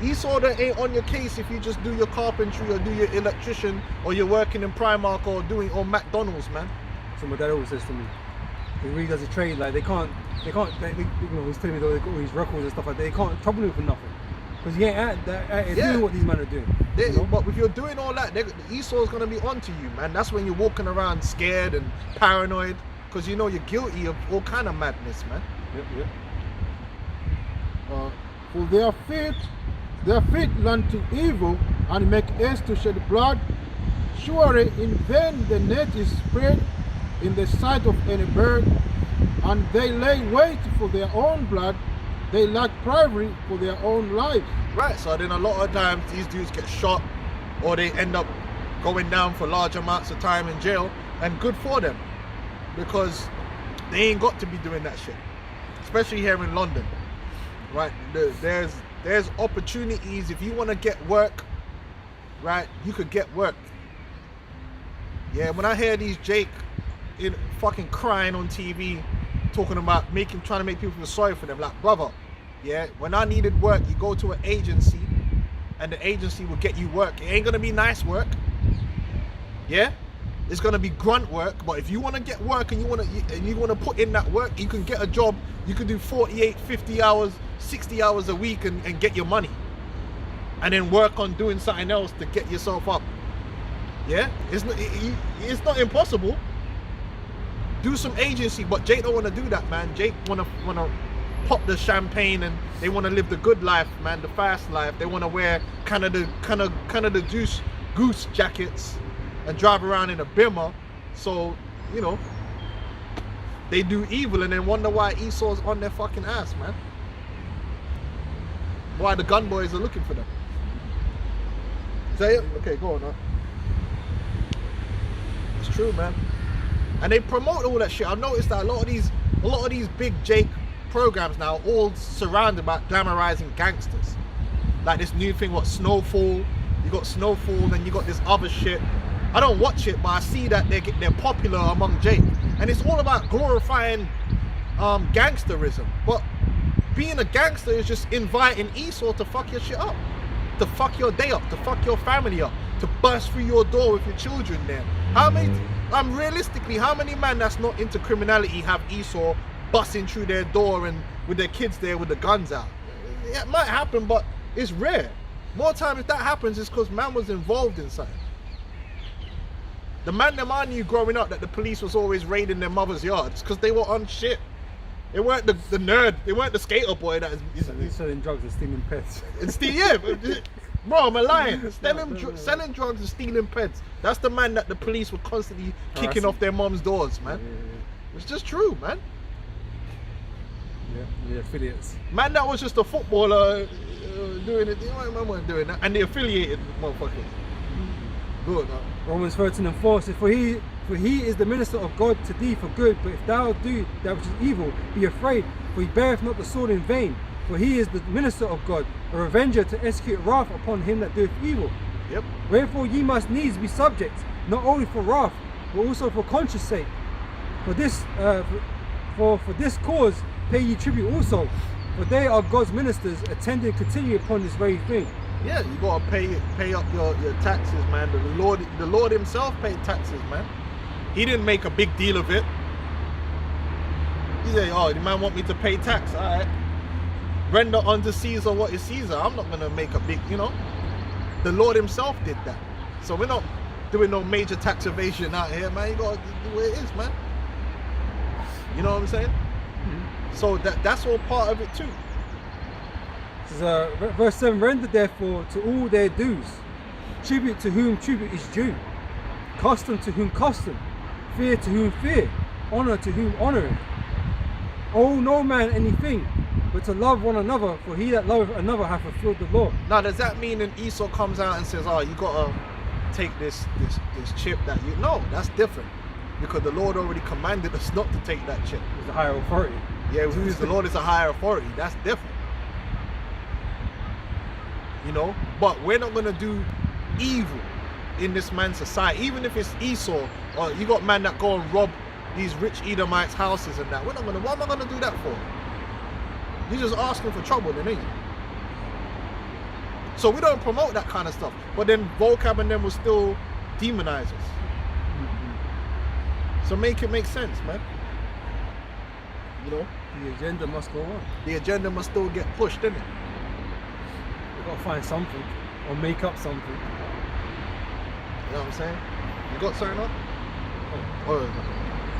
Esau that ain't on your case if you just do your carpentry or do your electrician or you're working in Primark or McDonald's, man. So my dad always says to me, he really does a trade, like they can't, you know, he's telling me though, they've got all these records and stuff like that, they can't trouble him for nothing. Because he ain't doing what these men are doing. You know? But if you're doing all that, Esau's gonna be onto you, man. That's when you're walking around scared and paranoid, because you know you're guilty of all kind of madness, man. Yep. For their feet learn to evil and make haste to shed blood. Surely in vain the net is spread in the sight of any bird, and they lay wait for their own blood. They lack privily for their own lives. Right, so then a lot of times these dudes get shot or they end up going down for large amounts of time in jail, and good for them, because they ain't got to be doing that shit, especially here in London. Right, there's opportunities. If you want to get work, right, you could get work. Yeah, when I hear these Jake fucking crying on TV talking about trying to make people feel sorry for them, like, brother, Yeah, when I needed work, you go to an agency, and the agency will get you work. It ain't gonna be nice work. Yeah, it's gonna be grunt work. But if you want to get work and you want to put in that work, you can get a job. You can do 48, 50 hours, 60 hours a week and get your money, and then work on doing something else to get yourself up. Yeah, it's not impossible. Do some agency, but Jake don't want to do that, man. Jake wanna pop the champagne, and they want to live the good life, man, the fast life. They want to wear kind of the goose jackets and drive around in a Bimmer. So, you know, they do evil and then wonder why Esau's on their fucking ass, man. Why the gun boys are looking for them. Say it? Okay, go on, huh? It's true, man. And they promote all that shit. I've noticed that a lot of these big Jake programs now all surrounded by glamorizing gangsters. Like this new thing, what, Snowfall? You got Snowfall, then you got this other shit. I don't watch it, but I see that they're popular among Jake. And it's all about glorifying gangsterism. But being a gangster is just inviting Esau to fuck your shit up, to fuck your day up, to fuck your family up, to burst through your door with your children there. Realistically, how many men that's not into criminality have Esau busting through their door and with their kids there with the guns out? It might happen, but it's rare. More times if that happens, it's because man was involved in something. The man them I knew growing up that the police was always raiding their mother's yards because they were on shit. They weren't the nerd. They weren't the skater boy that is selling drugs and stealing pets. Yeah, bro, I'm a lion. Selling drugs and stealing pets. That's the man that the police were constantly kicking off their mom's doors, man. Yeah. It's just true, man. Yeah, the affiliates. Man, that was just a footballer doing it. Man wasn't doing that. And the affiliated motherfuckers. Good, man. Romans 13:4 says, For he is the minister of God to thee for good, but if thou do that which is evil, be afraid, for he beareth not the sword in vain. For he is the minister of God, a revenger to execute wrath upon him that doeth evil. Yep. Wherefore ye must needs be subject, not only for wrath, but also for conscience sake. For this cause pay ye tribute also, for they are God's ministers, attending continually upon this very thing. Yeah, you gotta pay up your taxes, man. The Lord himself paid taxes, man. He didn't make a big deal of it. He said, oh, the man want me to pay tax, all right. Render unto Caesar what is Caesar. I'm not gonna make a big, the Lord himself did that. So we're not doing no major tax evasion out here, man. You gotta do what it is, man. You know what I'm saying? Mm-hmm. So that's all part of it too. Verse 7, render therefore to all their dues, tribute to whom tribute is due, custom to whom custom, fear to whom fear, honor to whom honor. Owe no man anything, but to love one another, for he that loveth another hath fulfilled the law. Now, does that mean that Esau comes out and says, oh, you gotta take this chip that you... No, that's different. Because the Lord already commanded us not to take that chip. It's a higher authority. Yeah, the Lord is a higher authority. That's different. But we're not gonna do evil in this man's society. Even if it's Esau, or you got man that go and rob these rich Edomites' houses and that. What am I gonna do that for? You're just asking for trouble, then, ain't you? So we don't promote that kind of stuff. But then Vocab and them will still demonize us. Mm-hmm. So make it make sense, man. The agenda must go on. The agenda must still get pushed, innit? We've got to find something, or make up something. You know what I'm saying? You got something on?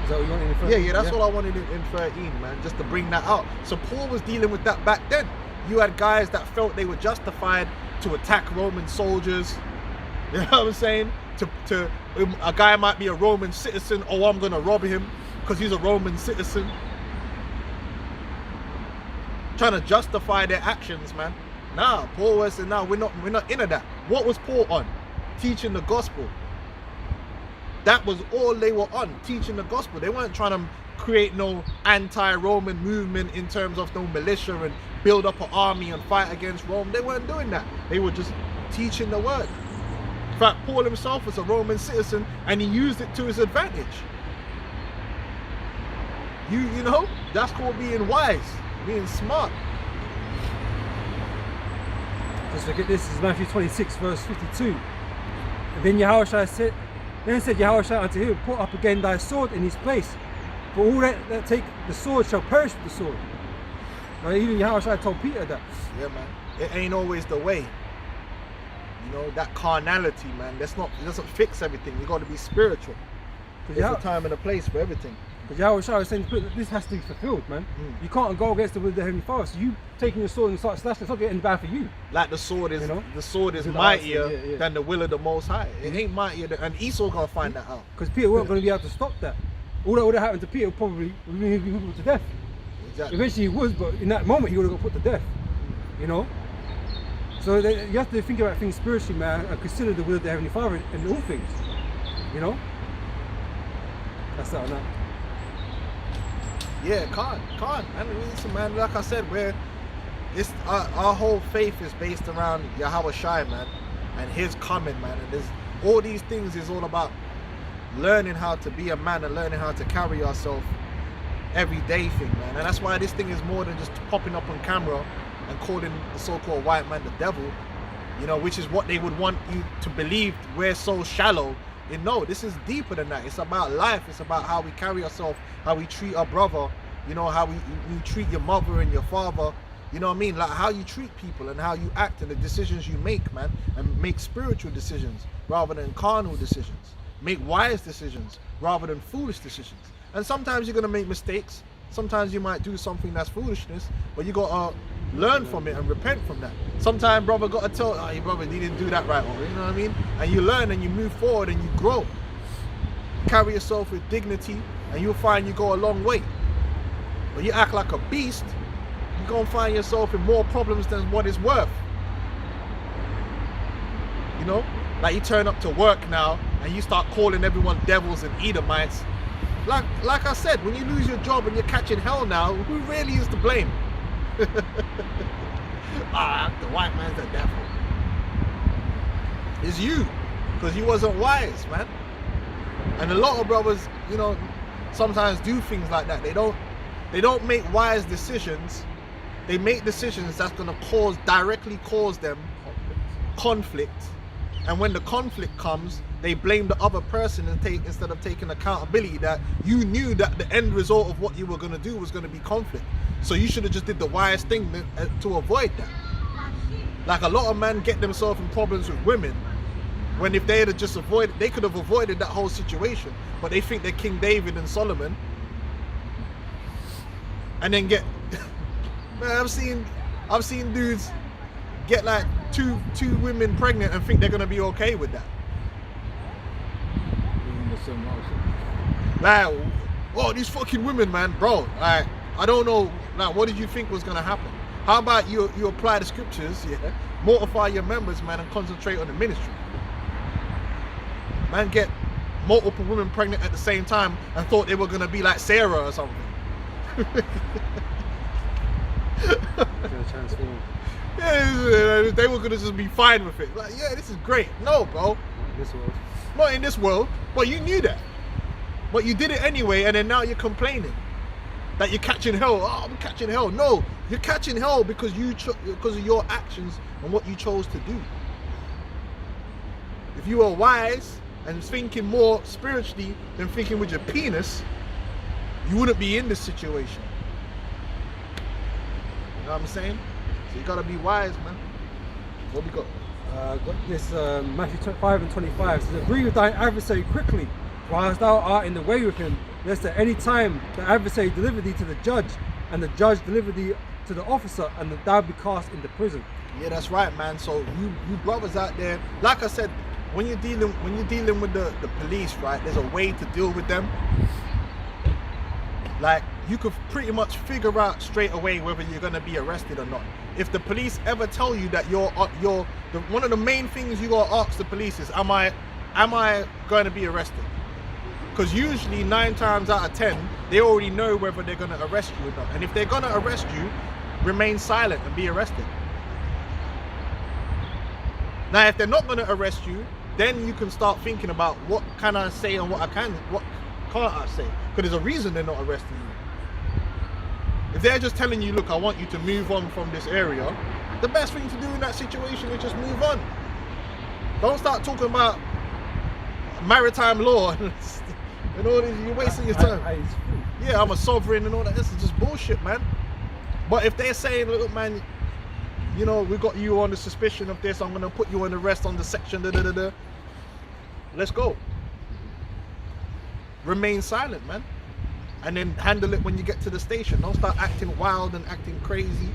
Is that what you wanted in 13? Yeah, that's what I wanted in 13, man, just to bring that out. So Paul was dealing with that back then. You had guys that felt they were justified to attack Roman soldiers. You know what I'm saying? A guy might be a Roman citizen. Oh, I'm gonna rob him because he's a Roman citizen. Trying to justify their actions, man. Nah, Paul was saying, we're not into that. What was Paul on? Teaching the gospel. That was all they were on, teaching the gospel. They weren't trying to create no anti-Roman movement in terms of no militia and build up an army and fight against Rome. They weren't doing that. They were just teaching the word. In fact, Paul himself was a Roman citizen and he used it to his advantage. You know, that's called being wise, being smart. Just look at this. This is Matthew 26, verse 52. And then Yahushua said, Yahushua unto him, put up again thy sword in his place. For all that take the sword shall perish with the sword. Right? Even Yahushua told Peter that. Yeah, man. It ain't always the way. You know, that carnality, man. It doesn't fix everything. You got to be spiritual. There's a time and a place for everything. Because Yahushua is saying this has to be fulfilled, man. You can't go against the will of the Heavenly Father. So you taking your sword and start slashing, it's not getting bad for you. Like the sword is, You know? the sword is It's mightier yeah. than the will of the Most High. It ain't mightier than, and Esau gonna find that out. Because Peter weren't going to be able to stop that. All that would have happened to Peter probably would be put to death. Exactly. Eventually he was, but in that moment he would have got put to death. You know? So you have to think about things spiritually, man, and consider the will of the Heavenly Father in all things. You know? That's that on that. Yeah, can't. And listen, man, like I said, it's our whole faith is based around Yahweh Shai, man, and His coming, man. And there's all these things is all about learning how to be a man and learning how to carry ourselves everyday thing, man. And that's why this thing is more than just popping up on camera and calling the so-called white man the devil, you know, which is what they would want you to believe. We're so shallow. No, this is deeper than that. It's about life. It's about how we carry ourselves, how we treat our brother, you know, how we treat your mother and your father, you know what I mean? Like how you treat people and how you act and the decisions you make, man, and make spiritual decisions rather than carnal decisions. Make wise decisions rather than foolish decisions. And sometimes you're going to make mistakes. Sometimes you might do something that's foolishness, but you got to learn from it and repent from that. Sometimes brother got to tell, oh, your brother, you didn't do that right, or you know what I mean? And you learn and you move forward and you grow. Carry yourself with dignity and you'll find you go a long way. When you act like a beast, you're going to find yourself in more problems than what it's worth. You know? Like you turn up to work now and you start calling everyone devils and Edomites. Like I said, when you lose your job and you're catching hell now, who really is to blame? The white man's the devil. It's you, because you wasn't wise, man. And a lot of brothers, you know, sometimes do things like that. They don't make wise decisions. They make decisions that's gonna directly cause them conflict. And when the conflict comes, they blame the other person instead of taking accountability that you knew that the end result of what you were going to do was going to be conflict. So you should have just did the wise thing to avoid that. Like a lot of men get themselves in problems with women when if they had just avoided, they could have avoided that whole situation. But they think they're King David and Solomon. And then get, man, I've seen dudes get like two women pregnant and think they're going to be okay with that. Like, oh, these fucking women, man, bro. Like, I don't know. Like, what did you think was gonna happen? How about you apply the scriptures, yeah, mortify your members, man, and concentrate on the ministry. Man, get multiple women pregnant at the same time and thought they were gonna be like Sarah or something. Yeah, they were gonna just be fine with it. Like, yeah, this is great. No, bro. This world. Not in this world, but you knew that. But you did it anyway, and then now you're complaining that you're catching hell. Oh, I'm catching hell. No, you're catching hell because of your actions and what you chose to do. If you were wise and thinking more spiritually than thinking with your penis, you wouldn't be in this situation. You know what I'm saying? So you gotta be wise, man. What we got? Got this Matthew 25 and 25 says, agree with thine adversary quickly, whilst thou art in the way with him, lest at any time the adversary deliver thee to the judge, and the judge deliver thee to the officer, and that thou be cast into prison. Yeah, that's right, man. So you brothers out there, like I said, when you're dealing with the police, right, there's a way to deal with them. Like, you could pretty much figure out straight away whether you're gonna be arrested or not. If the police ever tell you that one of the main things you gotta ask the police is, am I going to be arrested? Because usually 9 times out of 10, they already know whether they're gonna arrest you or not. And if they're gonna arrest you, remain silent and be arrested. Now, if they're not gonna arrest you, then you can start thinking about what can I say and what can't I say? Because there's a reason they're not arresting you. If they're just telling you, look, I want you to move on from this area, the best thing to do in that situation is just move on. Don't start talking about maritime law and all this. You're wasting your time. It's free. Yeah, I'm a sovereign and all that. This is just bullshit, man. But if they're saying, look, man, you know, we got you on the suspicion of this, I'm gonna put you on arrest on the section, let's go. Remain silent, man. And then handle it when you get to the station. Don't start acting wild and acting crazy.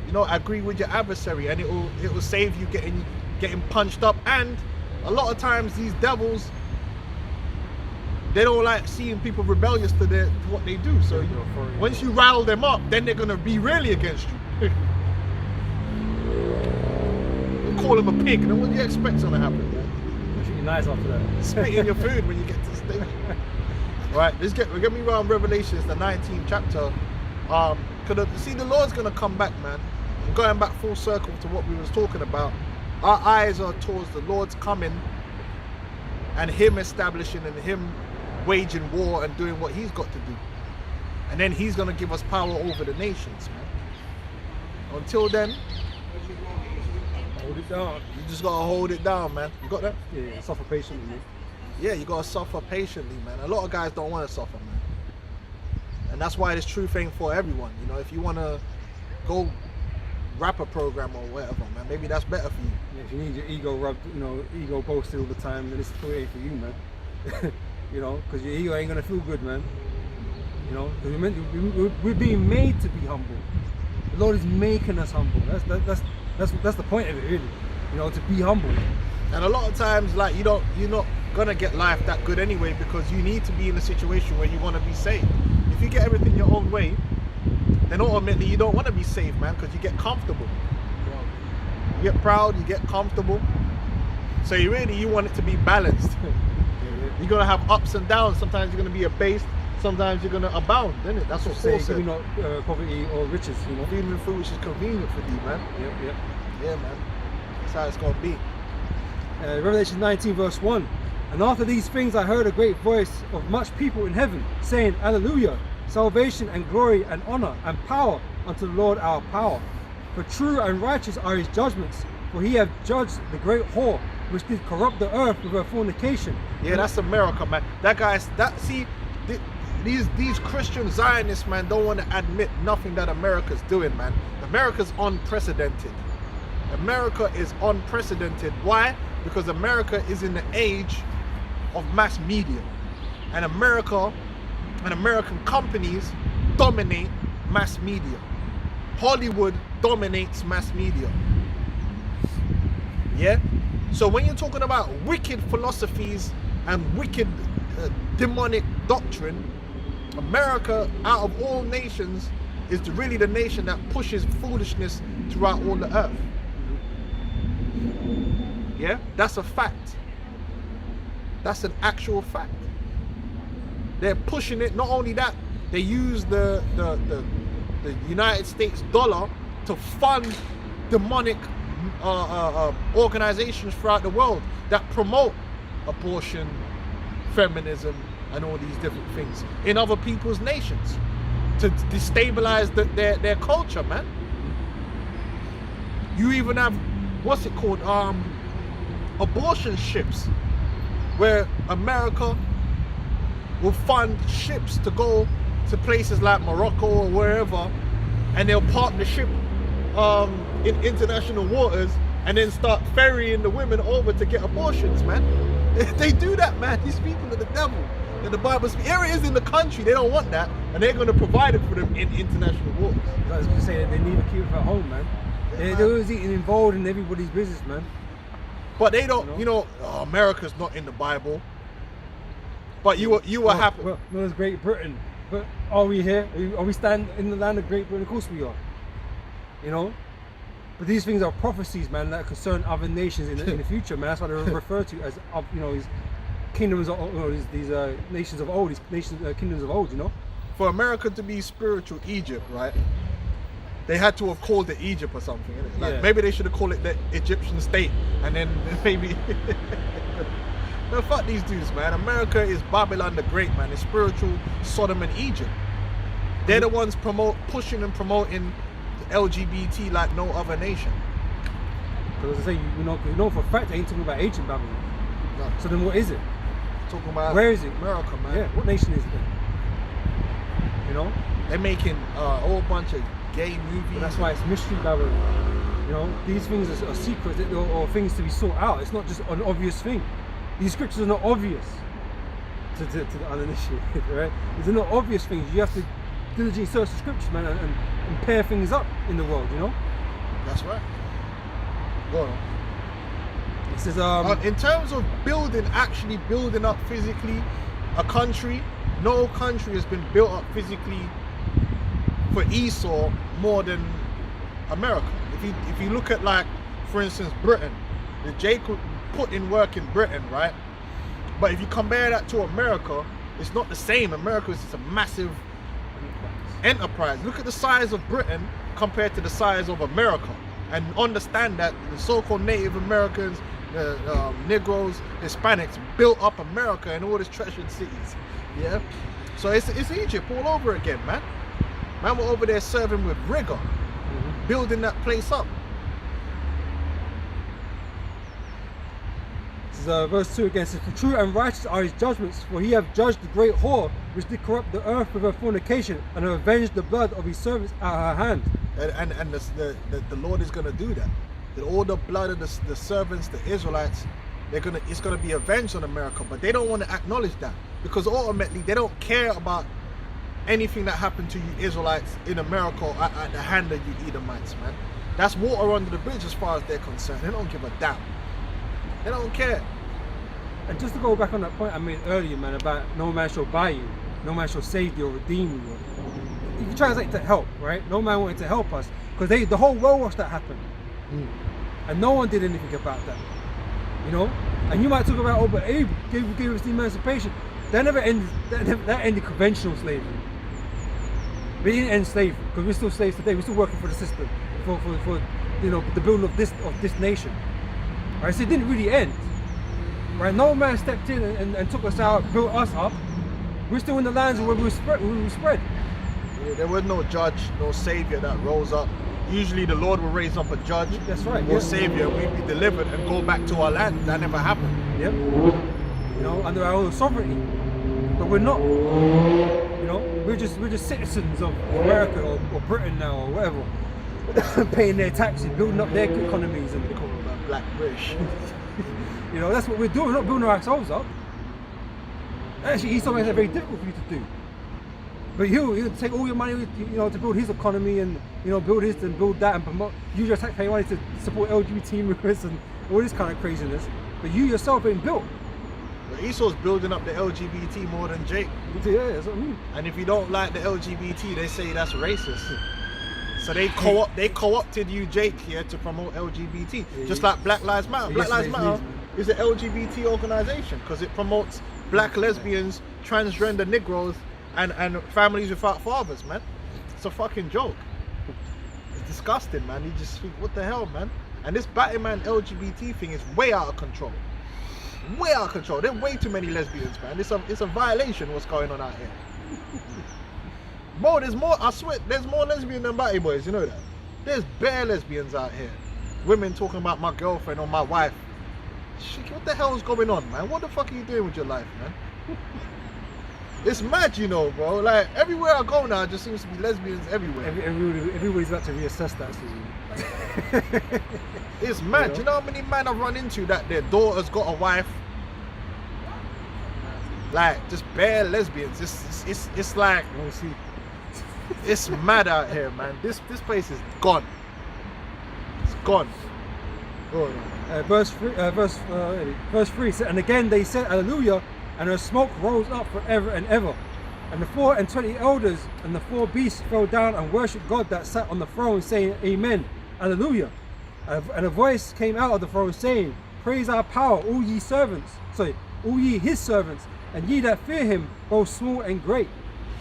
You know, agree with your adversary, and it will save you getting punched up. And a lot of times these devils, they don't like seeing people rebellious to what they do. So once you rile them up, then they're gonna be really against you. You call them a pig, then what do you expect's gonna happen, man? Treat you nice after that. Spit in your food when you get to the station. Right, get me around Revelations, the 19th chapter. See, the Lord's gonna come back, man. I'm going back full circle to what we was talking about. Our eyes are towards the Lord's coming and Him establishing and Him waging war and doing what He's got to do. And then He's gonna give us power over the nations, man. Until then, Hold it down. you just gotta hold it down, man. You got that? Yeah, suffer patiently, man. Yeah, you gotta suffer patiently, man. A lot of guys don't want to suffer, man. And that's why this truth ain't for everyone. You know, if you wanna go rap a program or whatever, man, maybe that's better for you. Yeah, if you need your ego rubbed, you know, ego boasted all the time, then this is probably ain't for you, man. You know, because your ego ain't gonna feel good, man. You know, 'cause we're being made to be humble. The Lord is making us humble. That's the point of it, really. You know, to be humble. And a lot of times, like, you're not gonna get life that good anyway, because you need to be in a situation where you want to be saved. If you get everything your own way, then ultimately you don't want to be saved, man, because you get comfortable. You get proud, you get comfortable. So you want it to be balanced. You're gonna have ups and downs. Sometimes you're gonna be abased, sometimes you're gonna abound, isn't it? That's what Paul Say, said. not poverty or riches, you know. Feeding the food which is convenient for thee, man. Yep. Yeah, man. That's how it's gonna be. Revelation 19 verse 1. And after these things I heard a great voice of much people in heaven, saying, Alleluia, salvation and glory and honor and power unto the Lord our power. For true and righteous are his judgments, for he hath judged the great whore, which did corrupt the earth with her fornication. Yeah, that's America, man. These Christian Zionists, man, don't want to admit nothing that America's doing, man. America's unprecedented. America is unprecedented. Why? Because America is in the age of mass media. And America and American companies dominate mass media. Hollywood dominates mass media. Yeah? So when you're talking about wicked philosophies and wicked demonic doctrine, America, out of all nations, is really the nation that pushes foolishness throughout all the earth. Yeah, that's a fact. That's an actual fact. They're pushing it. Not only that, they use the United States dollar to fund demonic organizations throughout the world that promote abortion, feminism, and all these different things in other people's nations to destabilize their culture, man. You even have, what's it called, abortion ships, where America will fund ships to go to places like Morocco or wherever, and they'll park the ship in international waters and then start ferrying the women over to get abortions, man. They do that, man. These people are the devil. And the Bible speaks. Here it is in the country. They don't want that, and they're going to provide it for them in international waters. I was going to say that they need to keep it at home, man. They're always getting involved in everybody's business, man. But they don't, America's not in the Bible. But you were happy. Well, no, it's Great Britain. But are we here? Are we stand in the land of Great Britain? Of course we are. You know? But these things are prophecies, man, that concern other nations in the future, man. That's what they're referred to as, these kingdoms of, these nations of old, these nations, kingdoms of old, you know? For America to be spiritual Egypt, right? They had to have called it Egypt or something, innit? Like, maybe they should have called it the Egyptian state, and then maybe. No, fuck these dudes, man. America is Babylon the Great, man. It's spiritual Sodom and Egypt. They're the ones pushing and promoting LGBT like no other nation. Because as I say, you know for a fact they ain't talking about ancient Babylon. No, So then what is it? talking about Where is it? America, man. Yeah, what nation is it then? You know? They're making a whole bunch of gay movies. But that's why it's mystery Babylon. You know, these things are secrets or things to be sought out. It's not just an obvious thing. These scriptures are not obvious to the uninitiated, right? These are not obvious things. You have to diligently search the scriptures, man, and pair things up in the world, you know? That's right. Go on. It says, In terms of actually building up physically a country, no country has been built up physically for Esau more than America. If you look at, like, for instance, Britain, the Jacob put in work in Britain, right? But if you compare that to America, it's not the same. America is just a massive enterprise. Look at the size of Britain compared to the size of America, and understand that the so-called Native Americans, Negroes, Hispanics built up America and all these treasured cities. Yeah, so it's Egypt all over again, man. Man, we're over there serving with rigor, building that place up. This is verse 2 again. It says, for true and righteous are his judgments, for he hath judged the great whore, which did corrupt the earth with her fornication, and hath avenged the blood of his servants at her hand. And the Lord is going to do that. That all the blood of the servants, the Israelites, it's going to be avenged on America. But they don't want to acknowledge that, because ultimately they don't care about anything that happened to you Israelites in America at the hand of you Edomites, man. That's water under the bridge as far as they're concerned. They don't give a damn. They don't care. And just to go back on that point I made earlier, man, about no man shall buy you, no man shall save you or redeem you. If you translate to help, right? No man wanted to help us, because the whole world watched that happen, and no one did anything about that. You know, and you might talk about, oh, but Abe gave us the emancipation. That never ended. That ended conventional slavery. We didn't end slavery, because we're still slaves today. We're still working for the system, for you know, the building of this nation. Right, so it didn't really end. Right, no man stepped in and took us out, built us up. We're still in the lands where we were spread. Yeah, there was no judge, no savior that rose up. Usually the Lord will raise up a judge, That's right, or yeah. savior, and we'd be delivered and go back to our land. That never happened. Yep. You know, under our own sovereignty. But we're not. You know, we're just citizens of America or Britain now or whatever, paying their taxes, building up their economies, and They call them that Black British. you know, that's what we're doing. We're not building ourselves up. Actually, he's something that's very difficult for you to do. But he'll take all your money, you know, to build his economy and, you know, build this and build that and promote. Use your taxpayer money to support LGBT movements and all this kind of craziness. But you yourself ain't built. But Esau's building up the LGBT more than Jake. Yeah, that's what I mean. And if you don't like the LGBT, they say that's racist. So they co-opted you, Jake, here to promote LGBT. Yeah, Just yeah. like Black Lives Matter. Yeah, Black Lives yesterday's Matter news, is an LGBT organization because it promotes black lesbians, transgender Negroes, and families without fathers, man. It's a fucking joke. It's disgusting, man. You just think, what the hell, man? And this Batman LGBT thing is way out of control. Way out of control. There are way too many lesbians, man. It's a violation what's going on out here. Bro, there's more, I swear, there's more lesbian than batty boys, you know that? There's bare lesbians out here. Women talking about my girlfriend or my wife. Shit, what the hell is going on, man? What the fuck are you doing with your life, man? It's mad, you know, bro. Like, everywhere I go now, there just seems to be lesbians everywhere. Everybody's about to reassess that season. It's mad. Yeah. Do you know how many men I've run into that their daughter's got a wife? Like, just bare lesbians. It's like, We'll see. it's mad out here, man. This place is gone. It's gone. Oh, yeah. Verse 3 said, and again they said, Hallelujah, and her smoke rose up forever and ever. And the 24 elders and the 4 beasts fell down and worshipped God that sat on the throne, saying, Amen, Hallelujah. And a voice came out of the throne, saying, Praise our power, all ye his servants, and ye that fear him, both small and great.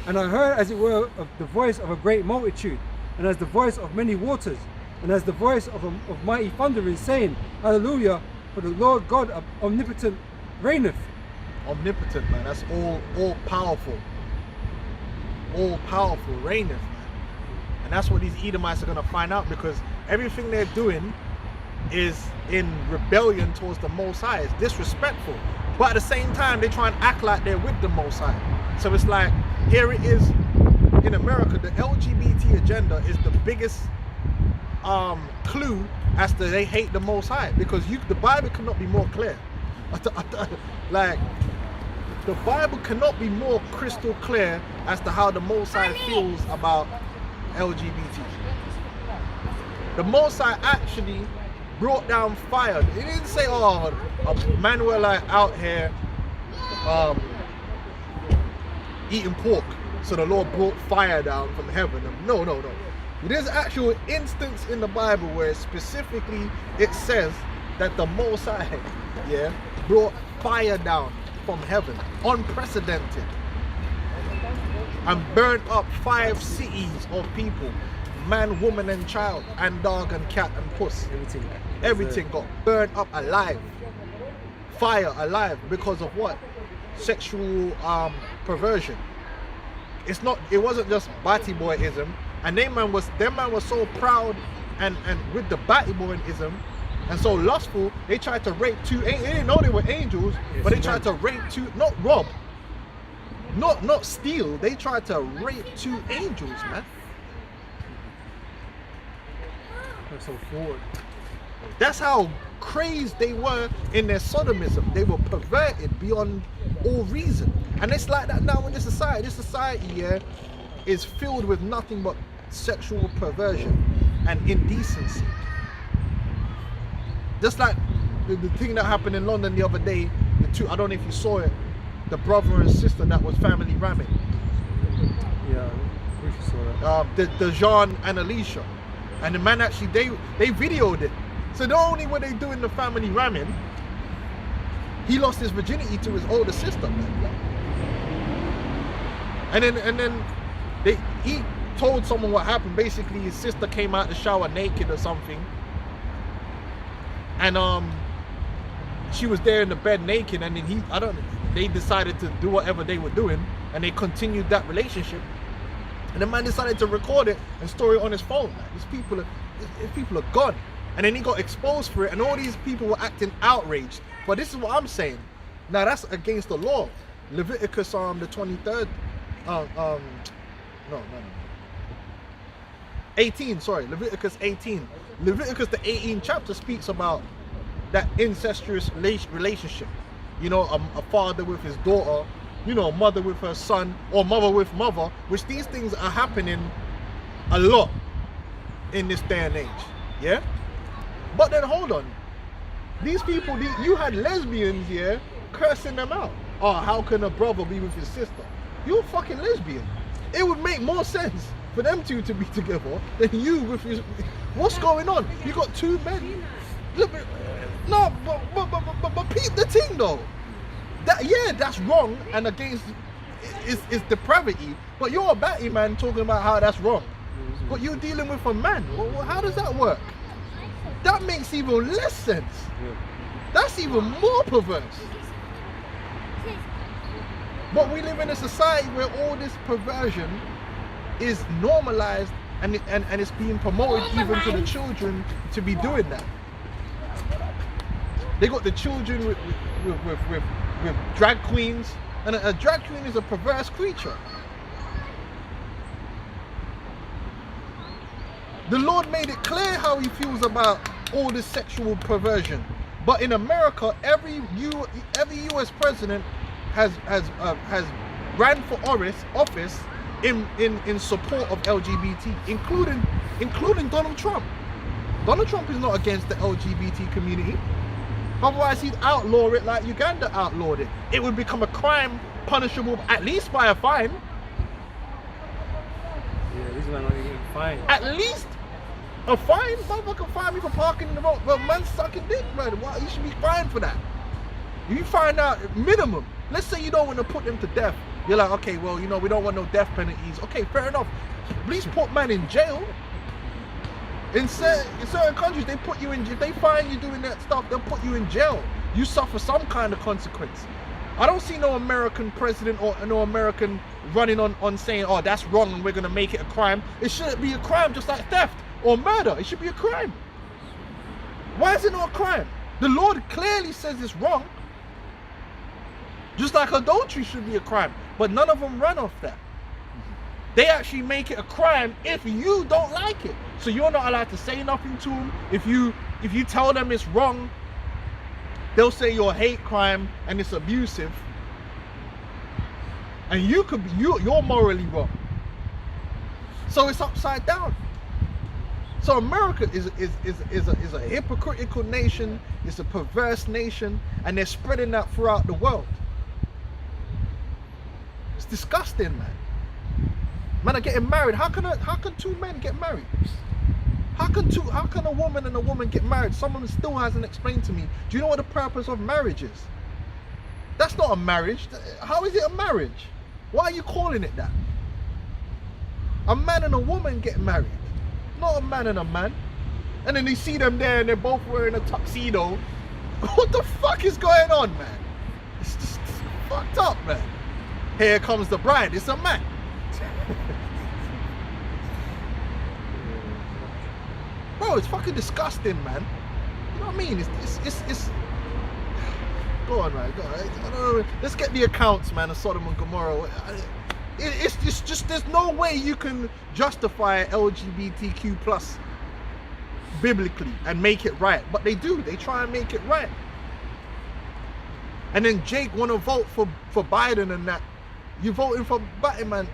And I heard, as it were, of the voice of a great multitude, and as the voice of many waters, and as the voice of mighty thunderings, saying, Hallelujah, for the Lord God omnipotent reigneth. Omnipotent, man. That's all powerful. All powerful reigneth, man. And And that's what these Edomites are going to find out, because everything they're doing is in rebellion towards the Most High. It's disrespectful. But at the same time, they try and act like they're with the Most High. So it's like, here it is in America, the LGBT agenda is the biggest clue as to they hate the Most High, because the Bible cannot be more clear. Like, the Bible cannot be more crystal clear as to how the Most High feels about LGBT. The Most High actually brought down fire. He didn't say, oh, man were like out here eating pork, so the Lord brought fire down from heaven. No. There's actual instance in the Bible where specifically it says that the Most High, yeah, brought fire down from heaven, unprecedented, and burnt up 5 cities of people, man, woman, and child, and dog, and cat, and puss. Everything got burned up alive. Fire alive, because of what? Sexual perversion. It wasn't just batty boyism, and them man was so proud and with the batty boyism and so lustful, they tried to rape 2 angels. They didn't know they were angels, but they tried to rape 2, not rob, not steal. They tried to rape 2 angels, man. They're so forward. That's how crazed they were in their sodomism. They were perverted beyond all reason. And it's like that now in this society. This society, yeah, is filled with nothing but sexual perversion and indecency. Just like the thing that happened in London the other day, I don't know if you saw it, the brother and sister that was family ramming. Yeah, we saw that. The Jean and Alicia. And the man actually, they videoed it. So not only were they doing the family ramming, he lost his virginity to his older sister, man. And then he told someone what happened. Basically, his sister came out the shower naked or something, and she was there in the bed naked, and then they decided to do whatever they were doing, and they continued that relationship. And the man decided to record it and store it on his phone. Like, these people are gone. And then he got exposed for it, and all these people were acting outraged. But this is what I'm saying. Now that's against the law. Leviticus the 23rd. 18. Sorry, Leviticus 18. Leviticus the 18th chapter speaks about that incestuous relationship. You know, a father with his daughter. You know, mother with her son, or mother with mother. Which these things are happening a lot in this day and age. Yeah. But then hold on, these people, you had lesbians here cursing them out. Oh, how can a brother be with his sister? You're a fucking lesbian. It would make more sense for them two to be together than you with his. What's going on? You got 2 men. Look, no, but peep the thing though. That's wrong and against it's depravity. But you're a batty man talking about how that's wrong. But you're dealing with a man. Well, how does that work? That makes even less sense. Yeah. That's even more perverse. But we live in a society where all this perversion is normalized and it's being promoted even to the children to be doing that. They got the children with drag queens, and a drag queen is a perverse creature. The Lord made it clear how he feels about all this sexual perversion. But in America, every US president has ran for office in support of LGBT, including Donald Trump. Donald Trump is not against the LGBT community. Otherwise, he'd outlaw it like Uganda outlawed it. It would become a crime punishable at least by a fine. Yeah, these men are getting fined. At least a fine? Motherfucker fine me for parking in the road. Well, man's sucking dick, man. Why? You should be fined for that. If you find out minimum, let's say you don't want to put them to death. You're like, okay, well, you know, we don't want no death penalties. Okay, fair enough. Please put man in jail. In certain countries, they put you in. If they find you doing that stuff, they'll put you in jail. You suffer some kind of consequence. I don't see no American president or no American running on saying, oh, that's wrong and we're going to make it a crime. It shouldn't be a crime, just like theft or murder. It should be a crime. Why is it not a crime? The Lord clearly says it's wrong. Just like adultery should be a crime. But none of them run off that. They actually make it a crime if you don't like it. So you're not allowed to say nothing to them. If you tell them it's wrong, they'll say you're a hate crime and it's abusive. And you could be, you're morally wrong. So it's upside down. So America is a hypocritical nation, it's a perverse nation, and they're spreading that throughout the world. It's disgusting, man. Men are getting married. How can two men get married? How can a woman and a woman get married? Someone still hasn't explained to me. Do you know what the purpose of marriage is? That's not a marriage. How is it a marriage? Why are you calling it that? A man and a woman get married, not a man and a man. And then you see them there and they're both wearing a tuxedo. What the fuck is going on, man? It's just fucked up, man. Here comes the bride. It's a man. Bro, it's fucking disgusting, man. You know what I mean? It's go on, man. Go on. I don't know. Let's get the accounts, man, of Sodom and Gomorrah. It's just there's no way you can justify LGBTQ plus biblically and make it right, but they do. They try and make it right. And then Jake want to vote for Biden and that. You voting for Biden, man?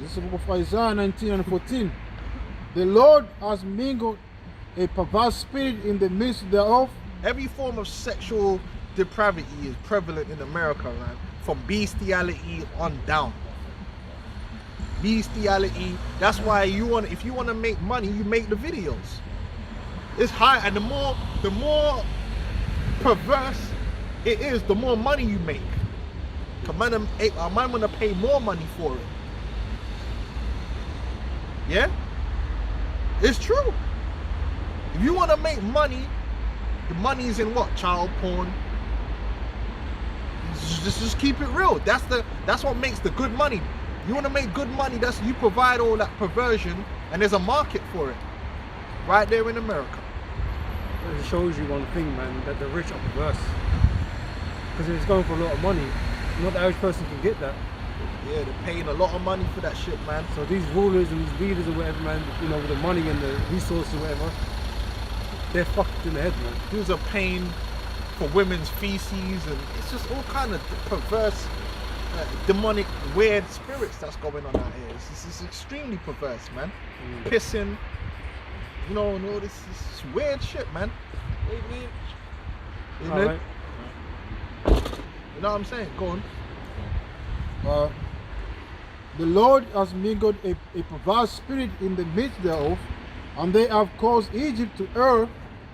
This is the book of Isaiah 19 and 14. The Lord has mingled a perverse spirit in the midst thereof. Every form of sexual depravity is prevalent in America, man. From bestiality on down. Bestiality. That's why if you want to make money, you make the videos. It's high, and the more perverse it is, the more money you make. A man want to pay more money for it. Yeah? It's true. If you want to make money, the money's in what? Child porn. Just keep it real. That's what makes the good money. You want to make good money, you provide all that perversion, and there's a market for it. Right there in America. It shows you one thing, man, that the rich are perverse. Because it's going for a lot of money. Not the average person can get that. Yeah, they're paying a lot of money for that shit, man. So these rulers and these leaders or whatever, man, you know, with the money and the resources or whatever, they're fucked in the head, man. Dudes are paying for women's feces, and it's just all kind of perverse, demonic, weird spirits that's going on out here. It's extremely perverse, man. Pissing, you know, and all this weird shit, man. Isn't it? Right. You know what I'm saying? Go on. The Lord has mingled a perverse spirit in the midst thereof, and they have caused Egypt to err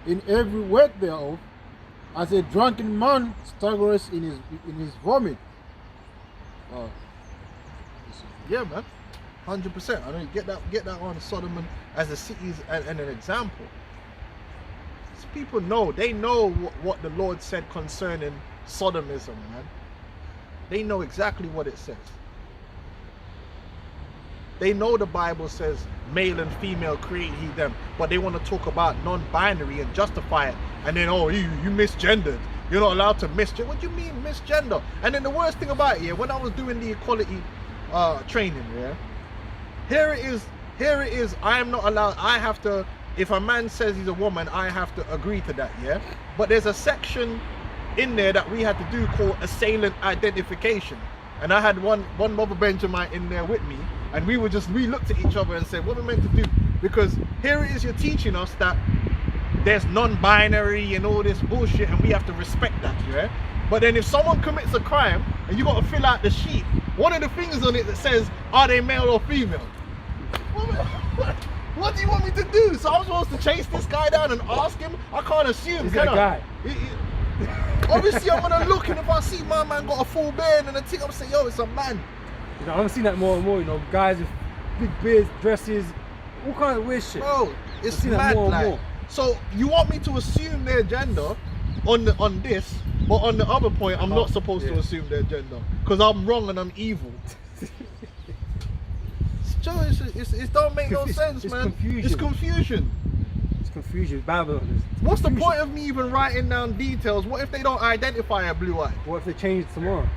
in every work thereof, as a drunken man staggers in his vomit. Yeah, man. 100%. I know you get that on Sodom as a city and an example. So people know, they know what the Lord said concerning Sodomism, man. They know exactly what it says. They know the Bible says male and female create he them, but they want to talk about non-binary and justify it. And then, oh, you misgendered. You're not allowed to misgender. What do you mean misgender? And then the worst thing about it, yeah, when I was doing the equality training, yeah, here it is. I am not allowed. I have to. If a man says he's a woman, I have to agree to that, yeah. But there's a section in there that we had to do called assailant identification, and I had one Mother Benjamin in there with me, and we looked at each other and said, what are we meant to do? Because here it is, you're teaching us that there's non-binary and all this bullshit, and we have to respect that, yeah. But then if someone commits a crime and you got to fill out the sheet, one of the things on it that says, are they male or female? What do you want me to do? So I'm supposed to chase this guy down and ask him? I can't assume. Is it a guy? Obviously, I'm gonna look, and if I see my man got a full beard and a thing, I'm saying, yo, it's a man. You know, I've seen that more and more. You know, guys with big beards, dresses, all kinds of weird shit. Bro, it's I've seen that mad, more and like. more. So you want me to assume their gender on this, But on the other point, I'm not supposed to Yeah. assume their gender because I'm wrong and I'm evil. Joe, it don't make no It's- sense, it's man. confusion. It's confusion. It's confusion. Babylon. What's the point of me even writing down details? What if they don't identify a blue eye? What if they change tomorrow?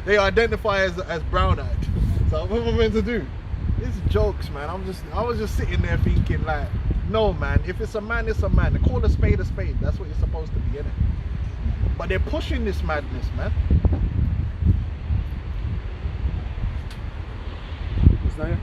They identify as brown eyed. So what am I meant to do? It's jokes, man. I was just sitting there thinking like, no, man. If it's a man, it's a man. Call a spade a spade. That's what you're supposed to be, innit? But they're pushing this madness, man. Is that it?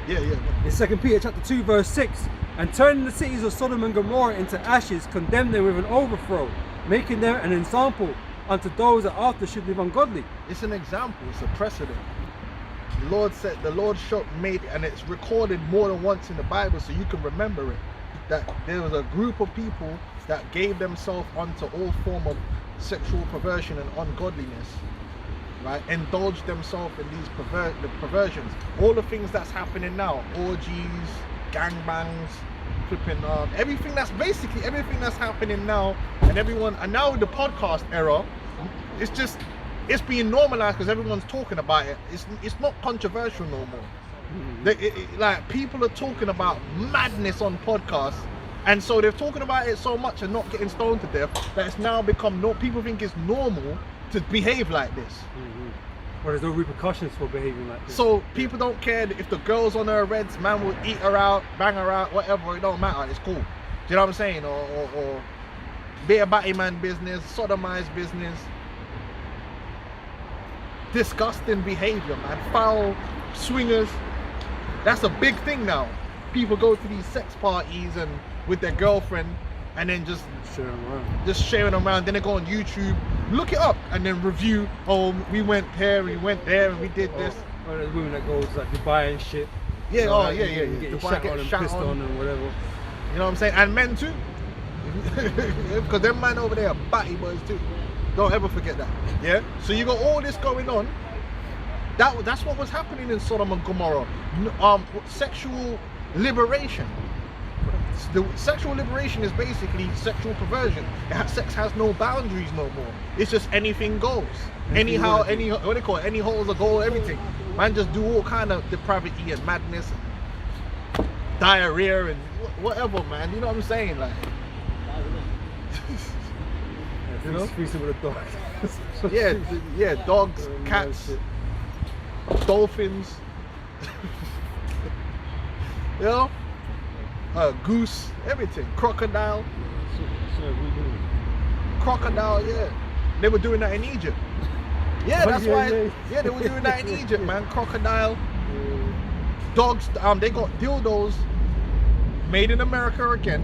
Yeah. In 2 Peter chapter 2 verse 6, and turning the cities of Sodom and Gomorrah into ashes, condemn them with an overthrow, making them an example unto those that after should live ungodly. It's an example. It's a precedent. The Lord made, and it's recorded more than once in the Bible, so you can remember it. That there was a group of people that gave themselves unto all form of sexual perversion and ungodliness, right? Indulged themselves in these perversions. All the things that's happening now, orgies, gangbangs, flipping, everything that's happening now, and now with the podcast era, it's being normalized because everyone's talking about it. It's not controversial no more. Like people are talking about madness on podcasts, and so they're talking about it so much and not getting stoned to death that it's now become people think it's normal to behave like this. Or there's no repercussions for behaving like this. So people don't care if the girl's on her reds, man will eat her out, bang her out, whatever, it don't matter, it's cool. Do you know what I'm saying? Or be a batty man business, sodomized business. Disgusting behavior, man. Foul swingers. That's a big thing now. People go to these sex parties and with their girlfriend and then just sharing them around. Then they go on YouTube, look it up, and then review. Oh, we went here, we went there, and we did this. Or there's women that go to like Dubai and shit. Yeah, You know, like, yeah. Getting Dubai, shot get on and shot pissed on and whatever. You know what I'm saying? And men too. Because them man over there are batty boys too. Don't ever forget that. Yeah? So you got all this going on. That's what was happening in Sodom and Gomorrah. Sexual liberation. The sexual liberation is basically sexual perversion. Sex has no boundaries no more. It's just anything goes. Anyhow, what do they call it? Any hole's a goal, everything. Man just do all kind of depravity and madness and diarrhea and whatever, man. You know what I'm saying? Like, you know? Feasting with a dog. yeah, dogs, cats, dolphins. You know? Goose, everything. Crocodile, yeah. They were doing that in Egypt. Yeah, that's why. Yeah, they were doing that in Egypt, man. Crocodile, dogs. They got dildos made in America again.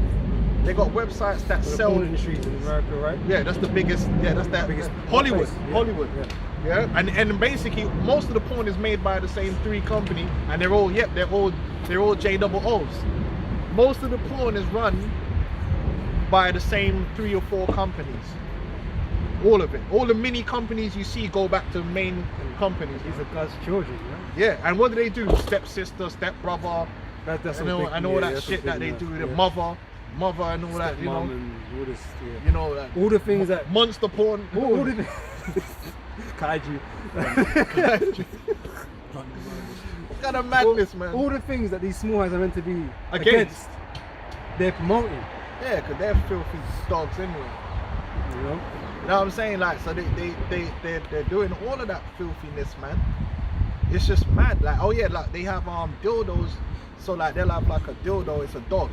They got websites that sell. Porn industries in America, right? Yeah, that's the biggest. Yeah, that's that biggest Hollywood. place, yeah. Hollywood. Yeah, and basically most of the porn is made by the same three company, and they're all JOOs. Most of the porn is run by the same 3 or 4 companies. All of it. All the mini companies you see go back to the main companies. These are God's children, right? Yeah, and what do? Stepsister, stepbrother, That's and all that shit that they do. The mother and all that, you know. And all this, yeah. You know, like all the things that monster porn. all the kaiju. What kind of madness, man? All the things that these small hands are meant to be Against. they're promoting. Yeah, because they're filthy dogs anyway. You know? You know what I'm saying? Like, so they're doing all of that filthiness, man. It's just mad. Like, oh yeah, like they have dildos. So like they'll have like a dildo, it's a dog.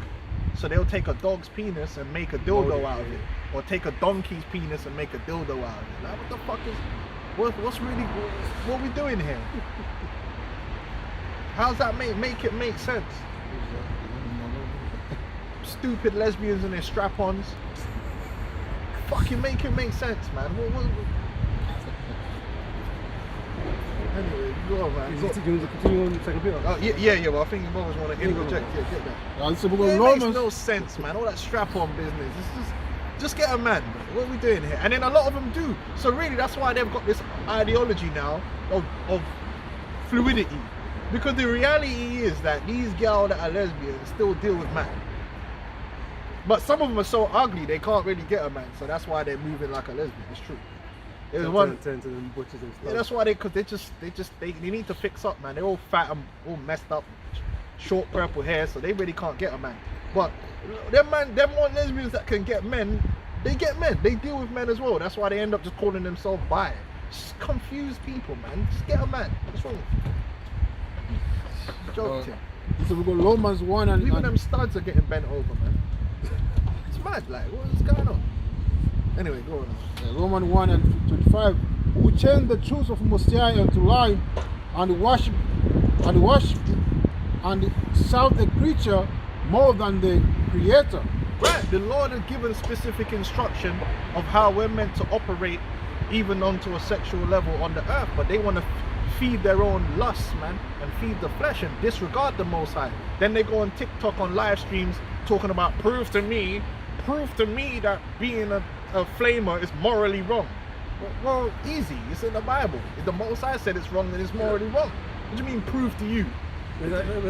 So they'll take a dog's penis and make a dildo out of it. Or take a donkey's penis and make a dildo out of it. Like, what the fuck is, what are we doing here? How's that make it make sense? Stupid lesbians and their strap-ons. Fucking make it make sense, man. Anyway, go on, man. Do you want to continue on the second bit? Oh, yeah, well, I think you both want to interject. Yeah, get that. Now, so It because makes Romans, no sense, man. All that strap-on business. It's just get a man. What are we doing here? And then a lot of them do. So really, that's why they've got this ideology now of fluidity. Because the reality is that these girls that are lesbians still deal with man. But some of them are so ugly they can't really get a man, so that's why they're moving like a lesbian. It's true. There's one. Turn to them butchers and stuff. Yeah, that's why because they need to fix up, man. They're all fat and all messed up, short purple hair, so they really can't get a man. But them one lesbians that can get men, they get men. They deal with men as well. That's why they end up just calling themselves bi. Just confuse people, man. Just get a man. What's wrong with you? Joking. So we got Romans 1 and Even them studs are getting bent over, man. It's mad. Like, what's going on? Anyway, go on. Romans 1 and 25, who change the truth of Most High into lie, and worship and serve the creature more than the Creator. Right, the Lord has given specific instruction of how we're meant to operate even onto a sexual level on the earth, but they want to feed their own lusts, man, and feed the flesh and disregard the Most High. Then they go on TikTok on live streams talking about prove to me that being a flamer is morally wrong. Well, easy, it's in the Bible. If the Most High said it's wrong, then it's morally wrong. What do you mean prove to you?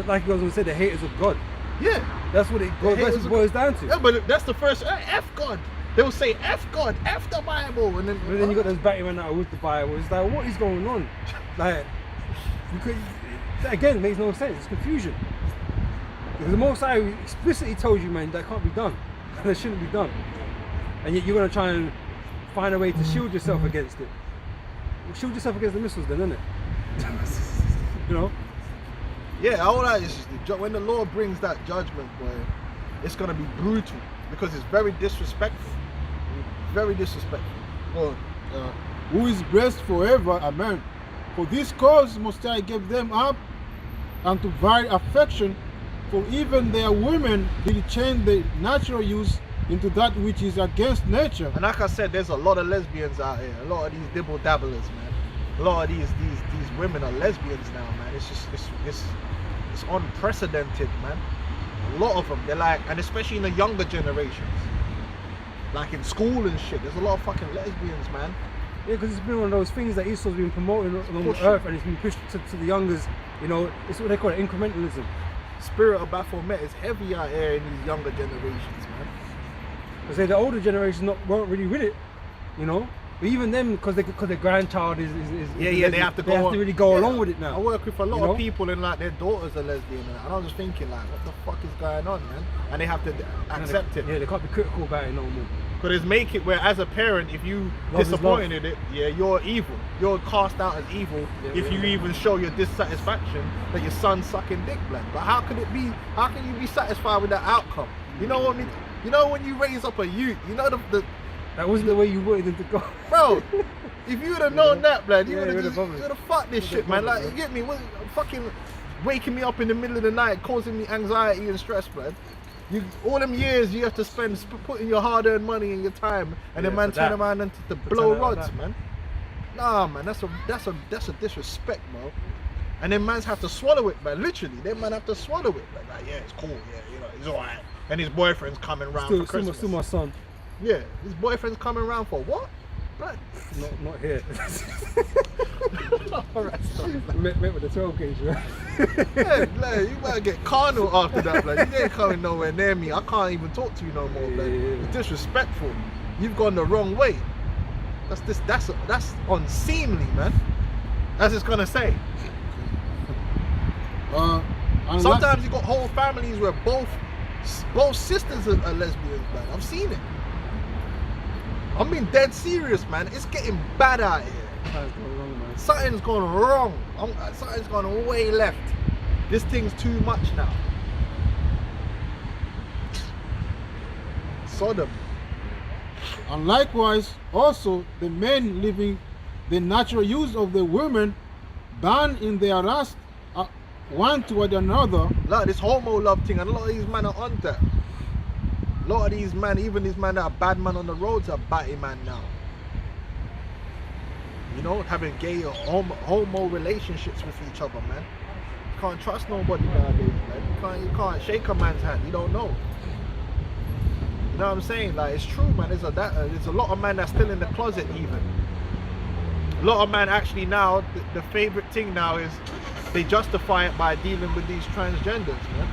Like you guys said, the haters of God. Yeah. That's what it boils down to. Yeah, but that's the first, F God. They'll say F God, F the Bible, and then. But then you got those batty men out with the Bible. It's like, what is going on? Like, that again makes no sense. It's confusion. Because the Most High explicitly told you, man, that can't be done. That shouldn't be done. And yet you're gonna try and find a way to shield yourself against it. Well, shield yourself against the missiles, then, isn't it? You know. Yeah, all that is when the Lord brings that judgment, boy, it's gonna be brutal because it's very disrespectful. Very disrespectful. God, who is blessed forever, amen. For this cause Most High gave them up unto vile affection, for even their women did change the natural use into that which is against nature. And like I said, there's a lot of lesbians out here. A lot of these dibble dabblers, man. A lot of these women are lesbians now, man. It's just it's unprecedented, man. A lot of them, they're like, and especially in the younger generations, like in school and shit. There's a lot of fucking lesbians, man. Yeah, because it's been one of those things that Esau's been promoting on the earth, and it's been pushed to the youngers. You know, it's what they call it, incrementalism. Spirit of Baphomet is heavy out here in these younger generations, man. Because the older generation weren't really with it, you know. But even them, because their grandchild is they have to really go along with it now. I work with a lot You know? of people and like their daughters are lesbian, and I'm just thinking like, what the fuck is going on, man? And they have to accept it. Yeah, they can't be critical about it no more. Because it's make it where as a parent, if you Love is disappointed it, yeah, you're evil. You're cast out as evil if you even show your dissatisfaction that your son's sucking dick, blood. But how can it be? How can you be satisfied with that outcome? You know what I mean? You know when you raise up a youth, you know the That wasn't the way you wanted them to go. bro. If you would have known that, blood, you Yeah, would you would've have fucked this shit, man. Like, you get me? What, fucking waking me up in the middle of the night, causing me anxiety and stress, blood. You all them years you have to spend putting your hard-earned money and your time, and then man turn around and to blow rods, man. Nah, man, that's a disrespect, bro. And then mans have to swallow it, man. Literally, they man have to swallow it. Like, yeah, it's cool, yeah, you know, it's alright. And his boyfriend's coming round for Christmas. Still my son. Yeah, his boyfriend's coming round for what? Blood. Not here. Alright, stop. met with the 12 gauge, right? Yeah, blood, you better get carnal after that, blood. You ain't coming nowhere near me. I can't even talk to you no more, blood. Yeah. It's disrespectful. You've gone the wrong way. That's unseemly, man. As it's gonna say. And Sometimes you got whole families where both sisters are lesbians, man. I've seen it. I'm being dead serious, man. It's getting bad out here. Something's going wrong, man. Something's gone wrong. Something's gone way left. This thing's too much now. Sodom. And likewise, also the men living the natural use of the women, bound in their lust one toward another. Like this homo love thing, and a lot of these men are on that. A lot of these men, even these men that are bad men on the roads, are batty man now. You know, having gay or homo relationships with each other, man. You can't trust nobody nowadays, man. You can't shake a man's hand. You don't know. You know what I'm saying? Like, it's true, man. There's a lot of men that's still in the closet, even. A lot of men actually now, the favorite thing now is they justify it by dealing with these transgenders, man.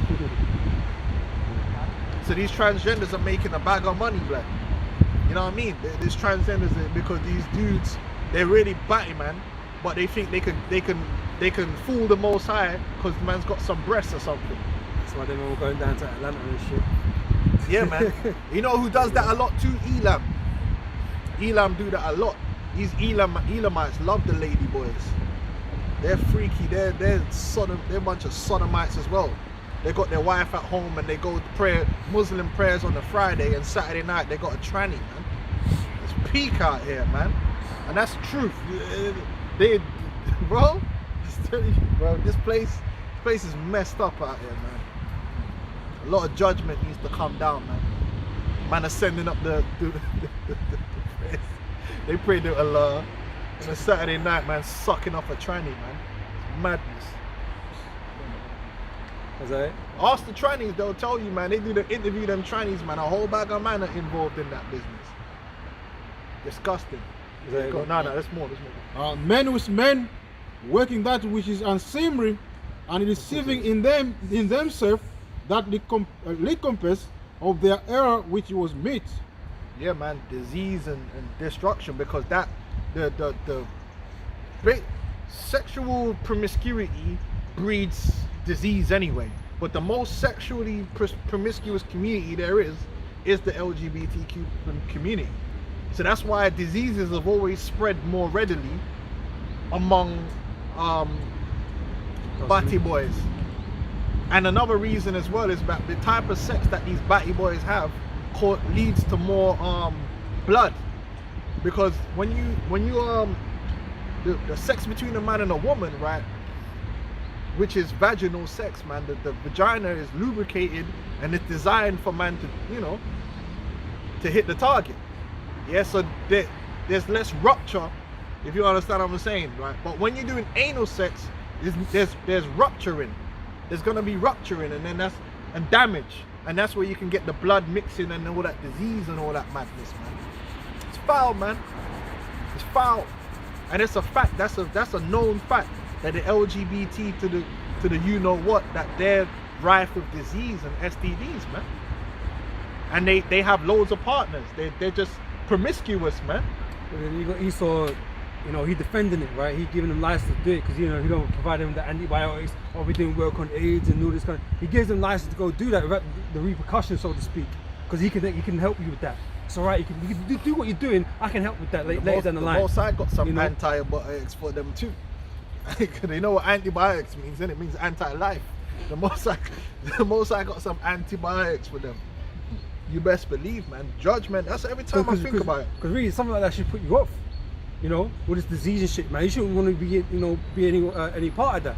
So these transgenders are making a bag of money, black. You know what I mean? These transgenders, because these dudes, they're really batty, man. But they think they can fool the Most High because the man's got some breasts or something. That's why they're all going down to Atlanta and shit. Yeah, man. You know who does that a lot too? Elam. Elam do that a lot. These Elamites love the lady boys. They're freaky. They're a bunch of sodomites as well. They got their wife at home and they go to Muslim prayers on the Friday, and Saturday night they got a tranny, man. It's peak out here, man. And that's the truth. Bro, just tell you, bro, this place is messed up out here, man. A lot of judgment needs to come down, man. Man are sending up the prayers. They pray to Allah on a Saturday night, man, sucking off a tranny, man. It's madness. Is that it? Ask the trannies, they'll tell you, man. They do the interview them trannies, man. A whole bag of men are involved in that business. Disgusting. Is that it? No, there's more. Men with men, working that which is unseemly, and receiving in themselves that recompense of their error which was meet. Yeah, man, disease and destruction, because that the sexual promiscuity breeds disease anyway. But the most sexually promiscuous community there is the LGBTQ community. So that's why diseases have always spread more readily among batty boys. And another reason as well is that the type of sex that these batty boys have leads to more blood, because when you the sex between a man and a woman, right, which is vaginal sex, man, the vagina is lubricated and it's designed for man to, you know, to hit the target. Yeah, so there's less rupture, if you understand what I'm saying, right? But when you're doing anal sex, there's rupturing. There's gonna be rupturing, and then and damage, and that's where you can get the blood mixing and all that disease and all that madness, man. It's foul, man. It's foul, and it's a fact. That's a known fact that the LGBT to the you know what, that they're rife with disease and STDs, man. And they have loads of partners. They're just promiscuous, man. But then you got Esau, you know, he defending it, right? He giving them license to do it because, you know, he don't provide them the antibiotics, or we doing work on AIDS and all this kind of. He gives them license to go do that without the repercussions, so to speak, because he can help you with that. It's alright. You can do what you're doing. I can help with that later down the line. Most I got some, you know, antibiotics for them too. They know what antibiotics means, and it means anti-life. The most I got some antibiotics for them. You best believe, man. Judgment. That's every time I think about it. Because really, something like that should put you off. You know, with this disease and shit, man. You shouldn't want to be, you know, be any part of that.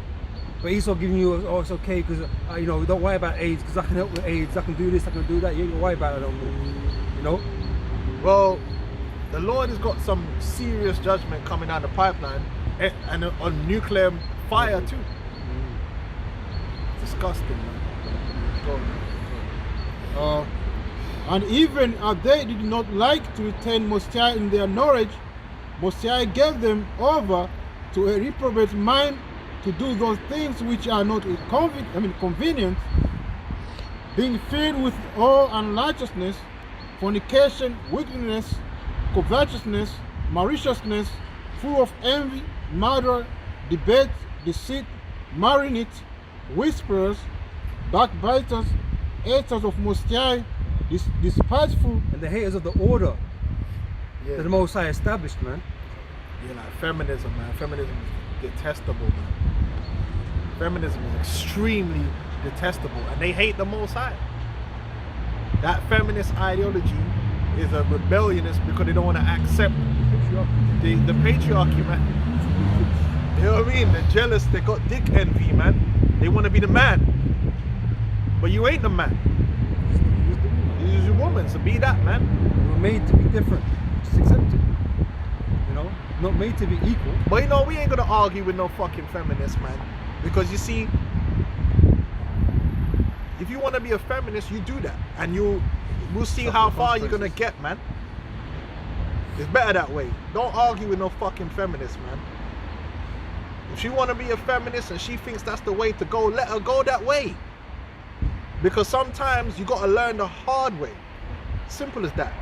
But he's all giving you, oh, it's okay, because you know, don't worry about AIDS, because I can help with AIDS. I can do this, I can do that. You ain't worry about it, you know. Well, the Lord has got some serious judgment coming down the pipeline, and on nuclear fire too. Disgusting, man. And even as they did not like to retain Mosiah in their knowledge, Mosiah gave them over to a reprobate mind to do those things which are not convenient, being filled with all unrighteousness, fornication, wickedness, covetousness, maliciousness, full of envy, murder, debate, deceit, marrying, whisperers, backbiters, haters of Mosiah, despiteful, and the haters of the order that the Most High established, man. Yeah, like feminism, man. Feminism is detestable, man. Feminism is extremely detestable, and they hate the Most High. That feminist ideology is a rebellionist because they don't want to accept the patriarchy, man. You know what I mean? They're jealous. They got dick envy, man. They want to be the man, but you ain't the man. You're a woman, so be that, man. We're made to be different. Just accept it. You know, not made to be equal. But you know, we ain't gonna argue with no fucking feminists, man. Because you see, if you want to be a feminist, you do that, and we'll see how far you're gonna get, man. It's better that way. Don't argue with no fucking feminist, man. If she want to be a feminist and she thinks that's the way to go, let her go that way. Because sometimes you gotta learn the hard way. Simple as that.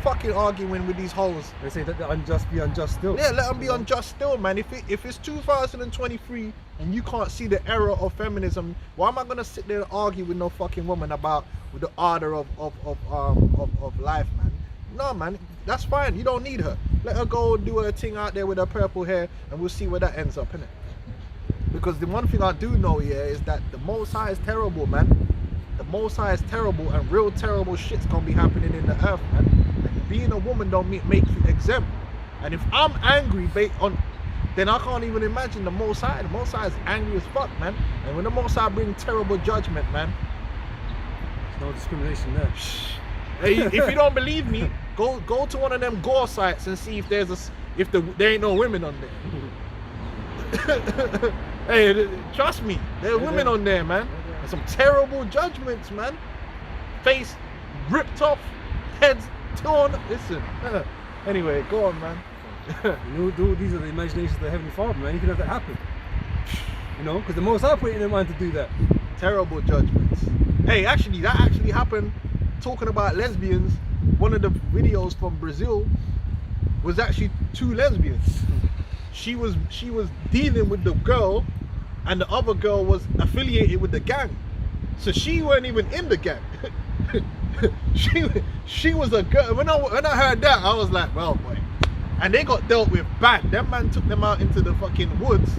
Fucking arguing with these hoes. They say that the unjust be unjust still. Yeah, let them be unjust still, man. If it's 2023 and you can't see the error of feminism, why am I gonna sit there and argue with no fucking woman about with the order of life, man? No, man, that's fine. You don't need her. Let her go do her thing out there with her purple hair, and we'll see where that ends up, innit? Because the one thing I do know, yeah, is that the Most High is terrible, man. The Most High is terrible, and real terrible shit's gonna be happening in the earth, man. And being a woman don't make you exempt. And if I'm angry then I can't even imagine the Most High. The Most High is angry as fuck, man. And when the Most High brings terrible judgment, man. There's no discrimination there. Hey, if you don't believe me, go to one of them gore sites and see if there ain't no women on there. Hey, trust me, there are women on there, man. And some terrible judgments, man. Face ripped off, heads torn. Listen. Anyway, go on, man. These are the imaginations of the Heavenly Father, man. You can have that happen. You know, because the Most High put it in their mind to do that. Terrible judgments. Hey, actually, that actually happened. Talking about lesbians, one of the videos from Brazil was actually 2 lesbians. She was dealing with the girl, and the other girl was affiliated with the gang. So she weren't even in the gang. she was a girl. When I heard that, I was like, well, boy. And they got dealt with bad. That man took them out into the fucking woods,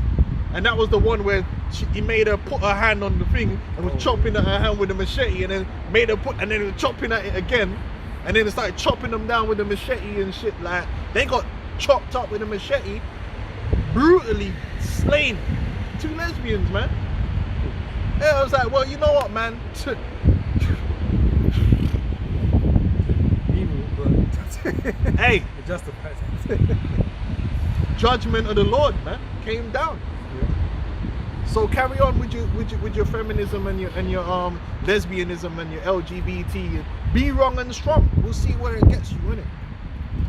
and that was the one where he made her put her hand on the thing and was chopping at her hand with a machete, and then made her and then was chopping at it again, and then it started chopping them down with the machete and shit. Like, they got chopped up with a machete, brutally slain. 2 lesbians, man. Yeah, I was like, well, you know what, man? Evil, but Hey, it justifies it. judgment of the Lord, man, came down. Yeah. So carry on with your feminism and your lesbianism and your LGBT. Be wrong and strong. We'll see where it gets you, innit?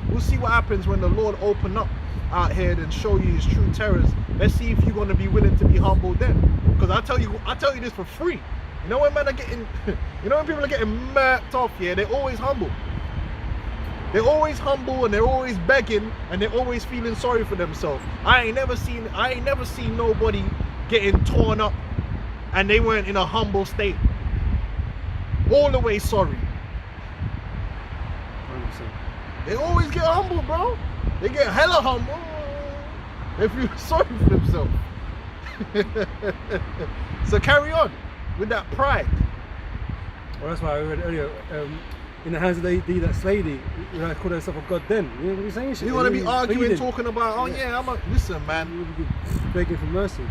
We'll see what happens when the Lord open up out here and show you his true terrors. Let's see if you're gonna be willing to be humble then. Because I tell you this for free. You know when men are getting, you know when people are getting murked off, yeah, they're always humble. They're always humble and they're always begging and they're always feeling sorry for themselves. I ain't never seen nobody getting torn up and they weren't in a humble state. All the way sorry. 100%. They always get humble, bro. They get hella humble. They feel sorry for themselves. So carry on with that pride. Well, that's why I read earlier. In the hands of they that slay thee, you know, call themselves a god. Then you know what you're saying? Shit. You want to be arguing, pleading. talking about, oh yeah, listen, man. You begging for mercy.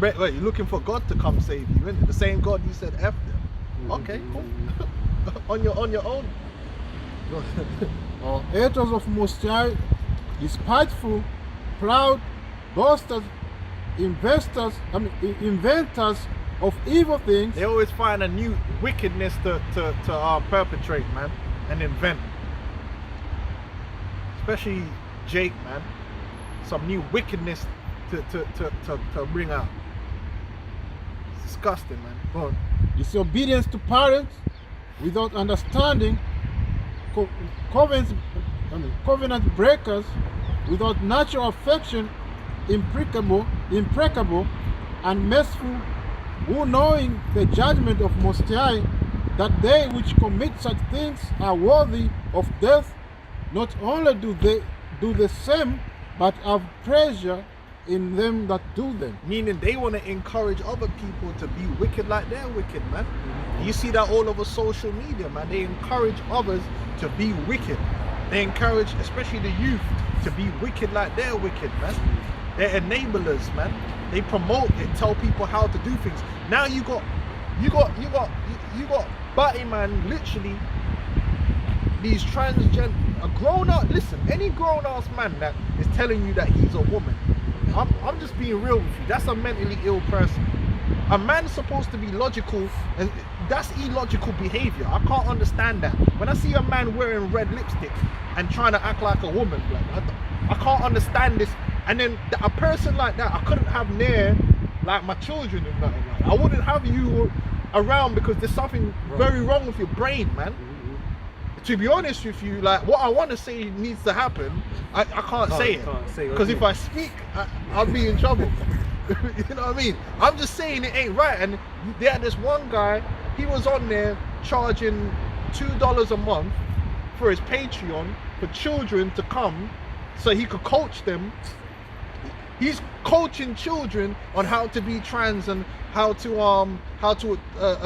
Wait, you're looking for God to come save you, isn't it? The same God you said F them. Okay, cool. on your own. Haters of Most High, spiteful, proud, boasters, inventors of evil things. They always find a new wickedness to perpetrate, man, and invent. Especially Jake, man. Some new wickedness to bring out. It's disgusting, man. Go on. Disobedience to parents without understanding, covenant breakers without natural affection, impregnable, and merciful, who knowing the judgment of Most High, that they which commit such things are worthy of death, not only do they do the same, but have pleasure in them that do them. Meaning they want to encourage other people to be wicked like they're wicked, man. You see that all over social media, man. They encourage others to be wicked. They encourage, especially the youth, to be wicked like they're wicked, man. They're enablers, man. They promote it, tell people how to do things. Now you got Batty man, literally these transgender, a grown up. Listen, any grown ass man that is telling you that he's a woman, I'm just being real with you. That's a mentally ill person. A man's supposed to be logical, and that's illogical behavior. I can't understand that. When I see a man wearing red lipstick and trying to act like a woman, like, I can't understand this. And then a person like that, I couldn't have near like my children and nothing like that. I wouldn't have you around because there's something very wrong with your brain, man. To be honest with you, like what I want to say needs to happen, I can't say it because if I speak, I'll be in trouble. You know what I mean? I'm just saying it ain't right. And they had this one guy, he was on there charging $2 a month for his Patreon for children to come so he could coach them. He's coaching children on how to be trans and how to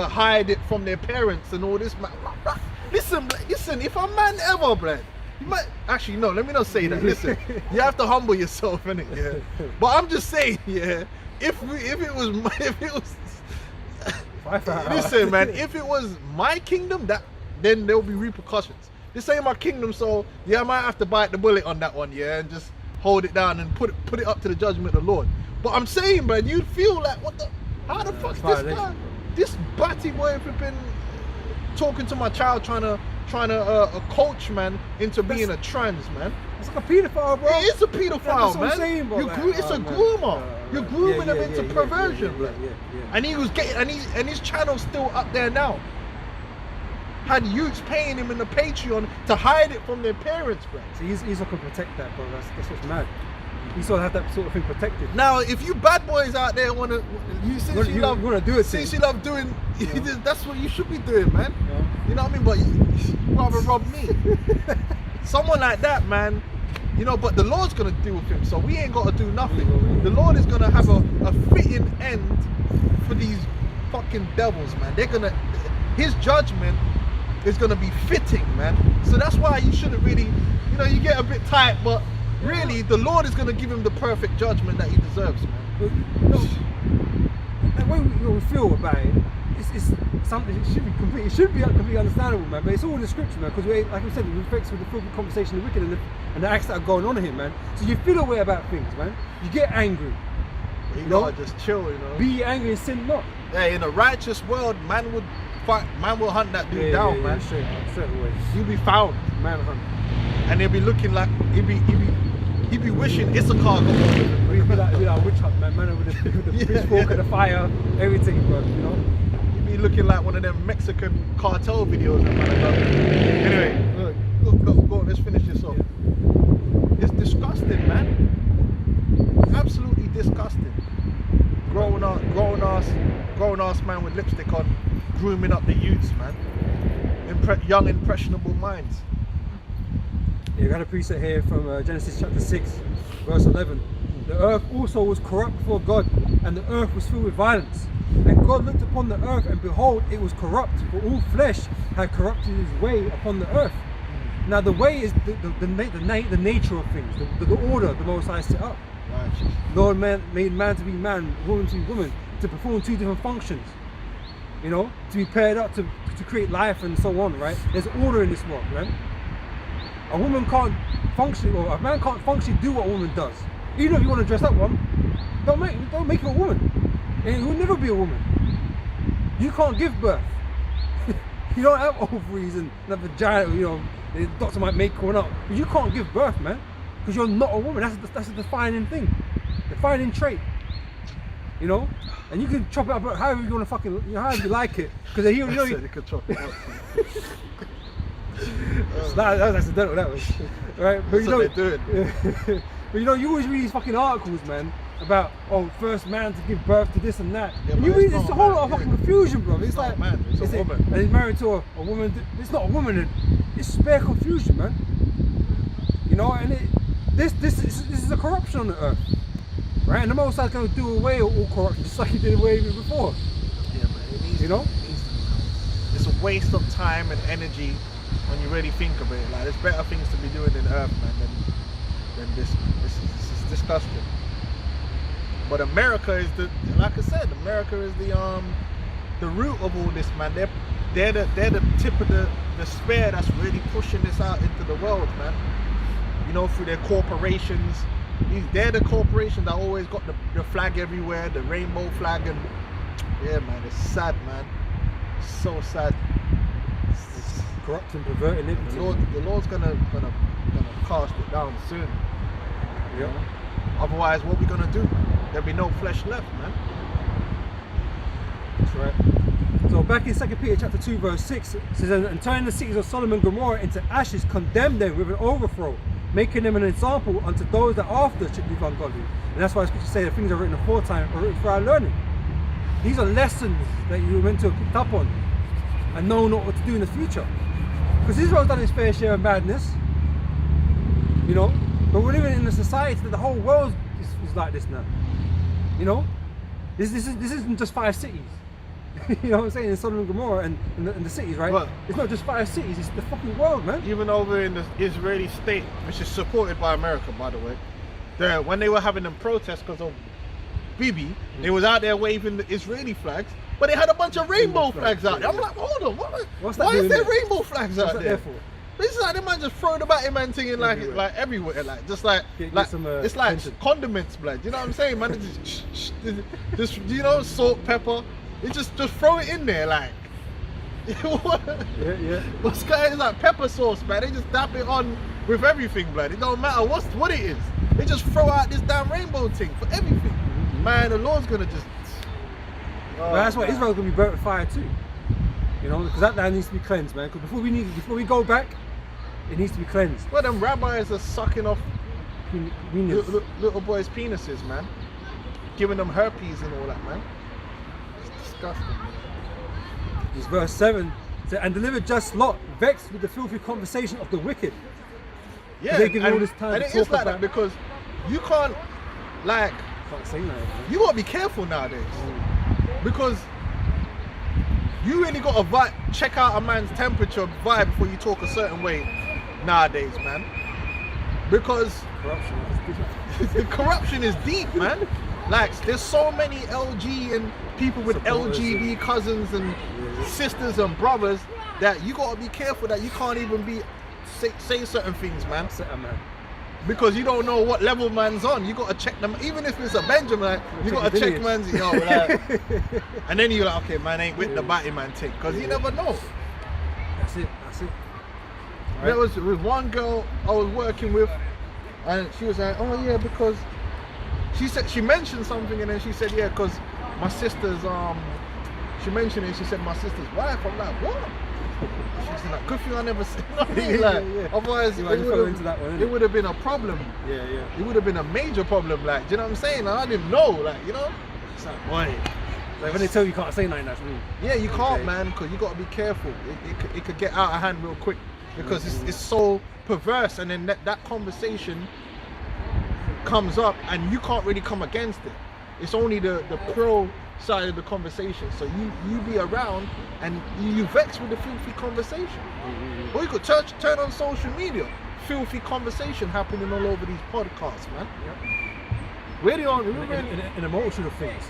hide it from their parents and all this. Listen, if a man ever, bruh, you might actually no. Let me not say that. Listen, you have to humble yourself, innit? Yeah. But I'm just saying, yeah. If it was listen, man, if it was my kingdom, then there'll be repercussions. This ain't my kingdom, so yeah, I might have to bite the bullet on that one, yeah, and just hold it down and put it up to the judgment of the Lord. But I'm saying, man, you'd feel like, how the fuck's this guy, this batty boy flipping talking to my child, trying to coach man into being a trans man. It's like a pedophile, bro. It is a pedophile, that's man. what I'm saying, bro. It's a groomer. You're grooming them into perversion, bro. And he was getting, and his channel's still up there now. Had youths paying him in the Patreon to hide it from their parents, bro. So he's not gonna protect that, bro. That's what's mad. You sort of have that sort of thing protected. Now, if you bad boys out there wanna do it, that's what you should be doing, man. Yeah. You know what I mean? But you rather rob me. Someone like that, man. You know, but the Lord's gonna deal with him, so we ain't gotta do nothing. The Lord is gonna have a fitting end for these fucking devils, man. His judgment is gonna be fitting, man. So that's why you shouldn't really, you know, you get a bit tight, but really, the Lord is going to give him the perfect judgment that he deserves, man. But, you know, the way we feel about it, it's something. It should be completely understandable, man. But it's all in the scripture, man. Because like I said, it reflects with the filthy conversation of the wicked and the acts that are going on here, man. So you feel a way about things, man. You get angry. You gotta just chill, you know. Be angry and sin not. Yeah, in a righteous world, man will hunt that dude down, man. Certain ways. He'll be found, Man hunt. and he'll be looking like he'd be wishing Issachar got hold of him. We'd be like witch hunt, man. Man with the pitchfork and the fire, everything, bro. You know. He'd be looking like one of them Mexican cartel videos. Anyway, go on, let's finish this off. It's disgusting, man. Absolutely disgusting. Grown ass man with lipstick on, grooming up the youths, man. Young impressionable minds. Yeah, we got a precept here from Genesis chapter 6, verse 11. The earth also was corrupt before God, and the earth was filled with violence. And God looked upon the earth, and behold, it was corrupt, for all flesh had corrupted his way upon the earth. Now the way is the nature of things, the order the Most High set up. Righteous. Lord made man to be man, woman to be woman, to perform two different functions. You know, to be paired up to create life and so on, right? There's order in this world, right? A woman can't function, or a man can't functionally do what a woman does. Even if you want to dress up one, don't make her a woman. And it will never be a woman. You can't give birth. You don't have ovaries and a vagina, you know, the doctor might make one up. But you can't give birth, man. Because you're not a woman. That's a defining thing. Defining trait. You know? And you can chop it up however you want to fucking, you know, however you like it. Because you know you can chop it up. That was accidental, that was. Right? But That's what they're doing. But you know, you always read these fucking articles, man, about first man to give birth to this and that. Yeah, and you but read it's it's a not whole a lot of man, fucking confusion, bro. It's not like a man, it's a woman. And he's married to a woman. It's not a woman. It's spare confusion, man. You know, and this is a corruption on the earth, right? And the Most High's going to do away with all corruption, just like he did away with it before. Yeah, man. It needs, You know? It's a waste of time and energy when you really think of it. Like, there's better things to be doing in Earth, man, than this. This is disgusting. But America is like I said, America is the root of all this, man. They're the tip of the spear that's really pushing this out into the world, man. You know, through their corporations. They're the corporations that always got the flag everywhere, the rainbow flag, and yeah, man, it's sad, man. It's so sad. It's Corrupt and perverting it. the Lord's gonna cast it down soon. Yeah. Otherwise, what we gonna do? There'll be no flesh left, man. That's right. So back in 2 Peter chapter 2 verse 6, it says, and turning the cities of Sodom and Gomorrah into ashes, condemn them with an overthrow, making them an example unto those that after should live ungodly. And that's why scriptures say the things are written aforetime are written for our learning. These are lessons that you're meant to have picked up on and know not what to do in the future. Because Israel's done its fair share of madness, you know, but we're living in a society that the whole world is like this now. You know, this isn't just 5 cities. You know what I'm saying? In Sodom and Gomorrah and the cities, right? Well, it's not just 5 cities, it's the fucking world, man. Even over in the Israeli state, which is supported by America, by the way, when they were having them protests because of Bibi, they was out there waving the Israeli flags, but they had a bunch of rainbow flags out there. I'm like, hold on, why is there rainbow flags What's out that there? for? This is like the man just throw the batty man thing in like everywhere, like just like Get some, it's like attention. condiments, blood. You know what I'm saying, man? It's just you know, salt, pepper. It just throw it in there, like. Yeah. What's guys like pepper sauce, man? They just dap it on with everything, blood. It don't matter what it is. They just throw out this damn rainbow thing for everything. Man, the Lord's gonna just. But that's why Israel's gonna be burnt with fire too. You know, because that land needs to be cleansed, man. Because before we go back, it needs to be cleansed. Well, them rabbis are sucking off Penis. little boys' penises, man. Giving them herpes and all that, man. It's disgusting. This verse 7 says, and delivered just Lot, vexed with the filthy conversation of the wicked. Yeah, They give all this time and to it is talk like about- that because you can't, like, Can't say that, man. you gotta be careful nowadays because you really gotta check out a man's temperature vibe before you talk a certain way nowadays, man. Because Corruption. the corruption is deep, man. Like, there's so many LG and people with Supporters LGB cousins and sisters and brothers that you gotta be careful that you can't even say certain things, man. Set a man. Because you don't know what level man's on. You gotta check them. Even if it's a Benjamin, like, you Check gotta the check lineage. man's, yo, like, and then you're like, okay, man ain't with the batty man thing. Because you never know. That's it. There was with one girl I was working with, and she was like, oh yeah, because she mentioned something, and then she said, yeah, because my sister's she mentioned it. She said my sister's wife. I'm like, what? She's like, good thing I never said nothing. Like, Yeah. otherwise You might just fall into that one, innit? it would have been a problem. Yeah. It would have been a major problem. Like, do you know what I'm saying? And I didn't know. Like, you know, it's like, boy. Like when they tell you can't say nothing, that's rude. Yeah, you can't, Okay. man, because you got to be careful. It could get out of hand real quick because it's so perverse, and then that conversation comes up and you can't really come against it. It's only the pro side of the conversation. So you be around and you vex with the filthy conversation. Or you could turn on social media. Filthy conversation happening all over these podcasts, man. Really on, In a multitude of things.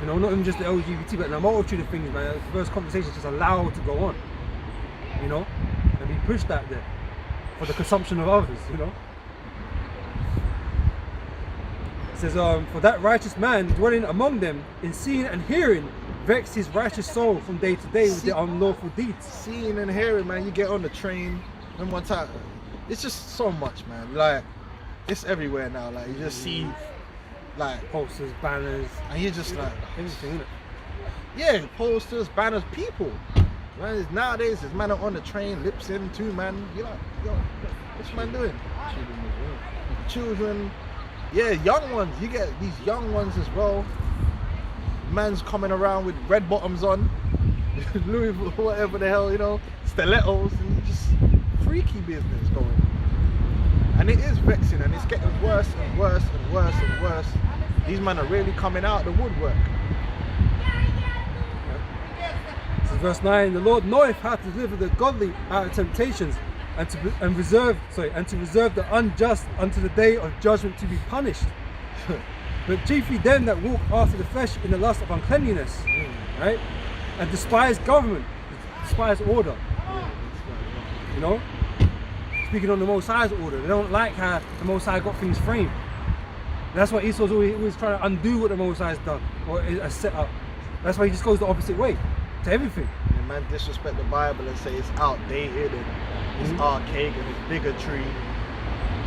You know, not even just the LGBT, but in a multitude of things, man. The first conversation is just allowed to go on. You know? And be pushed out there for the consumption of others, you know? It says, for that righteous man dwelling among them, in seeing and hearing, vex his righteous soul from day to day with their unlawful deeds. Seeing and hearing, man. You get on the train, and one time, it's just so much, man. Like, it's everywhere now. Like, you just see, like, Posters, banners, and you're just like, everything, innit? yeah, posters, banners, people. Man, nowadays, there's man on the train, lips in, 2 man. You're like, yo, what's man doing? Children, yeah, young ones. You get these young ones as well. Man's coming around with red bottoms on, Louis, whatever the hell, you know, stilettos, and just freaky business going on. And it is vexing, and it's getting worse and worse and worse and worse. These men are really coming out the woodwork. This is verse 9. The Lord knoweth how to deliver the godly out of temptations, and to reserve the unjust unto the day of judgment to be punished. But chiefly them that walk after the flesh in the lust of uncleanliness, right? And despise government, despise order. You know? Speaking on the Most High's order, they don't like how the Most High got things framed. That's why Esau's always trying to undo what the Most High's done or has set up. That's why he just goes the opposite way to everything. And man disrespect the Bible and say it's outdated and it's archaic and it's bigotry.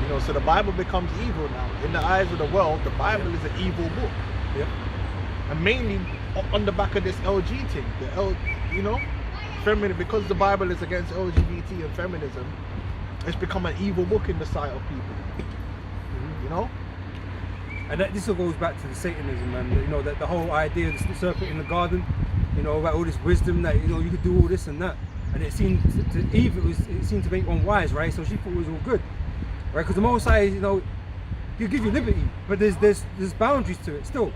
You know, so the Bible becomes evil now. In the eyes of the world, the Bible is an evil book. Yeah. And mainly on the back of this LG thing, you know, because the Bible is against LGBT and feminism, it's become an evil book in the sight of people. You know. And this all goes back to the Satanism, and you know that the whole idea of the serpent in the garden, you know, about all this wisdom that you know you could do all this and that, and it seemed to Eve it seemed to make one wise, right? So she thought it was all good, right? Because the Most High, you know, He'll give you liberty, but there's boundaries to it still.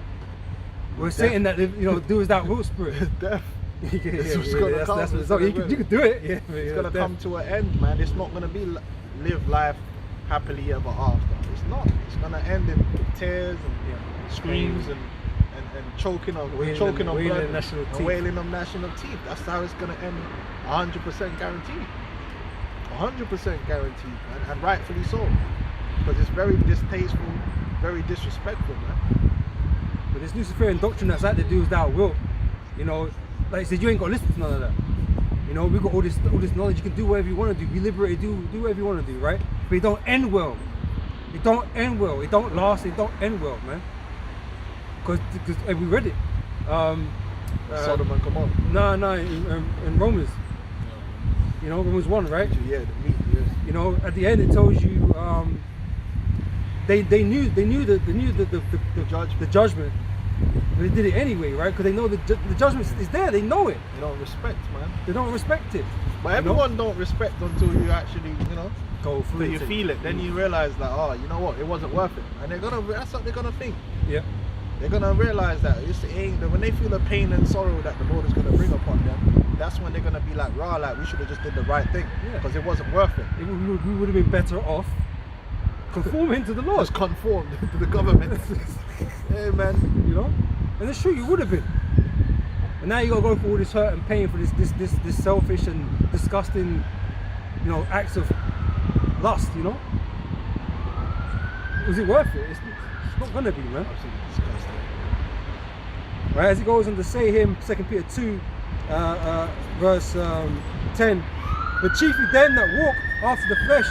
We're saying that, you know, do as thou wilt, spirit. Death. That's come. what it's like. You could do it. Yeah, it's gonna come to an end, man. It's not gonna be live life happily ever after. It's not. It's gonna end in tears and screams and choking on blood wailing national teeth. and wailing of national teeth. That's how it's gonna end. 100% guaranteed. 100% guaranteed, and rightfully so, because it's very distasteful, very disrespectful, man. But this Luciferian doctrine that's out there, do as thou wilt. You know, like I said, you ain't got to listen to none of that. You know, we've got all this knowledge. You can do whatever you want to do. Be liberated, do whatever you want to do, right? But it don't end well. It don't end well. It don't last. It don't end well, man. Because we read it. Sodom and Gomorrah. No, in Romans. You know, Romans 1, right? Yeah, the meat. Yeah. You know, at the end it tells you they knew the judgment, but they did it anyway, right? Because they know the judgment is there. They know it. They don't respect, man. They don't respect it. But everyone don't respect until you actually, you know, go through you feel it. Then you realize that, oh, you know what, it wasn't worth it, and that's what they're gonna think. Yeah. They're gonna realize that when they feel the pain and sorrow that the Lord is gonna bring upon them, that's when they're gonna be like, rah, like we should have just did the right thing, because it wasn't worth it. We would have been better off conforming to the Lord. Just conformed to the government. Hey, man. You know, and it's true, you would have been. And now you gotta go through all this hurt and pain for this selfish and disgusting, you know, acts of lust. You know, was it worth it? It's not gonna be, man. Absolutely disgusting. Right, as it goes on to say here in 2 Peter 2, verse 10, but chiefly them that walk after the flesh,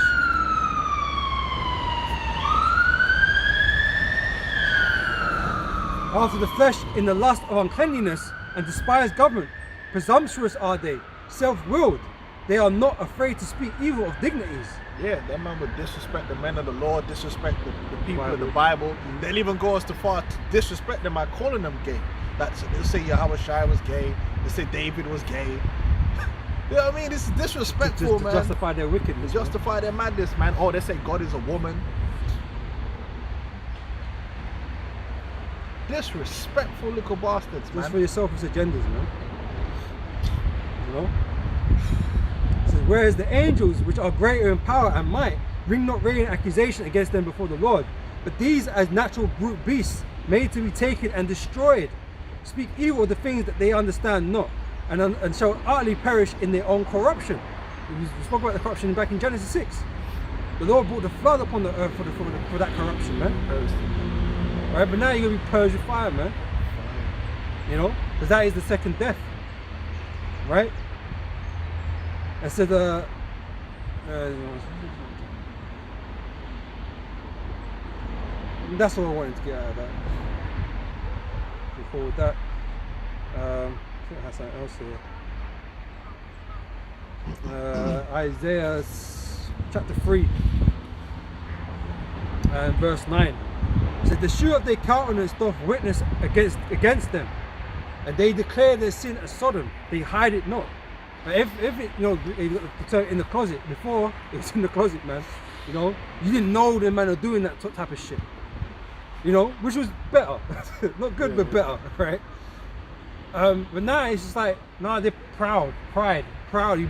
in the lust of uncleanliness, and despise government. Presumptuous are they, self-willed. They are not afraid to speak evil of dignities. Yeah, that man would disrespect the men of the Lord, disrespect the people of the Bible. They'll even go as far to disrespect them by calling them gay. They'll say Yahweh Shai was gay. They say David was gay. You know what I mean? This is disrespectful, to man. justify their wickedness. To justify their madness, man. Oh, they say God is a woman. Disrespectful little bastards, man. Just for your selfish agendas, man. You know? It says, whereas the angels, which are greater in power and might, bring not railing accusation against them before the Lord, but these as natural brute beasts, made to be taken and destroyed, speak evil of the things that they understand not, and shall utterly perish in their own corruption. We spoke about the corruption back in Genesis 6. The Lord brought the flood upon the earth for that corruption, man. Right, but now you're going to be purged with fire, man. You know, because that is the second death. Right? And so that's all I wanted to get out of that. Before that, I think I have something else here. Isaiah chapter 3 and verse 9. It said, the shew of their countenance doth witness against them, and they declare their sin as Sodom, they hide it not. But if it, you know, in the closet, before it was in the closet, man, you know, you didn't know the man are doing that type of shit. You know, which was better. Not good, but better, right? But now it's just like, nah, they're proud. You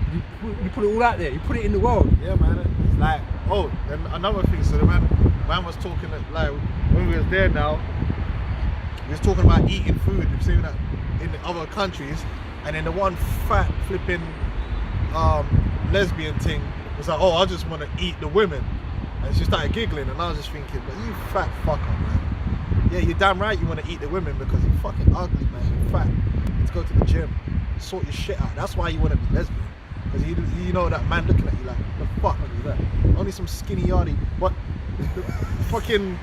put it all out there. You put it in the world. Yeah, man. It's like, oh, and another thing. So the man was talking, like, when we was there now, he was talking about eating food. You've seen that in other countries. And then the one fat flipping lesbian thing was like, oh, I just want to eat the women. And she started giggling, and I was just thinking, but you fat fucker, man. Yeah, you're damn right you want to eat the women because you're fucking ugly, man. You're fat. Let's go to the gym. Sort your shit out. That's why you want to be lesbian. Because you know that man looking at you like, the fuck is that? Only some skinny yardie. What? Fucking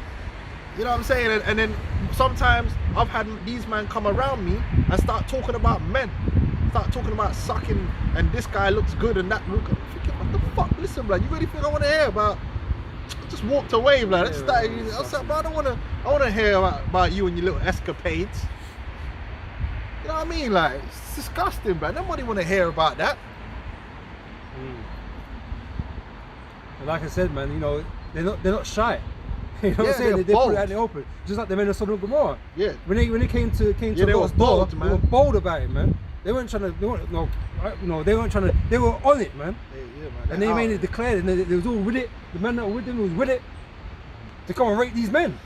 You know what I'm saying? And then sometimes I've had these men come around me and start talking about men. Start talking about sucking and this guy looks good and that look. I'm thinking, what the fuck? Listen, blood, you really think I want to hear about? I just walked away, blood. Yeah, I was like, bro, I want to hear about you and your little escapades. You know what I mean? Like, it's disgusting, bro. Nobody want to hear about that. And like I said, man, you know, they're not shy. You know what I'm Yeah, saying? they're They put bold. it out in the open, just like the men of Sodom and Gomorrah. Yeah. When they came to Yeah, they were Lot's bold, door, man. they were bold about it, man. They weren't trying to. They weren't They weren't trying to. They were on it, man. Yeah, man. And they made it declared, and they was all with it. The men that were with them was with it to come and rape these men.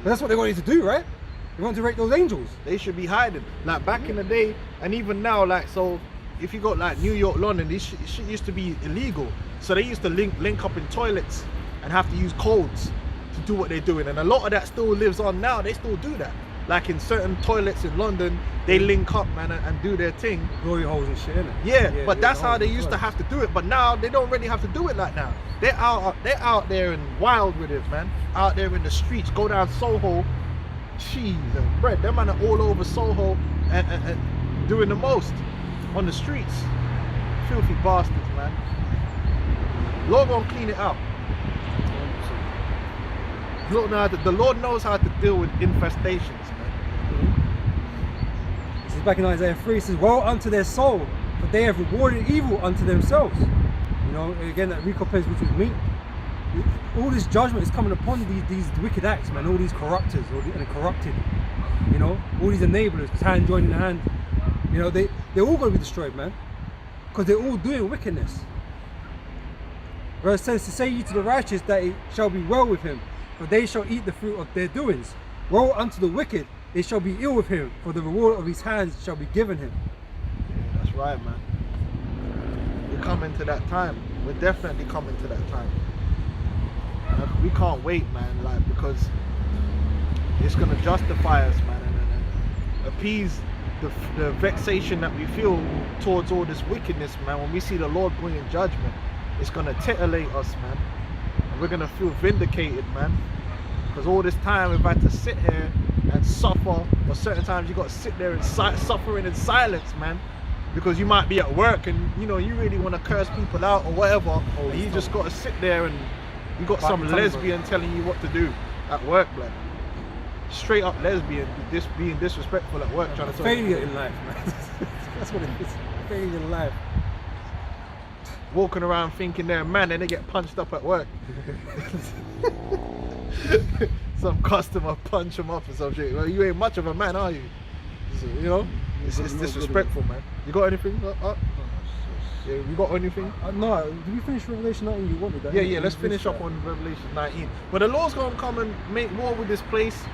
But that's what they wanted to do, right? They wanted to rape those angels. They should be hiding. Like back in the day, and even now, like, so if you got like New York, London, this shit used to be illegal. So they used to link up in toilets and have to use codes to do what they're doing. And a lot of that still lives on now. They still do that. Like in certain toilets in London, they link up, man, and do their thing. Glory holes and shit, innit? Yeah, but that's the how holes they and used to toilets. have to do it. But now they don't really have to do it like now. They're out there and wild with it, man. Out there in the streets. Go down Soho. Cheese and bread. Them man are all over Soho and doing the most on the streets. Filthy bastards, man. Lord gonna clean it up. The Lord knows how to deal with infestations, man. This is back in Isaiah 3. It says, "Woe unto their soul, for they have rewarded evil unto themselves." You know, again, that recompense which was meat. All this judgment is coming upon these wicked acts, man. All these corrupters, and corrupted. You know, all these enablers, hand joining hand. You know, they're all going to be destroyed, man, because they're all doing wickedness. Verse says, "To say ye to the righteous that it shall be well with him, for they shall eat the fruit of their doings. Woe unto the wicked, they shall be ill with him, for the reward of his hands shall be given him." Yeah, that's right, man. We're coming to that time. We're definitely coming to that time. We can't wait, man, like, because it's gonna justify us, man, and appease the vexation that we feel towards all this wickedness, man. When we see the Lord bringing judgment, it's gonna titillate us, man, and we're gonna feel vindicated, man, because all this time we've had to sit here and suffer, or certain times you got to sit there and suffering in silence, man, because you might be at work and you know you really want to curse people out or whatever, and you just got to sit there and you got some lesbian telling you what to do at work, blood. Straight up lesbian, being disrespectful at work, trying to tell Failure you. in life, man. That's what it is. Failure in life. Walking around thinking they're a man and they get punched up at work. Some customer punch them up or some shit. Well, you ain't much of a man, are you? So, you know, it's disrespectful, man. You got anything? Yeah, you got anything? No, did we finish Revelation 19? You wanted that? Yeah, innit? yeah, let's You finish missed up that. on Revelation 19. But the Lord's gonna come and make war with this place,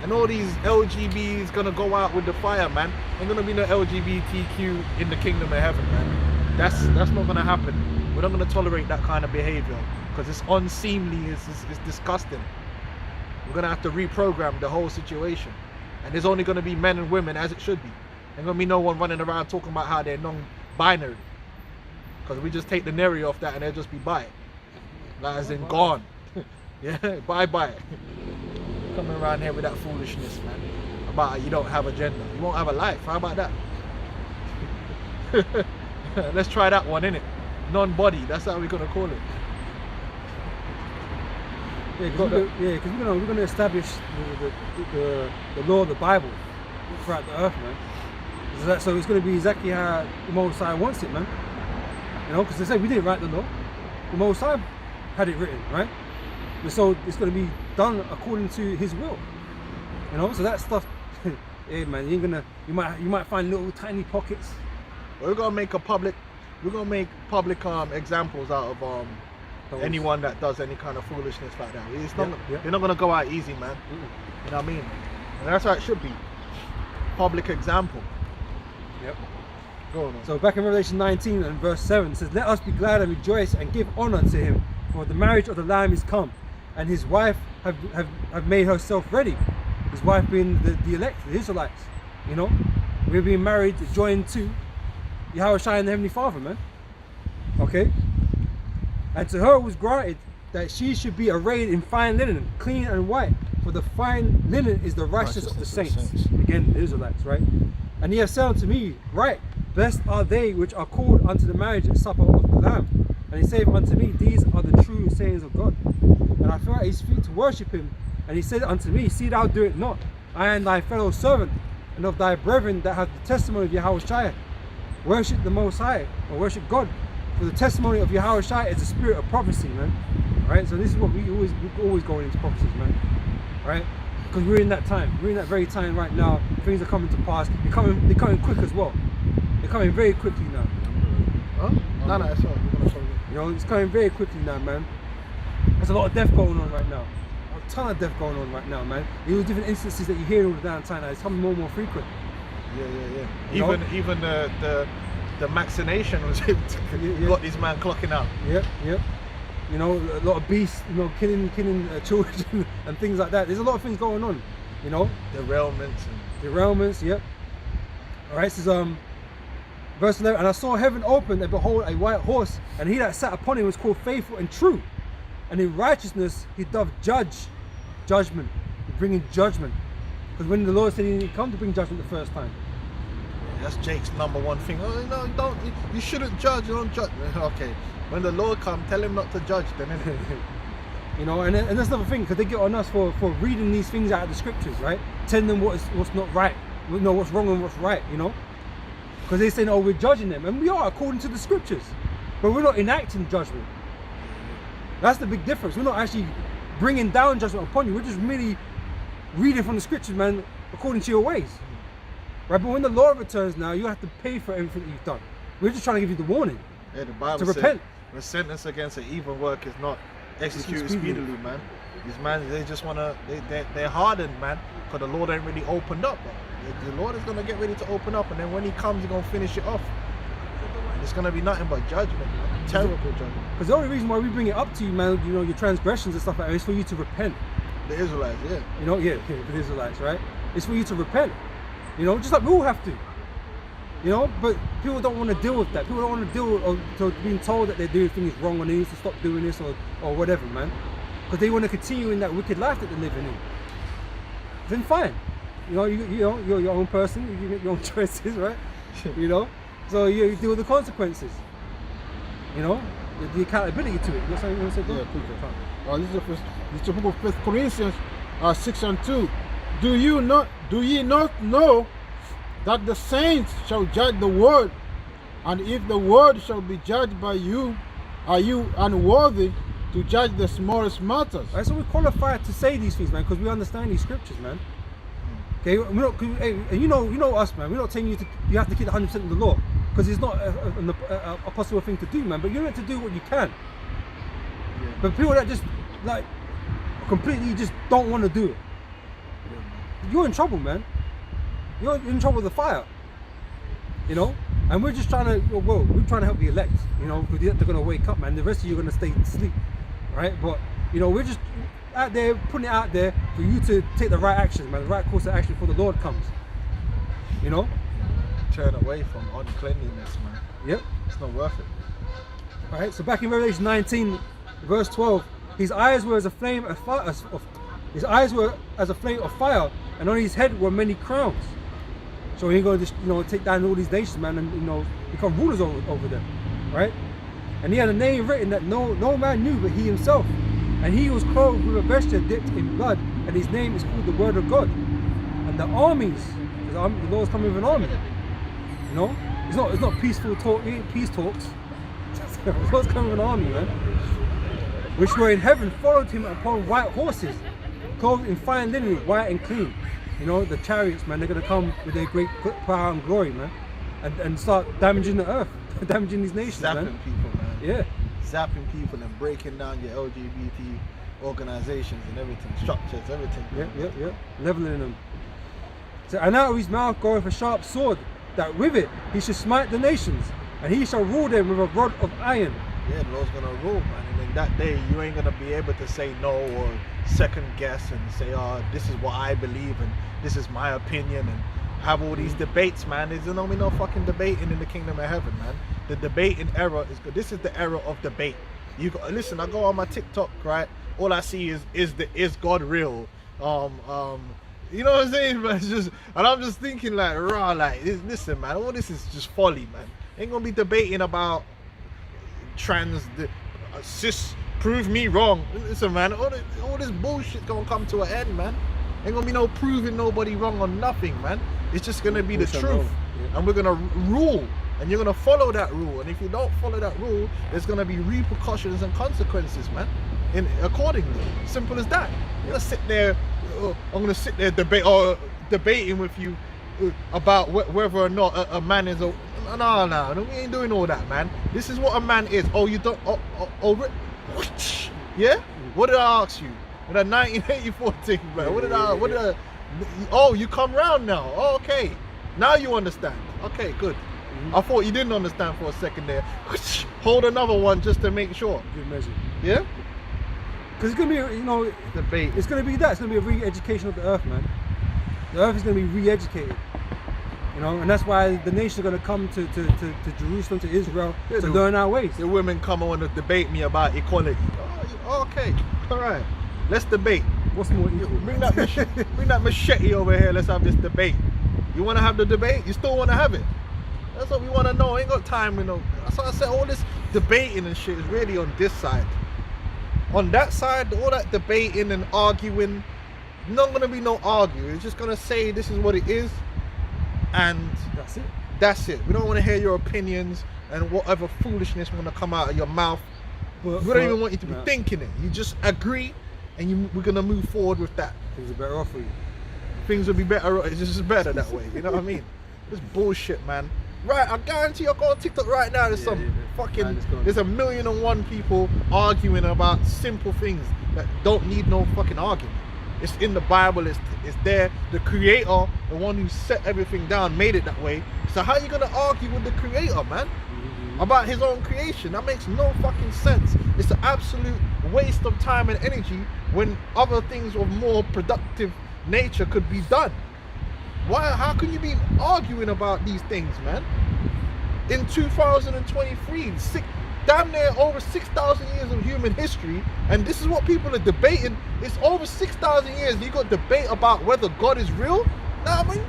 and all these LGBs gonna go out with the fire, man. Ain't gonna be no LGBTQ in the kingdom of heaven, man. That's not gonna happen. We're not gonna tolerate that kind of behavior because it's unseemly, it's disgusting. We're gonna have to reprogram the whole situation, and there's only gonna be men and women as it should be. Ain't gonna be no one running around talking about how they're non-binary. Because we just take the nary off that and they'll just be by it. Like as in gone. Yeah, bye-bye. Coming around here with that foolishness, man. About how you don't have a gender. You won't have a life. How about that? Let's try that one, innit? Non-body. That's how we're going to call it. Yeah, because we're gonna establish the law of the Bible throughout the earth, man. So it's gonna be exactly how the Most High wants it, man. You know, because they say we didn't write the law. The Most High had it written, right? And so it's gonna be done according to His will. You know, so that stuff, yeah, man. You might find little tiny pockets. We're gonna make public examples out of anyone that does any kind of foolishness like that. It's not, they're not gonna go out easy, man. You know what I mean? And that's how it should be. Public example. Yep. Go on. So back in Revelation 19 and verse 7 it says, "Let us be glad and rejoice and give honor to him, for the marriage of the Lamb is come, and his wife have made herself ready." His wife being the elect, the Israelites. You know, we're being married, joined to Yahushua and the Heavenly Father, man. Okay? And to her was granted that she should be arrayed in fine linen, clean and white. For the fine linen is the righteousness of the saints. Again, the Israelites, right? And he has said unto me, right, blessed are they which are called unto the marriage supper of the Lamb. And he saith unto me, these are the true sayings of God. And I fell at his feet to worship him. And he said unto me, see thou do it not. I am thy fellow servant, and of thy brethren that have the testimony of Yahushua. Worship the Most High, or worship God. For the testimony of Yahushua is the spirit of prophecy, man. Right? So this is what we always go into prophecies, man. Right? Because we're in that time. We're in that very time right now. Things are coming to pass. They're coming quick as well. They're coming very quickly now. Huh? No, that's all. You know, it's coming very quickly now, man. There's a lot of death going on right now. A ton of death going on right now, man. These different instances that you hear all the damn time now. It's becoming more and more frequent. Yeah. Even the vaccination was able to got this man clocking out. Yep. You know, a lot of beasts, you know, killing children and things like that. There's a lot of things going on, you know. Derailments, yep. Alright, this is verse 11. And I saw heaven open, and behold a white horse, and he that sat upon him was called Faithful and True. And in righteousness he doth judgment, bringing judgment. Because when the Lord said he didn't come to bring judgment the first time. That's Jake's number one thing. Oh no, you shouldn't judge, you don't judge. Okay. When the Lord comes, tell him not to judge them, innit? You know, and that's another thing, because they get on us for reading these things out of the scriptures, right? Telling them what's not right, you know, what's wrong and what's right, you know? Because they say, oh, we're judging them, and we are according to the scriptures, but we're not enacting judgment. That's the big difference. We're not actually bringing down judgment upon you. We're just merely reading from the scriptures, man, according to your ways, right? But when the Lord returns now, you have to pay for everything that you've done. We're just trying to give you the warning. Yeah, the Bible to says, repent. the sentence against an evil work is not executed speedily, man. These man, they just wanna, they're hardened, man, because the Lord ain't really opened up. The Lord is gonna get ready to open up, and then when He comes, He's gonna finish it off. And it's gonna be nothing but judgment, man. Terrible judgment. Because the only reason why we bring it up to you, man, you know, your transgressions and stuff like that, is for you to repent. The Israelites, yeah. You know, yeah, the Israelites, right? It's for you to repent. You know, just like we all have to. You know, but people don't want to deal with that. People don't want to deal with being told that they're doing things wrong and they need to stop doing this or whatever, man. Because they want to continue in that wicked life that they're living in. Then fine. You know, you're your own person. You make your own choices, right? You know, so you deal with the consequences. You know, the accountability to it. You know something you want to say? Yeah, quick. This is the book of 1 Corinthians 6:2. Do ye not know that the saints shall judge the world, and if the world shall be judged by you, are you unworthy to judge the smallest matters? Right, so we're qualified to say these things, man, because we understand these scriptures, man. Okay, we're not, and you know us, man. We're not telling you have to keep 100% of the law, because it's not a possible thing to do, man. But you're meant to do what you can. Yeah. But people that just like completely just don't want to do it, you're in trouble, man. You're in trouble with the fire, you know. And we're just trying to, well, we're trying to help the elect, you know, because they're going to wake up, man. The rest of you are going to stay asleep, right? But you know, we're just out there putting it out there for you to take the right actions, man, the right course of action before the Lord comes, you know. Turn away from uncleanliness, man. Yep. It's not worth it. All right. So back in Revelation 19, verse 12, his eyes were as a flame of fire. His eyes were as a flame of fire, and on his head were many crowns. So he's going to just, you know, take down all these nations, man, and, you know, become rulers over them, right? And he had a name written that no man knew but he himself. And he was clothed with a vesture dipped in blood, and his name is called the Word of God. And the armies, the Lord's coming with an army. You know, it's not peaceful talk, peace talks. The Lord's coming with an army, man. Which were in heaven followed him upon white horses, clothed in fine linen, white and clean. You know, the chariots, man, they're going to come with their great power and glory, man, and start damaging the earth, damaging these nations, Zapping man. people, man. Yeah. Zapping people and breaking down your LGBT organizations and everything, structures, everything. Yep. Leveling them. So, and out of his mouth goeth a sharp sword, that with it he should smite the nations, and he shall rule them with a rod of iron. Yeah, the Lord's gonna rule, man. And in that day, you ain't gonna be able to say no or second guess and say, oh, this is what I believe and this is my opinion, and have all these debates, man. There's no fucking debating in the kingdom of heaven, man. The debating era is good. This is the era of debate. You go, listen, I go on my TikTok, right? All I see is God real? You know what I'm saying, man? It's just, and I'm just thinking like, rah, like, listen, man, all this is just folly, man. Ain't gonna be debating about cis, prove me wrong. Listen, man, all this bullshit gonna come to an end, man. Ain't gonna be no proving nobody wrong on nothing, man. It's just gonna be the Yes, I truth, know. Yeah. and we're gonna rule, and you're gonna follow that rule. And if you don't follow that rule, there's gonna be repercussions and consequences, man. Accordingly, simple as that. I'm gonna sit there. I'm gonna sit there debating with you about whether or not a man is a. No, we ain't doing all that, man. This is what a man is. Oh, you don't. Yeah. What did I ask you? With a 1984 thing, man. What did I? Oh, you come round now. Oh, okay. Now you understand. Okay, good. I thought you didn't understand for a second there. Hold another one just to make sure. Good measure. Yeah. Because it's gonna be, you know, Debate. it's gonna be that. It's gonna be a re-education of the earth, man. The earth is gonna be re-educated. You know, and that's why the nations are gonna come to Jerusalem, to Israel, Yeah, to learn our ways. The women come on to debate me about equality. Oh, okay. All right. Let's debate. What's more equal? Bring that machete over here. Let's have this debate. You want to have the debate? You still want to have it? That's what we want to know. Ain't got time, you know. That's why I said all this debating and shit is really on this side. On that side, all that debating and arguing, not gonna be no arguing. It's just gonna say this is what it is, and That's it. that's it. We don't want to hear your opinions and whatever foolishness want to come out of your mouth. But We don't even want you to be nah, thinking it. You just agree, and we're gonna move forward with that. things are better off for you. Things will be better. It's just better that way. You know what I mean? This bullshit, man. Right, I guarantee you'll go on TikTok right now. There's Yeah. fucking. Man, it's gone. There's 1,000,001 people arguing about simple things that don't need no fucking argument. It's in the Bible. It's there. The Creator, the one who set everything down, made it that way. So how you gonna argue with the Creator, man? About his own creation? That makes no fucking sense. It's an absolute waste of time and energy when other things of more productive nature could be done. Why? How can you be arguing about these things, man? In 2023, damn near over 6,000 years of human history, and this is what people are debating. It's over 6,000 years. You got debate about whether God is real? Nah, man,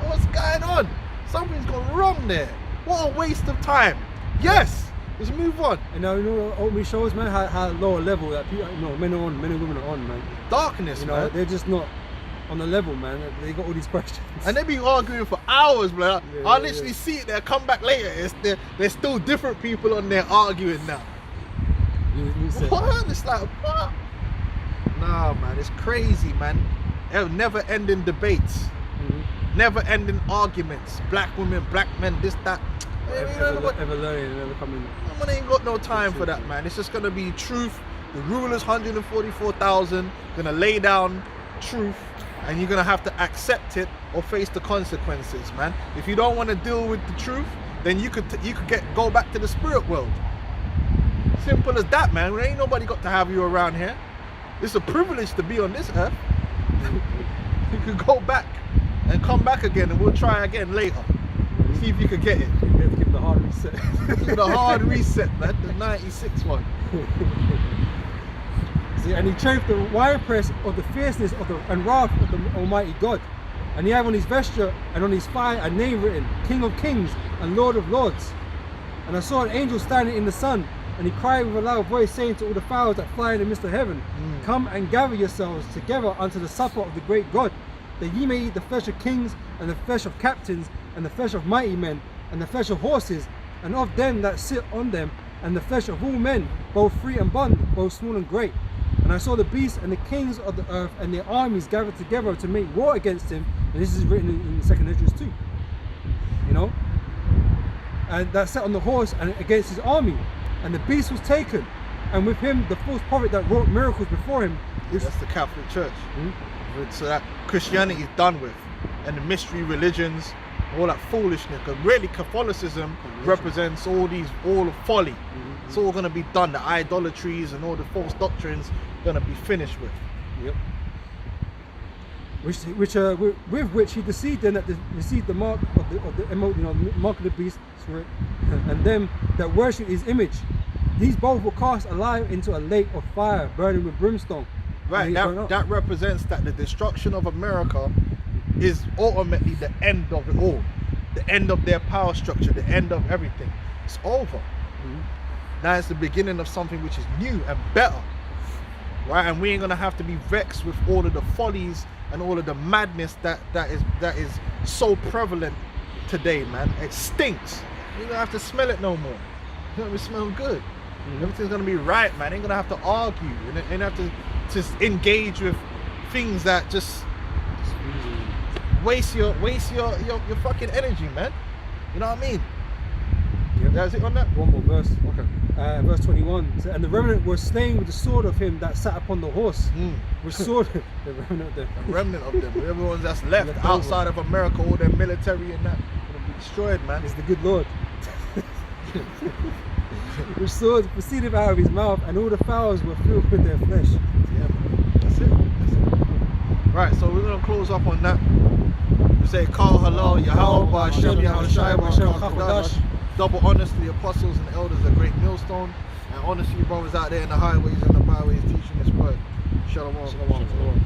what's going on? Something's gone wrong there. What a waste of time. Yes, let's move on. And now you know what ultimately shows, man, how lower level that people, you know, men and women are on, man. Darkness, You know, man. they're just not on the level, man. They got all these questions. And they be arguing for hours, bro. Yeah, I yeah, literally yeah. see it there, come back later. There's still different people on there arguing now. You said, What? It's like, what? Nah, man, it's crazy, man. Never ending debates, never ending arguments. Black women, black men, this, that. ever learning and never coming. Man ain't got no time for that, man. It's just gonna be truth. The rulers, 144,000, gonna lay down truth, and you're gonna have to accept it or face the consequences, man. If you don't want to deal with the truth, then you could go back to the spirit world. Simple as that, man. There ain't nobody got to have you around here. It's a privilege to be on this earth. You could go back and come back again, and we'll try again later. See if you could get it. You have to give them the hard reset. Give the hard reset, man. The 96 one. See, and he chafed the winepress of the fierceness and wrath of the Almighty God. And he had on his vesture and on his thigh a name written, King of Kings and Lord of Lords. And I saw an angel standing in the sun, and he cried with a loud voice, saying to all the fowls that fly in the midst of heaven, Come and gather yourselves together unto the supper of the great God, that ye may eat the flesh of kings, and the flesh of captains, and the flesh of mighty men, and the flesh of horses, and of them that sit on them, and the flesh of all men, both free and bond, both small and great. And I saw the beasts and the kings of the earth and their armies gathered together to make war against him. And this is written in 2 Esdras 2. You know? And that sat on the horse and against his army. And the beast was taken. And with him the false prophet that wrought miracles before him. Which, That's the Catholic Church. So that Christianity is done with. And the mystery religions, all that foolishness. Because really Catholicism represents all of folly. It's all going to be done. The idolatries and all the false doctrines going to be finished with. Yep. With which he deceived them that received the mark of the mark of the beast, sorry, and them that worship his image. These both were cast alive into a lake of fire, burning with brimstone, Right, He's going up. that represents that the destruction of America is ultimately the end of it all. The end of their power structure, the end of everything. It's over. Now it's the beginning of something which is new and better. Right? And we ain't gonna have to be vexed with all of the follies and all of the madness that is so prevalent today, man. It stinks. You're gonna have to smell it no more. It's gonna smell good. Everything's gonna be right, man. Ain't gonna have to argue and ain't have to just engage with things that just waste your fucking energy, man. You know what I mean? Yep. That's it on that. One more verse. Okay. Verse 21. And the remnant were slain with the sword of him that sat upon the horse. With sword. The remnant of them. The remnant of them, everyone that's left Left outside of America, all their military and that, gonna be destroyed, man. Is the good Lord. Which sword proceeded out of his mouth, and all the fowls were filled with their flesh. Yeah, man. That's it. Right, so we're gonna close up on that. We say, Kal Halal, Yahweh, Hashem, Yahushai, Hashem, Chakadash. Double honors to the apostles and elders, a great millstone. And honor to you brothers out there in the highways and the byways teaching this word. Shalom. Shalom.